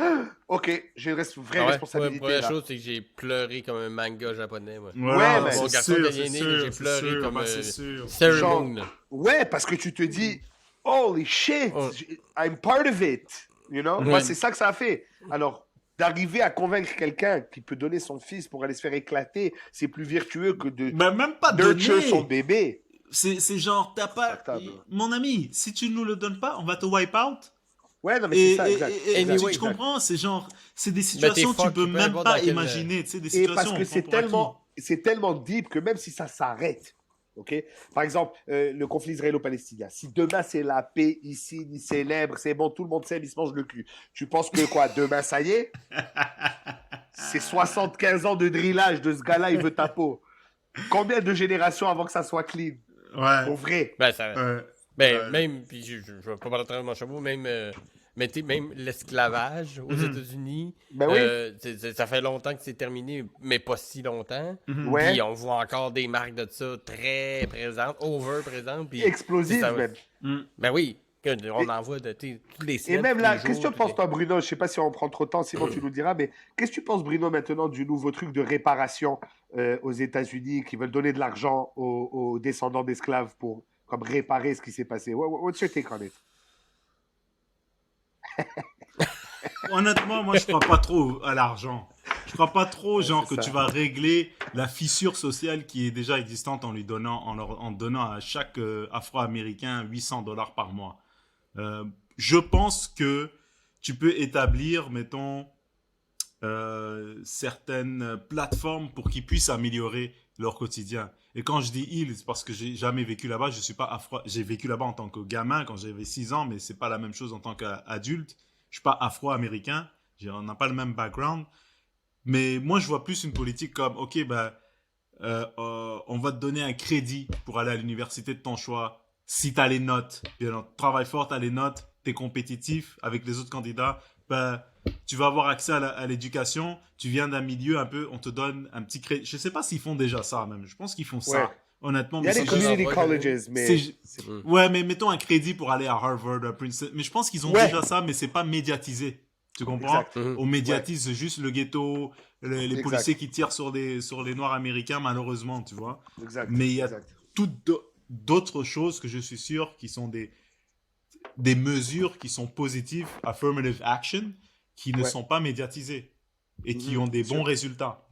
S3: Ok, j'ai une vraie
S1: Ah ouais,
S3: responsabilité.
S1: première
S3: là.
S1: chose, c'est que j'ai pleuré comme un manga japonais, moi.
S2: Voilà,
S3: Ouais, mais-
S2: c'est
S1: Mon garçon
S2: sûr,
S1: qui
S2: c'est
S1: est né,
S2: sûr,
S1: j'ai
S2: c'est
S1: pleuré
S2: sûr,
S1: comme
S2: bah, c'est sûr.
S1: Sailor
S3: Genre-
S1: Moon.
S3: Ouais, parce que tu te dis, holy shit,
S1: Oh.
S3: I'm part of it. You know?
S1: Ouais.
S3: Moi, c'est ça que ça a fait. Alors, d'arriver à convaincre quelqu'un qui peut donner son fils pour aller se faire éclater, c'est plus vertueux que de
S2: Mais même pas
S3: nurture
S2: donner.
S3: son bébé.
S2: C'est genre, t'as pas.
S3: Acceptable.
S2: Mon ami, si tu nous le donnes pas, on va te wipe out.
S3: Ouais, non, mais c'est ça, exact.
S1: Anyway,
S2: tu comprends? C'est genre, c'est des
S1: Mais t'es
S2: situations que tu
S1: fuck,
S2: peux
S1: peu
S2: même
S1: importe
S2: pas
S1: dans quel-
S2: imaginer. Tu sais, des
S3: Et
S2: situations
S3: parce
S2: on
S3: que
S2: prend
S3: c'est
S2: pour acquis.
S3: tellement deep que même si ça s'arrête, ok? Par exemple, le conflit israélo-palestinien. Si demain c'est la paix ici, ni célèbre, c'est bon, tout le monde s'aime, il se mange le cul. Tu penses que quoi, demain ça y est? C'est 75 ans de drillage de ce gars-là, il veut ta peau. Combien de générations avant que ça soit clean?
S2: Ouais.
S3: Pour vrai.
S1: Ben, ça...
S2: Ouais.
S1: Ben, même, puis je vais pas parler à travers mon chapeau, même, mais tu sais, même l'esclavage aux États-Unis,
S3: Ben oui.
S1: ça fait longtemps que c'est terminé, mais pas si longtemps.
S3: Ouais.
S1: Puis on voit encore des marques de ça très présentes, over présentes. Puis
S3: Explosive,
S1: ça-
S3: même.
S1: Ben oui, on en voit de tous les
S3: Et
S1: semaines.
S3: même
S1: tous
S3: là,
S1: les
S3: qu'est-ce que
S1: jours,
S3: tu penses, toi, Bruno? Je sais pas si on prend trop de temps, sinon tu nous diras, mais qu'est-ce que tu penses, Bruno, maintenant du nouveau truc de réparation aux États-Unis qui veulent donner de l'argent aux descendants d'esclaves pour comme réparer ce qui s'est passé? What's your take on it?
S2: Honnêtement, moi, je crois pas trop à l'argent. Je crois pas trop, genre,
S3: c'est
S2: que
S3: ça.
S2: tu vas régler la fissure sociale qui est déjà existante en lui donnant, en donnant à chaque Afro-Américain $800 par mois. Je pense que tu peux établir, mettons, certaines plateformes pour qu'ils puissent améliorer leur quotidien. Et quand je dis ils, c'est parce que j'ai jamais vécu là-bas. Je suis pas afro. J'ai vécu là-bas en tant que gamin quand j'avais 6 ans, mais c'est pas la même chose en tant qu'adulte. Je suis pas afro-américain. On n'a pas le même background. Mais moi, je vois plus une politique comme, ok, ben, on va te donner un crédit pour aller à l'université de ton choix. Si tu as les notes, bien, travaille fort, tu as les notes, tu es compétitif avec les autres candidats, ben, tu vas avoir accès à l'éducation. Tu viens d'un milieu un peu, on te donne un petit crédit. Je sais pas s'ils font déjà ça, même. Je pense qu'ils font ça,
S3: Ouais.
S2: honnêtement.
S3: Il y a
S2: mais
S3: des
S2: c'est juste-
S3: community
S1: ouais,
S3: colleges, mais
S2: c'est- Ouais, mais mettons un crédit pour aller à Harvard, à Princeton. Mais je pense qu'ils ont
S3: Ouais.
S2: déjà ça, mais c'est pas médiatisé. Tu comprends?
S3: Exact.
S2: On médiatise juste le ghetto, les
S3: Exact.
S2: policiers qui tirent sur les Noirs américains, malheureusement, tu vois.
S3: Exact.
S2: Mais il y a
S3: exact.
S2: d'autres choses que je suis sûr qui sont des mesures qui sont positives, affirmative action, qui ne
S3: Ouais.
S2: sont pas médiatisées et qui
S3: Mhm,
S2: ont des
S3: bien
S2: bons
S3: sûr.
S2: résultats.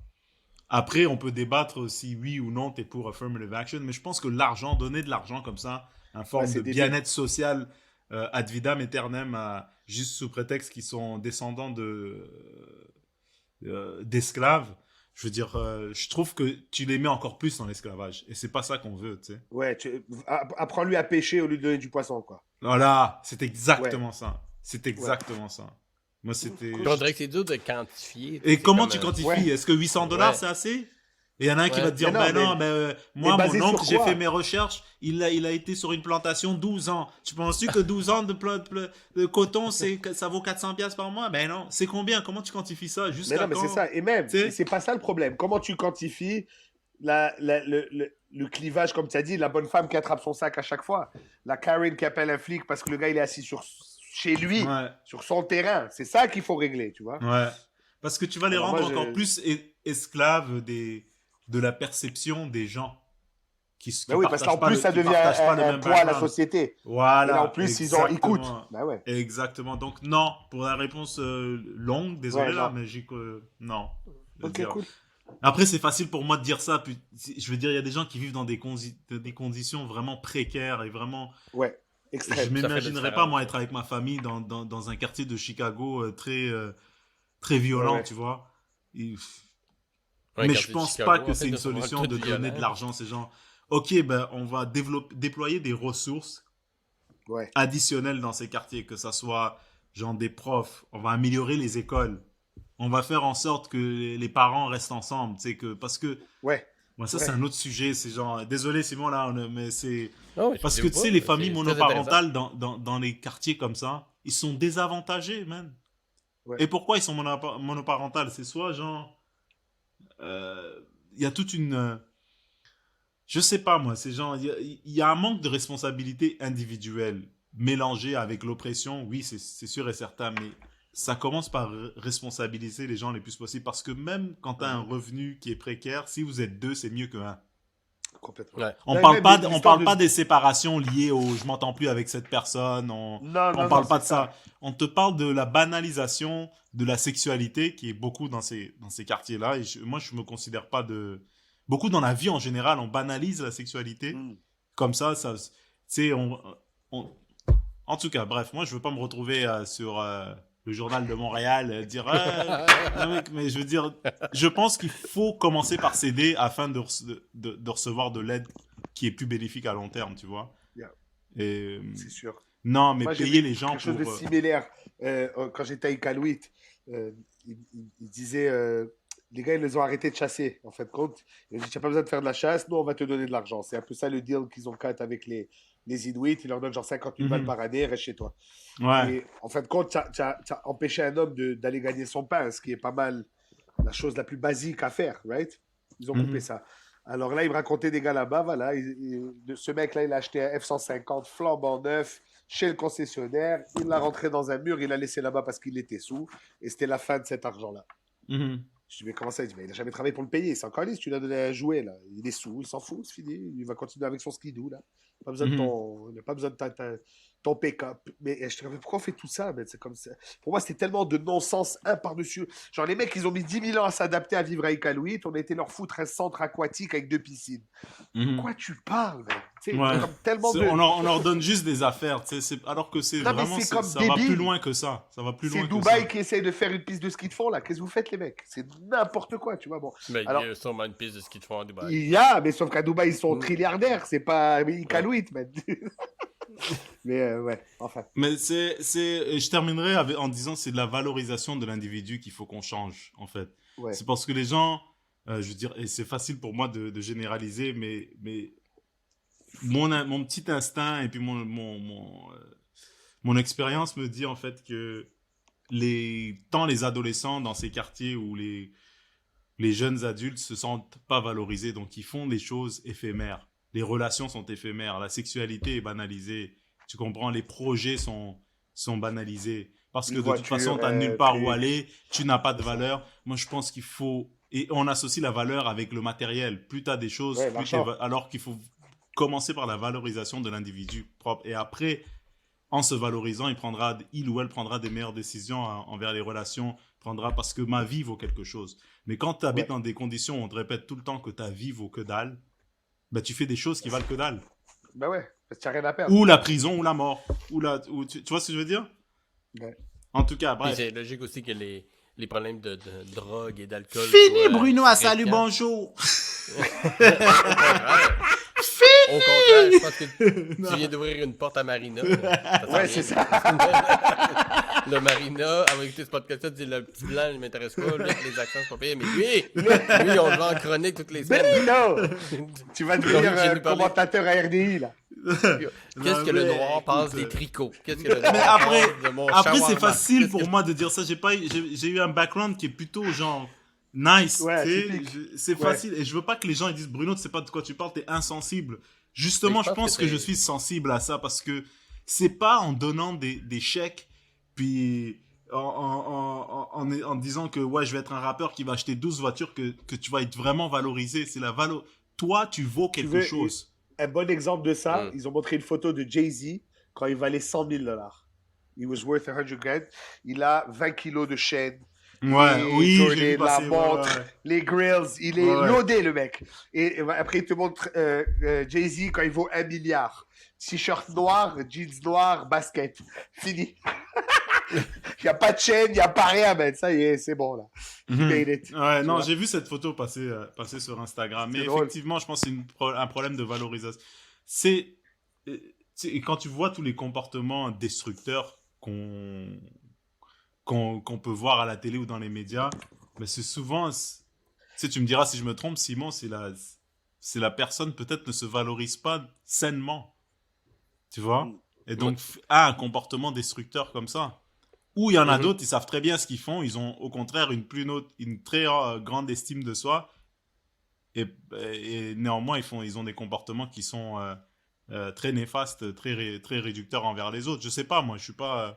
S2: Après, on peut débattre si oui ou non tu es pour affirmative action, mais je pense que l'argent, donner de l'argent comme ça, une forme
S3: Ouais, c'est
S2: de
S3: débile.
S2: bien-être social ad vitam aeternam, juste sous prétexte qu'ils sont descendants d'esclaves, je veux dire, je trouve que tu les mets encore plus dans l'esclavage. Et c'est pas ça qu'on veut, tu sais.
S3: Ouais, apprends-lui à pêcher au lieu de donner du poisson, quoi.
S2: Voilà, c'est
S3: Ouais.
S2: exactement ça. C'est exactement ça. Moi, c'était...
S1: On dirait que c'est dur de quantifier.
S2: Et
S1: C'est
S2: comment
S1: comme,
S2: tu quantifies?
S3: ouais.
S2: Est-ce que 800 dollars,
S1: Ouais.
S2: c'est assez? Et il y en a un qui
S1: Ouais.
S2: va te dire,
S3: Mais non,
S2: ben non, moi,
S3: basé
S2: mon oncle,
S3: sur
S2: j'ai
S3: quoi?
S2: fait mes recherches, il a été sur une plantation 12 ans. Tu penses-tu que 12 ans de coton, ça vaut 400 piastres par mois? Ben non. C'est combien? Comment tu quantifies ça?
S3: Mais
S2: Jusqu'à
S3: non, mais c'est
S2: quand?
S3: ça. Et même,
S2: Tu sais?
S3: c'est pas ça le problème. Comment tu quantifies le clivage, comme tu as dit, la bonne femme qui attrape son sac à chaque fois, la Karen qui appelle un flic parce que le gars il est assis chez lui,
S2: Ouais,
S3: sur son terrain. C'est ça qu'il faut régler, tu vois.
S2: ouais. Parce que tu vas les
S3: Alors
S2: rendre
S3: moi,
S2: encore plus esclaves de la perception des gens qui
S3: Ben oui, parce qu'en
S2: partagent pas
S3: plus, ça
S2: qui
S3: devient
S2: partagent pas le
S3: un
S2: même
S3: poids à la
S2: background.
S3: société. Et là,
S2: Voilà,
S3: en plus, ils
S2: exactement.
S3: écoutent. Ben ouais.
S2: Exactement. Donc, non, pour la réponse longue, désolé
S3: Ouais,
S2: là,
S3: non.
S2: mais non. Je veux
S3: Ok,
S2: dire.
S3: cool.
S2: Après, c'est facile pour moi de dire ça. Je veux dire, il y a des gens qui vivent dans des conditions vraiment précaires et vraiment.
S3: Ouais,
S2: Je
S3: extrême.
S1: Ça fait la
S2: m'imaginerais pas,
S1: différence.
S2: moi, être avec ma famille dans un quartier de Chicago très violent,
S3: Ouais, ouais.
S2: tu vois. Et-
S1: Ouais,
S2: mais
S1: quand
S2: je
S1: c'est
S2: pense
S1: Chicago,
S2: pas que
S1: en
S2: c'est
S1: fait,
S2: une
S1: là, c'est vraiment
S2: solution
S1: tout
S2: de donner de
S1: violent.
S2: l'argent à ces gens. Ok, ben, on va déployer des ressources
S3: Ouais.
S2: additionnelles dans ces quartiers, que ça soit genre des profs, on va améliorer les écoles, on va faire en sorte que les parents restent ensemble, tu sais, parce que,
S3: Ouais.
S2: moi, ça
S3: Ouais.
S2: c'est un autre sujet, c'est genre, désolé Simon là, mais c'est,
S1: Ah oui,
S2: parce que
S1: excusez-vous
S2: tu sais,
S1: pas,
S2: les familles
S1: c'est très intéressant.
S2: monoparentales dans les quartiers comme ça, ils sont désavantagés, man.
S3: Ouais.
S2: Et pourquoi ils sont monoparentales? C'est soit genre, il y a toute une, je sais pas moi, c'est genre, il y a un manque de responsabilité individuelle mélangé avec l'oppression, oui, c'est sûr et certain, mais ça commence par responsabiliser les gens les plus possible parce que même quand tu as un revenu qui est précaire, si vous êtes deux, c'est mieux que un.
S3: Complètement.
S1: Ouais.
S2: On
S3: Non, et
S2: parle
S3: même
S2: pas, on
S3: l'histoire
S2: parle pas des séparations liées au je m'entends plus avec cette personne, on
S3: Non, non,
S2: parle
S3: non,
S2: pas de
S3: c'est
S2: ça. On te parle de la banalisation de la sexualité qui est beaucoup dans ces quartiers-là. Et moi, je me considère pas de. Beaucoup dans la vie en général, on banalise la sexualité.
S3: Mm.
S2: Comme ça, tu sais, on- en tout cas, bref, moi, je veux pas me retrouver sur le journal de Montréal, dire, non, mec, mais je veux dire, je pense qu'il faut commencer par céder afin de recevoir de l'aide qui est plus bénéfique à long terme, tu vois.
S3: Yeah.
S2: Et,
S3: C'est sûr.
S2: non, mais
S3: Moi, j'ai
S2: payer
S3: vu
S2: les gens
S3: quelque chose
S2: pour.
S3: de similaire. Quand j'étais à Iqaluit, il disait les gars, ils les ont arrêtés de chasser, en fait, compte. Ils ont dit, tu n'as pas besoin de faire de la chasse, nous, on va te donner de l'argent. C'est un peu ça le deal qu'ils ont cut avec les Inuits. Ils leur donnent genre 50 000 balles
S2: Mhm.
S3: par année, reste chez toi.
S2: Ouais.
S3: Et en fin de compte, tu as empêché un homme d'aller gagner son pain, ce qui est pas mal la chose la plus basique à faire, right? Ils ont coupé
S2: Mhm.
S3: ça. Alors là, il me racontait des gars là-bas, voilà. Ce mec-là, il a acheté un F-150 flambant neuf chez le concessionnaire. Il l'a rentré dans un mur, il l'a laissé là-bas parce qu'il était sous. Et c'était la fin de cet argent-là.
S2: Mhm.
S3: Je dis, mais comment ça? Il dit, mais il n'a jamais travaillé pour le payer. C'est encore lisse, tu lui as donné un jouet, là. Il est sous, il s'en fout, c'est fini. Il va continuer avec son skidoo, là. Pas besoin de
S2: Mhm.
S3: ton, il n'a pas besoin de ton pick-up. Mais je te dis, mais pourquoi on fait tout ça? Mais c'est comme ça. Pour moi, c'était tellement de non-sens, un par-dessus. Genre, les mecs, ils ont mis 10 000 ans à s'adapter à vivre à Iqaluit. On a été leur foutre un centre aquatique avec 2 piscines.
S2: Mhm.
S3: Quoi tu parles, mec? Tu sais,
S2: Ouais.
S3: comme tellement de.
S2: On leur donne juste des affaires, tu sais, alors que c'est
S3: Non, mais
S2: vraiment,
S3: c'est comme
S2: ça va
S3: débile.
S2: plus loin que ça. Ça va plus
S3: C'est
S2: loin que
S3: Dubaï
S2: ça.
S3: qui essaye de faire une piste de ski de fond, là. Qu'est-ce que vous faites, les mecs? C'est n'importe quoi, tu vois. Bon.
S1: Mais il
S3: Alors,
S1: y a sûrement une piste de ski de fond à Dubaï.
S3: il y a, mais sauf qu'à Dubaï, ils sont
S1: Mm.
S3: trilliardaires. C'est pas Iqaluit, man. Mais ouais, enfin.
S2: Mais je terminerai en disant c'est de la valorisation de l'individu qu'il faut qu'on change, en fait.
S3: Ouais.
S2: C'est parce que les gens, je veux dire, et c'est facile pour moi de généraliser, mais mon petit instinct et puis mon expérience me dit en fait que tant les adolescents dans ces quartiers où les jeunes adultes se sentent pas valorisés, donc ils font des choses éphémères. Les relations sont éphémères, la sexualité est banalisée, tu comprends, les projets sont banalisés. Parce que
S3: Une
S2: de toute façon, tu n'as nulle part où aller, tu n'as pas de valeur. Moi, je pense qu'il faut... Et on associe la valeur avec le matériel. Plus tu as des choses,
S3: Ouais,
S2: alors qu'il faut commencer par la valorisation de l'individu propre. Et après, en se valorisant, il ou elle prendra des meilleures décisions envers les relations, parce que ma vie vaut quelque chose. Mais quand tu habites dans des conditions où on te répète tout le temps que ta vie vaut que dalle, bah, tu fais des choses qui valent que dalle.
S3: Bah ouais, parce que tu n'as rien à perdre.
S2: Ou la prison, ou la mort. Tu vois ce que je veux dire?
S3: Ouais.
S2: En tout cas,
S1: Puis
S2: bref.
S1: c'est logique aussi que les problèmes de drogue et d'alcool.
S2: Fini,
S1: soient,
S2: Bruno, à
S1: fréquents.
S2: salut, bonjour.
S1: Au contraire, je pense que tu viens d'ouvrir une porte à Marina.
S3: Ouais, c'est ça.
S1: Le Marina, avant d'écouter ce podcast-là, tu dis le petit blanc, il m'intéresse pas. Lui, avec les accents, c'est pas pire. Mais lui, on le voit en chronique toutes les semaines.
S3: Bruno! Tu vas devenir
S1: J'ai dû parler.
S3: commentateur à RDI, là.
S1: Qu'est-ce que le noir passe des tricots? Qu'est-ce que le noir
S2: Mais après,
S1: passe de mon
S2: après
S1: shawarma?
S2: c'est facile
S1: Qu'est-ce
S2: pour
S1: que-
S2: moi de dire ça. J'ai eu un background qui est plutôt genre nice.
S3: Ouais,
S2: tu sais.
S3: typique.
S2: C'est
S3: Ouais.
S2: facile. Et je veux pas que les gens ils disent Bruno, tu sais pas de quoi tu parles, t'es insensible.
S1: Mais
S2: Justement,
S1: je
S2: je
S1: pense
S2: pense
S1: que
S2: que
S1: c'est-
S2: je suis sensible à ça parce que c'est pas en donnant des chèques puis en disant que ouais, je vais être un rappeur qui va acheter 12 voitures que tu vas être vraiment valorisé. C'est la valeur. Toi, tu vaux quelque
S3: veux-
S2: chose.
S3: Un bon exemple de ça,
S1: Mm.
S3: ils ont montré une photo de Jay-Z quand il valait 100 000 $. He was worth 100 grand. Il a 20 kilos de chaîne.
S2: Ouais,
S3: Et
S2: oui,
S3: Jordan,
S2: j'ai vu
S3: la
S2: passer. Ouais,
S3: montre,
S2: ouais.
S3: les grills, il est
S2: Ouais.
S3: loadé, le mec. Et après, il te montre Jay-Z quand il vaut 1 milliard. T-shirt noir, jeans noir, basket. Fini. Il n'y a pas de chaîne, il n'y a pas rien, man. Ça y est, c'est bon, là.
S2: Mhm.
S3: made it,
S2: Ouais,
S3: tu
S2: non,
S3: vois.
S2: j'ai vu cette photo passer sur Instagram. Mais
S3: C'est drôle.
S2: effectivement, je pense que c'est un problème de valorisation. C'est quand tu vois tous les comportements destructeurs qu'on peut voir à la télé ou dans les médias, mais c'est souvent, tu sais, tu me diras si je me trompe, Simon, c'est la personne peut-être ne se valorise pas sainement, tu vois, et donc a un comportement destructeur comme ça. Ou il y en a
S1: Mhm.
S2: d'autres, ils savent très bien ce qu'ils font, ils ont au contraire une très grande estime de soi, et néanmoins ils ont des comportements qui sont très néfastes, très réducteurs envers les autres. Je sais pas, moi, je suis pas.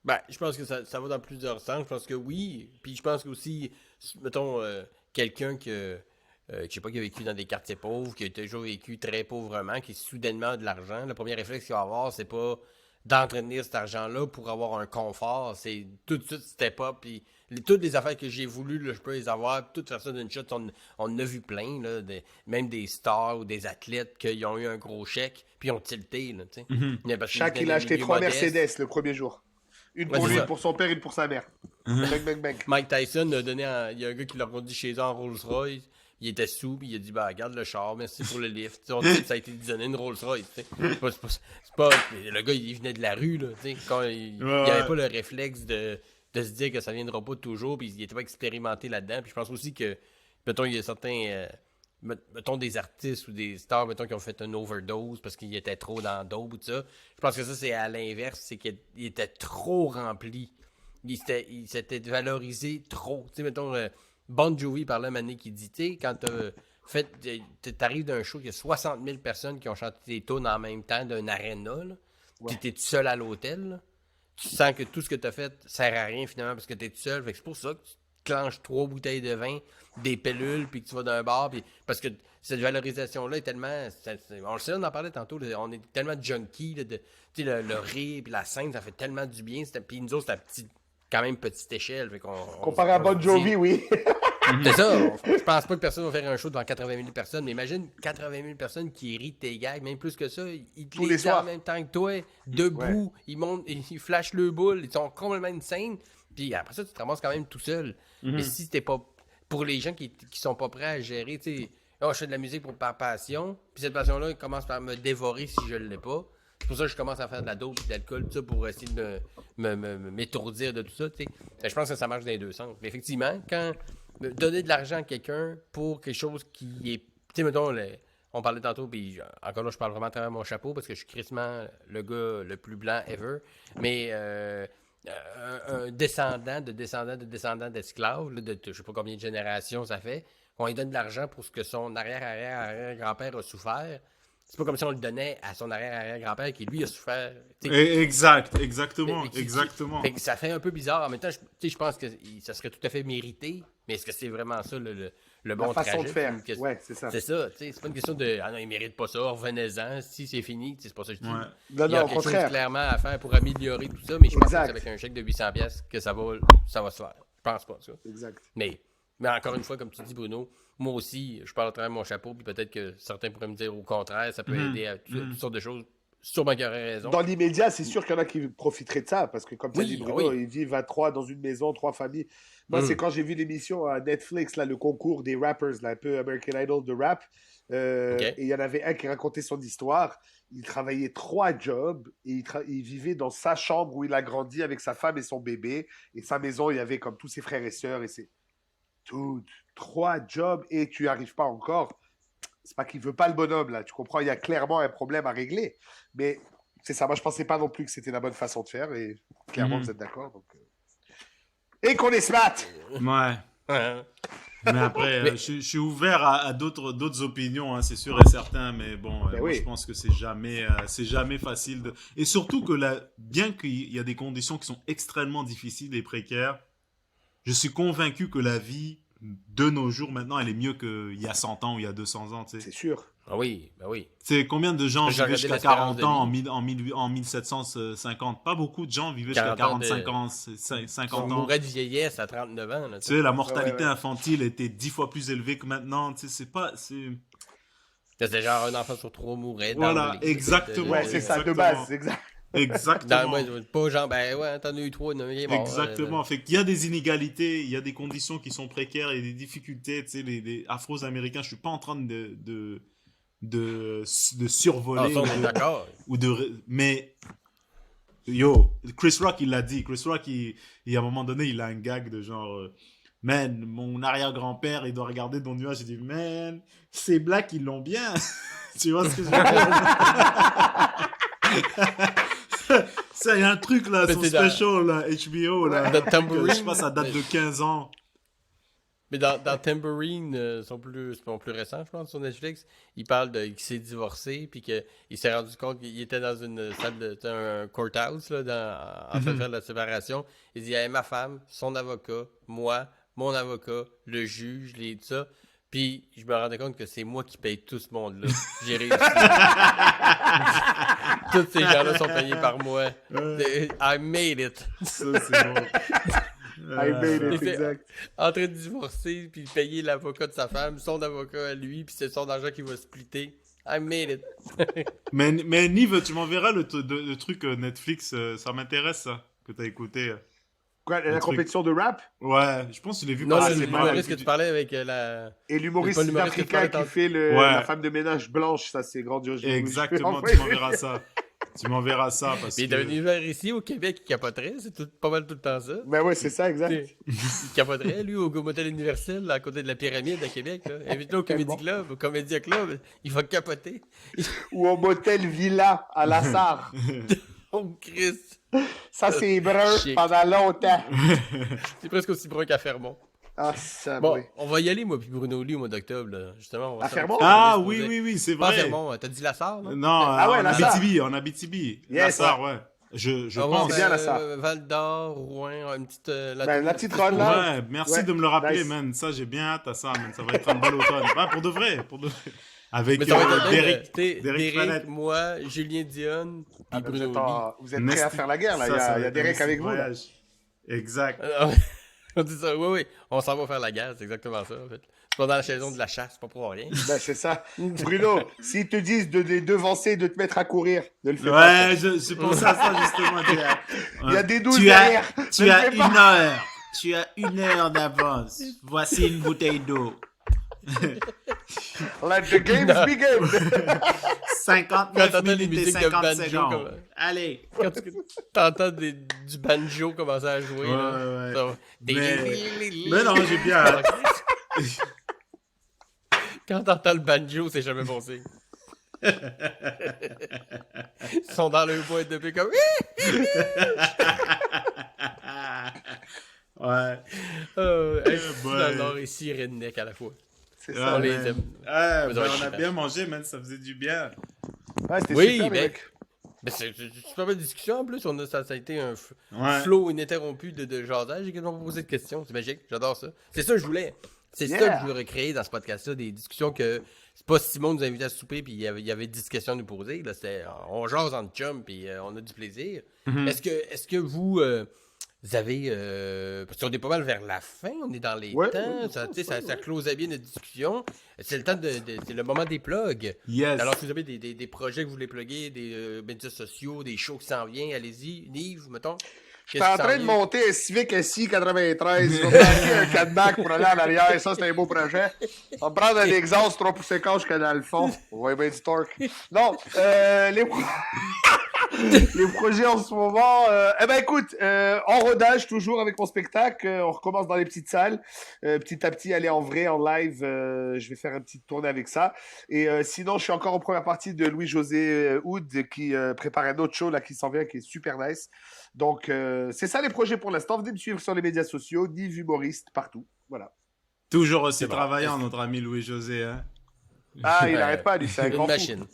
S1: Ben, je pense que ça va dans plusieurs sens. Je pense que oui. Puis je pense que aussi, mettons, quelqu'un que je sais pas, qui a vécu dans des quartiers pauvres, qui a toujours vécu très pauvrement, qui soudainement a de l'argent, le premier réflexe qu'il va avoir, c'est pas d'entretenir cet argent-là pour avoir un confort. C'est tout de suite step up. Puis toutes les affaires que j'ai voulu, là, je peux les avoir. Tout faire ça d'une shot, on en a vu plein. Là, même des stars ou des athlètes qui ont eu un gros chèque, puis ils ont tilté. Là, tu sais. Mais parce qu'ils
S3: Chaque,
S1: venaient
S3: il a
S1: des
S3: acheté
S1: milieux
S3: 3
S1: modestes.
S3: Mercedes le premier jour. Une
S1: Ouais,
S3: pour
S1: c'est
S3: lui,
S1: ça.
S3: une pour son père, une pour sa mère. Bang, bang, bang.
S1: Mike Tyson a donné il y a un gars qui l'a conduit chez eux en Rolls-Royce. Il était sous, puis il a dit bah regarde le char, merci pour le lift. Tu sais, on dit que ça a été donné une Rolls-Royce. Tu sais. C'est pas- le gars, il venait de la rue, là. Tu sais, quand il avait pas le réflexe de se dire que ça viendra pas toujours, puis il était pas expérimenté là-dedans. Puis je pense aussi que, mettons, il y a certains. Mettons des artistes ou des stars, mettons, qui ont fait une overdose parce qu'ils étaient trop dans dope ou tout ça. Je pense que ça, c'est à l'inverse, c'est qu'ils étaient trop remplis. Il s'était valorisé trop. Tu sais, mettons, Bon Jovi parlait à un moment donné qui dit, tu sais, quand t'arrives d'un show, il y a 60 000 personnes qui ont chanté des tunes en même temps d'un aréna, là.
S3: Ouais.
S1: T'es tout seul à l'hôtel, là. Tu sens que tout ce que t'as fait sert à rien finalement parce que t'es tout seul. Fait que c'est pour ça que tu clenches 3 bouteilles de vin, des pilules, puis que tu vas d'un bar, puis parce que cette valorisation-là est tellement... on le sait, on en parlait tantôt, là, on est tellement junkie, là, tu sais, le rire, puis la scène, ça fait tellement du bien. Puis nous autres, c'est quand même petite échelle. Fait
S3: Comparé à Bon Jovi, oui.
S1: C'est ça. Je pense pas que personne va faire un show devant 80 000 personnes, mais imagine 80 000 personnes qui rient de tes gags, même plus que ça. Ils te
S3: Tous les
S1: les disent en
S3: soirs.
S1: même temps que toi, debout, ils montent, ils flashent le boule, ils sont complètement insane. Puis après ça, tu te ramasses quand même tout seul. Mais si t'es pas. Pour les gens qui sont pas prêts à gérer, tu sais, oh, je fais de la musique par passion, puis cette passion-là, elle commence par me dévorer si je l'ai pas. C'est pour ça que je commence à faire de la dope et de l'alcool, tout ça, pour essayer de m'étourdir de tout ça, tu sais. Fait que je pense que ça marche dans les deux sens. Mais effectivement, quand donner de l'argent à quelqu'un pour quelque chose qui est. Tu sais, mettons, on parlait tantôt, puis encore là, je parle vraiment à travers mon chapeau parce que je suis crissement le gars le plus blanc ever. Mais un descendant d'esclaves, là, de je sais pas combien de générations ça fait, on lui donne de l'argent pour ce que son arrière-arrière-arrière-grand-père a souffert. C'est pas comme si on le donnait à son arrière-arrière-grand-père qui, lui, a souffert.
S2: Exactement.
S1: Fait que ça fait un peu bizarre. En même temps, je pense que ça serait tout à fait mérité, mais est-ce que c'est vraiment ça le bon
S3: La façon
S1: trajet?
S3: de faire.
S1: C'est une question-
S3: Ouais, c'est ça.
S1: C'est ça, tu sais. C'est pas une question de « Ah non, il mérite pas ça, revenez-en, si c'est fini. » C'est pas ça que je dis.
S2: Ouais.
S3: Non,
S1: Il y a
S3: non, au
S1: quelque chose
S3: contraire.
S1: clairement à faire pour améliorer tout ça, mais je pense que
S3: Exact.
S1: c'est avec un chèque de 800$ que ça va se faire. Je pense pas, ça.
S3: Exact.
S1: Mais encore une fois, comme tu dis, Bruno, moi aussi, je parle à travers mon chapeau, puis peut-être que certains pourraient me dire au contraire, ça peut aider à toutes sortes de choses. Sûrement qu'il aurait raison.
S3: Dans l'immédiat, c'est sûr qu'il y en a qui profiteraient de ça, parce que comme tu as
S1: Oui,
S3: dit, Bruno,
S1: oui.
S3: il dit 23 dans une maison, 3 familles. Moi, c'est quand j'ai vu l'émission à Netflix, là, le concours des rappers, là, un peu American Idol de rap.
S1: OK.
S3: Et il y en avait un qui racontait son histoire. Il travaillait 3 jobs et il vivait dans sa chambre où il a grandi avec sa femme et son bébé. Et sa maison, il y avait comme tous ses frères et sœurs. Et c'est tout, 3 jobs et tu n'y arrives pas encore. C'est pas qu'il veut pas le bonhomme, là. Tu comprends? Il y a clairement un problème à régler. Mais c'est ça. Moi, je pensais pas non plus que c'était la bonne façon de faire. Et clairement, vous êtes d'accord. Donc, et qu'on est smart!
S2: Ouais.
S1: Ouais.
S2: Mais après,
S1: Mais-
S2: je suis ouvert à d'autres opinions, hein, c'est sûr et certain. Mais bon,
S3: Ben
S2: moi,
S3: oui.
S2: je pense que c'est jamais facile. Et surtout que bien qu'il y a des conditions qui sont extrêmement difficiles et précaires, je suis convaincu que la vie de nos jours, maintenant, elle est mieux qu'il y a 100 ans ou il y a 200 ans. Tu sais.
S3: C'est sûr.
S1: Ah oui, ben oui.
S2: Tu sais, combien de gens
S1: J'ai
S2: vivaient
S1: regardé
S2: jusqu'à
S1: l'espérance
S2: 40
S1: de
S2: ans
S1: vie.
S2: en 1750? Pas beaucoup de gens vivaient jusqu'à
S1: 40 ans
S2: 45
S1: de-
S2: ans,
S1: On
S2: 50 ans.
S1: mourrait de vieillesse à 39 ans. Là,
S2: Tu sais, la mortalité
S3: Ouais.
S2: infantile était 10 fois plus élevée que maintenant. Tu sais,
S1: C'était genre un enfant sur 3 mourait.
S2: Voilà, exactement.
S3: Ouais, c'est ça, de
S2: Exactement.
S3: base. Exact.
S2: Exactement.
S1: Pas genre, ben ouais, t'en as eu 3, il est mort.
S2: Exactement. Fait qu'il y a des inégalités, il y a des conditions qui sont précaires et des difficultés. Tu sais, les Afro-Américains, je suis pas en train de
S1: Ah,
S2: survoler
S1: ça, on est d'accord.
S2: mais yo, Chris Rock, il l'a dit. Chris Rock, à un moment donné, il a un gag de genre, man, mon arrière-grand-père, il doit regarder ton nuage. J'ai dit, man, ces blacks, ils l'ont bien. Tu vois ce que je veux dire? Ça, il y a un truc là,
S1: Mais
S2: son
S1: c'est dans-
S2: special, là, HBO, là.
S1: Dans Tambourine,
S2: Je sais pas, ça date de 15 ans.
S1: Mais dans Tambourine, sont plus récents, je pense, sur Netflix, il parle qu'il s'est divorcé, puis qu'il s'est rendu compte qu'il était dans une salle c'était un courthouse, là, en train de faire de la séparation. Il dit, il y avait ma femme, son avocat, moi, mon avocat, le juge, tout ça. Puis je me rendais compte que c'est moi qui paye tout ce monde-là. J'ai réussi. Tous ces gens-là sont payés par moi. I made it.
S2: Ça, c'est bon.
S3: I made
S1: Il
S3: it,
S1: fait-
S3: exact.
S1: En train de divorcer, puis payer l'avocat de sa femme, son avocat à lui, puis c'est son argent qui va splitter. I made it.
S2: Mais Nive, tu m'enverras le truc Netflix, ça m'intéresse, ça, que t'as écouté.
S3: Quoi, la
S2: truc.
S3: compétition de rap
S2: Ouais, je pense que je l'ai vu
S1: Non,
S2: passer.
S1: c'est
S3: c'est pas
S1: l'humoriste
S3: mal.
S1: que tu parlais avec la...
S3: et l'humoriste
S1: C'est pas l'humoriste que tu
S3: sud-africain
S1: parlais
S3: qui fait
S2: Ouais.
S3: la femme de ménage blanche, ça c'est grandiose.
S2: Exactement,
S3: Je vais
S2: tu m'enverras ça. Tu m'enverras ça parce
S1: Mais
S2: que...
S1: d'un univers ici, au Québec, il capoterait. C'est pas mal tout le temps ça.
S3: Ben ouais, c'est ça, exact.
S1: Il capoterait, lui, au Motel Universel, à côté de la pyramide à Québec. Là. Invite-le au Comedy Club, au Comédia Club. Il va capoter.
S3: Ou au motel Villa à Lassar.
S1: Oh, Christ.
S3: Ça c'est brun
S1: Chic.
S3: pendant longtemps.
S1: C'est presque aussi brun qu'à Fermont.
S3: Ah, ça,
S1: Bon,
S3: oui.
S1: on va y aller, moi, puis Bruno Lee, au mois d'octobre. Là. Justement, on va
S3: À Fermont?
S2: Ah
S1: on va se
S2: oui,
S1: poser-
S2: oui, oui, c'est
S1: Pas à
S2: vrai.
S1: Fermont, t'as dit Lassar, non?
S2: Non,
S3: Ah ouais,
S2: en
S3: Lassar.
S2: Abitibi.
S3: Yes,
S2: Lassar, ouais. Je
S1: Ah ouais,
S2: pense.
S3: C'est bien, Lassar.
S1: Val d'Or, Rouen, une petite...
S3: La petite run, là.
S2: Ouais, merci
S3: Ouais,
S2: de me le rappeler,
S3: nice.
S2: man. Ça, j'ai bien hâte à ça, man. Ça va être un bel automne. Ouais, pour de vrai, pour de vrai. Avec
S1: Mais ça va être
S2: Derek.
S1: Derek,
S2: Derek Frenette.
S1: moi, Julien Dion, puis
S3: Ah, ben,
S1: Bruno Lee.
S3: vous êtes prêts à faire la guerre, là.
S2: Ça,
S3: Il y
S2: ça
S3: a,
S2: va
S3: il y a
S2: être
S3: Derek
S2: un
S3: avec vous, là.
S2: voyage. Exact.
S1: On dit ça, oui, on s'en va faire la guerre, c'est exactement ça, en fait. C'est pas dans la saison de la chasse, pas pour rien.
S3: Ben, c'est ça. Bruno, s'ils te disent de les devancer, de te mettre à courir, ne le fais pas.
S2: Ouais, je pensais à ça, justement.
S3: Il y a des douze
S2: Tu as,
S3: derrière.
S2: tu
S3: Ne le
S2: as
S3: fais
S2: une
S3: pas.
S2: heure. Tu as 1 heure d'avance. Voici une bouteille d'eau.
S3: Let the games begin.
S2: 59
S1: Quand t'entends les
S2: minutes et
S1: musiques de
S2: 50
S1: banjo,
S2: secondes.
S1: comme-
S2: Allez.
S1: Quand t'entends du banjo commencer à jouer, là,
S2: Ouais.
S1: ça va-
S2: Mais non, j'ai bien hâte.
S1: Quand t'entends le banjo, c'est jamais bon signe. Ils sont dans le boîte depuis comme...
S2: Ouais.
S1: Dans
S2: boy.
S1: le nord ici, redneck à la fois.
S3: C'est
S2: Ouais,
S3: ça.
S1: On les
S2: man.
S1: aime.
S2: Ouais,
S1: Vous
S2: ben,
S1: aurez
S2: on a
S1: kiffé.
S2: bien mangé, man. Ça faisait du bien.
S3: Ouais, c'était
S1: Oui,
S3: super,
S1: mais-
S3: mec.
S1: Mais c'est super belle discussion en plus. Ça a été un
S2: Ouais.
S1: flow ininterrompu de jasage. J'ai quasiment pas posé de questions. C'est magique. J'adore ça. C'est ça que je voulais. C'est ça
S3: Yeah.
S1: que je voulais recréer dans ce podcast-là. Des discussions que. C'est pas Simon nous a invités à souper puis il y avait 10 questions à nous poser. Là, on jase entre chum puis on a du plaisir.
S2: Mhm.
S1: Est-ce que vous. Vous avez. Parce qu'on est pas mal vers la fin, on est dans les
S3: Ouais,
S1: temps.
S3: ouais,
S1: Ça closait bien notre discussion. C'est le temps c'est le moment des plugs.
S2: Yes.
S1: Alors, si vous avez des projets que vous voulez plugger, des médias sociaux, des shows qui s'en viennent, allez-y. Nive, mettons.
S3: Je suis en train de monter un Civic SI 93. Je vais planter un cadenas pour aller en arrière. Ça, c'est un beau projet. On va prendre un exhaust 3 pouces et quart jusqu'à dans le fond. On va bien du torque. Non, les projets en ce moment. Eh ben écoute, en rodage toujours avec mon spectacle. On recommence dans les petites salles. Petit à petit, aller en vrai, en live. Je vais faire une petite tournée avec ça. Et sinon, je suis encore en première partie de Louis-José Hood qui prépare un autre show là qui s'en vient, qui est super nice. Donc, c'est ça les projets pour l'instant. Venez me suivre sur les médias sociaux, Nive humoriste, partout. Voilà.
S2: Toujours aussi
S1: C'est bon.
S2: travaillant, notre ami Louis-José. Hein?
S3: Ah, il n'arrête pas, lui, c'est un
S1: Une
S3: grand fou.
S1: machine.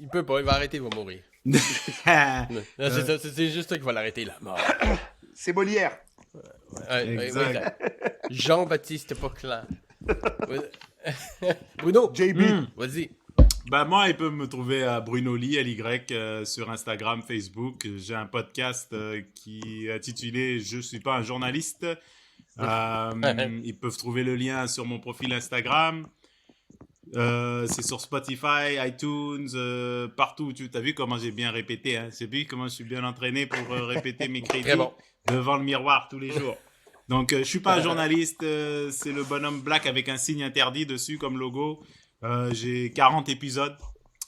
S1: Il peut pas, il va arrêter, il va mourir. Non, c'est ça, c'est juste ça qui va l'arrêter, la mort.
S3: C'est Molière.
S2: Exact.
S1: Jean-Baptiste Poquelin. Bruno,
S3: JB.
S1: vas-y.
S2: Bah moi, il peut me trouver à Bruno Lee, LY, sur Instagram, Facebook. J'ai un podcast qui est intitulé « Je suis pas un journaliste ». Ils peuvent trouver le lien sur mon profil Instagram. C'est sur Spotify, iTunes, partout. Tu as vu comment j'ai bien répété, hein? C'est vu comment je suis bien entraîné pour répéter mes crédits
S1: Très bon.
S2: devant le miroir tous les jours. Donc, je suis pas un journaliste. C'est le bonhomme black avec un signe interdit dessus comme logo. J'ai 40 épisodes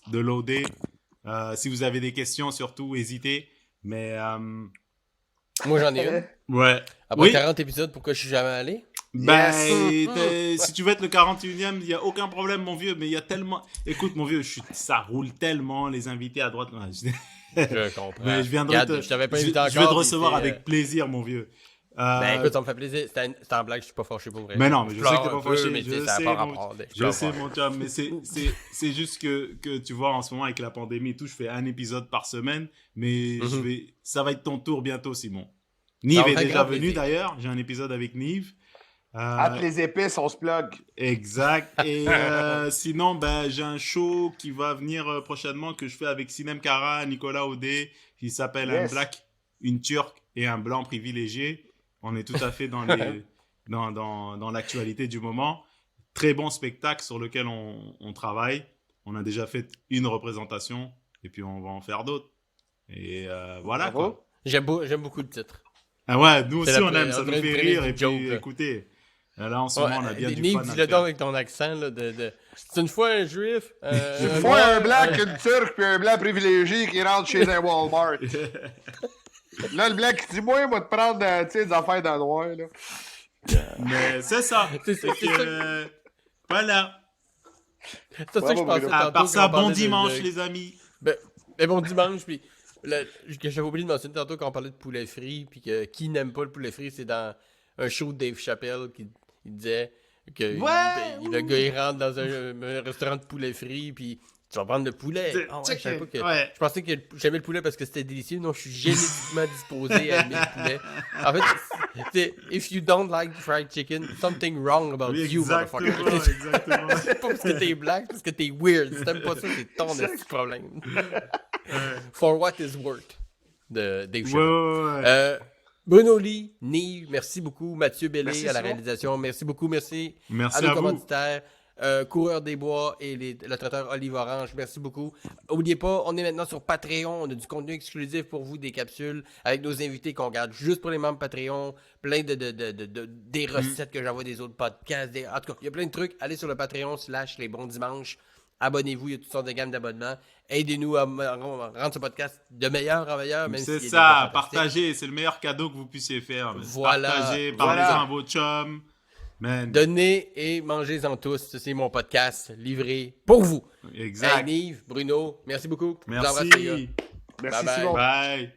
S2: de loader. Si vous avez des questions, surtout, hésitez. Mais,
S1: Moi, j'en ai une.
S2: ouais.
S1: Après
S2: Oui.
S1: 40 épisodes, pourquoi je suis jamais allé?
S2: Ben, si tu veux être le 41e, il n'y a aucun problème, mon vieux. Mais il y a tellement. Écoute, mon vieux, ça roule tellement, les invités à droite.
S1: Je comprends.
S2: Mais je viendrai
S1: Regarde, je t'avais pas invité
S2: je vais
S1: encore,
S2: te recevoir
S1: puis c'est,
S2: avec plaisir, mon vieux.
S1: Ben écoute, ça me fait plaisir. C'était en blague, je suis pas fâché pour vrai.
S2: Mais non, mais je sais que t'es pas fâché.
S1: Mais
S2: Je
S1: ça n'a
S2: sais,
S1: pas
S2: mon-
S1: rapport.
S2: Je sais, mon chum, mais c'est juste que tu vois, en ce moment, avec la pandémie et tout, je fais un épisode par semaine, mais ça va être ton tour bientôt, Simon. Nive
S1: Ça va
S2: est
S1: faire
S2: déjà
S1: grand
S2: venu,
S1: plaisir.
S2: d'ailleurs. J'ai un épisode avec Nive.
S3: Hâte les épices, on se plug.
S2: Exact. Et sinon, ben, j'ai un show qui va venir prochainement que je fais avec Sinem Kara, Nicolas Audet, qui s'appelle
S3: Yes.
S2: Un Black, une Turque et un Blanc privilégié. On est tout à fait dans dans l'actualité du moment. Très bon spectacle sur lequel on travaille. On a déjà fait une représentation et puis on va en faire d'autres. Et voilà,
S3: Bravo.
S2: quoi.
S1: J'aime beaucoup le titre.
S2: Ah ouais, nous
S1: C'est
S2: aussi
S1: la
S2: on aime, ça
S1: on
S2: nous
S1: dirait
S2: fait
S1: une
S2: rire.
S1: prémisse
S2: Et
S1: de joke,
S2: puis
S1: là.
S2: écoutez, là en ce moment on a bien du
S1: Nive,
S2: fun à
S1: dis-le
S2: le
S1: donc
S2: faire.
S1: avec ton accent là, c'est une fois un juif.
S3: Une fois un black, une turque, puis un blanc privilégié qui rentre chez un Walmart. Là, le blanc qui dit, moi, moi, te prendre tu sais, des affaires dans le noir, là.
S2: Mais c'est ça.
S1: C'est
S2: Fait
S1: ça.
S2: que, voilà.
S1: C'est ça que je pensais
S2: À
S1: tantôt
S2: part
S1: quand
S2: ça,
S1: on parlait
S2: bon
S1: de-
S2: dimanche,
S1: de-
S2: les amis.
S1: Ben, bon dimanche, puis que j'avais oublié de mentionner tantôt quand on parlait de poulet frit, puis que qui n'aime pas le poulet frit, c'est dans un show de Dave Chappelle qui il disait que le gars il rentre dans un restaurant de poulet frit, puis tu vas prendre le poulet. Ah ouais, je savais pas que.
S2: Ouais.
S1: Je pensais que j'aimais le poulet parce que c'était délicieux. Non, je suis génétiquement disposé à aimer le poulet. En fait, c'est if you don't like fried chicken, something wrong about
S2: Oui,
S1: you,
S2: exactement,
S1: motherfucker.
S2: exactement.
S1: C'est pas parce que t'es black, c'est parce que t'es weird. Si t'aimes pas ça, c'est ton petit problème. For what is worth de Dave
S2: Ouais,
S1: Chappelle.
S2: ouais, ouais.
S1: Bruno Lee, Nive, merci beaucoup. Mathieu Bellé
S3: Merci,
S1: à la
S3: Simon.
S1: réalisation. Merci beaucoup. Merci,
S2: Merci
S1: à nos
S2: à vous.
S1: commanditaires. Coureur des Bois et le traiteur Olive Orange. Merci beaucoup. N'oubliez pas, on est maintenant sur Patreon. On a du contenu exclusif pour vous, des capsules avec nos invités qu'on garde juste pour les membres Patreon. Plein des recettes que j'envoie des autres podcasts. En tout cas, il y a plein de trucs. Allez sur le Patreon / les bons dimanches. Abonnez-vous, il y a toutes sortes de gammes d'abonnements. Aidez-nous à rendre ce podcast de meilleur en meilleur. Même
S2: C'est
S1: s'il est
S2: ça,
S1: déjà fantastique.
S2: partagez, c'est le meilleur cadeau que vous puissiez faire.
S1: Voilà.
S2: Partagez,
S3: Voilà.
S2: parlez-en à vos chums. Man.
S1: Donnez et mangez-en tous. C'est mon podcast livré pour vous.
S2: Exact.
S1: Hey, Nive, Bruno, merci beaucoup. Je vous embrasse, les gars.
S2: Merci.
S3: Merci,
S1: Bye bye.
S3: Simon.
S2: Bye.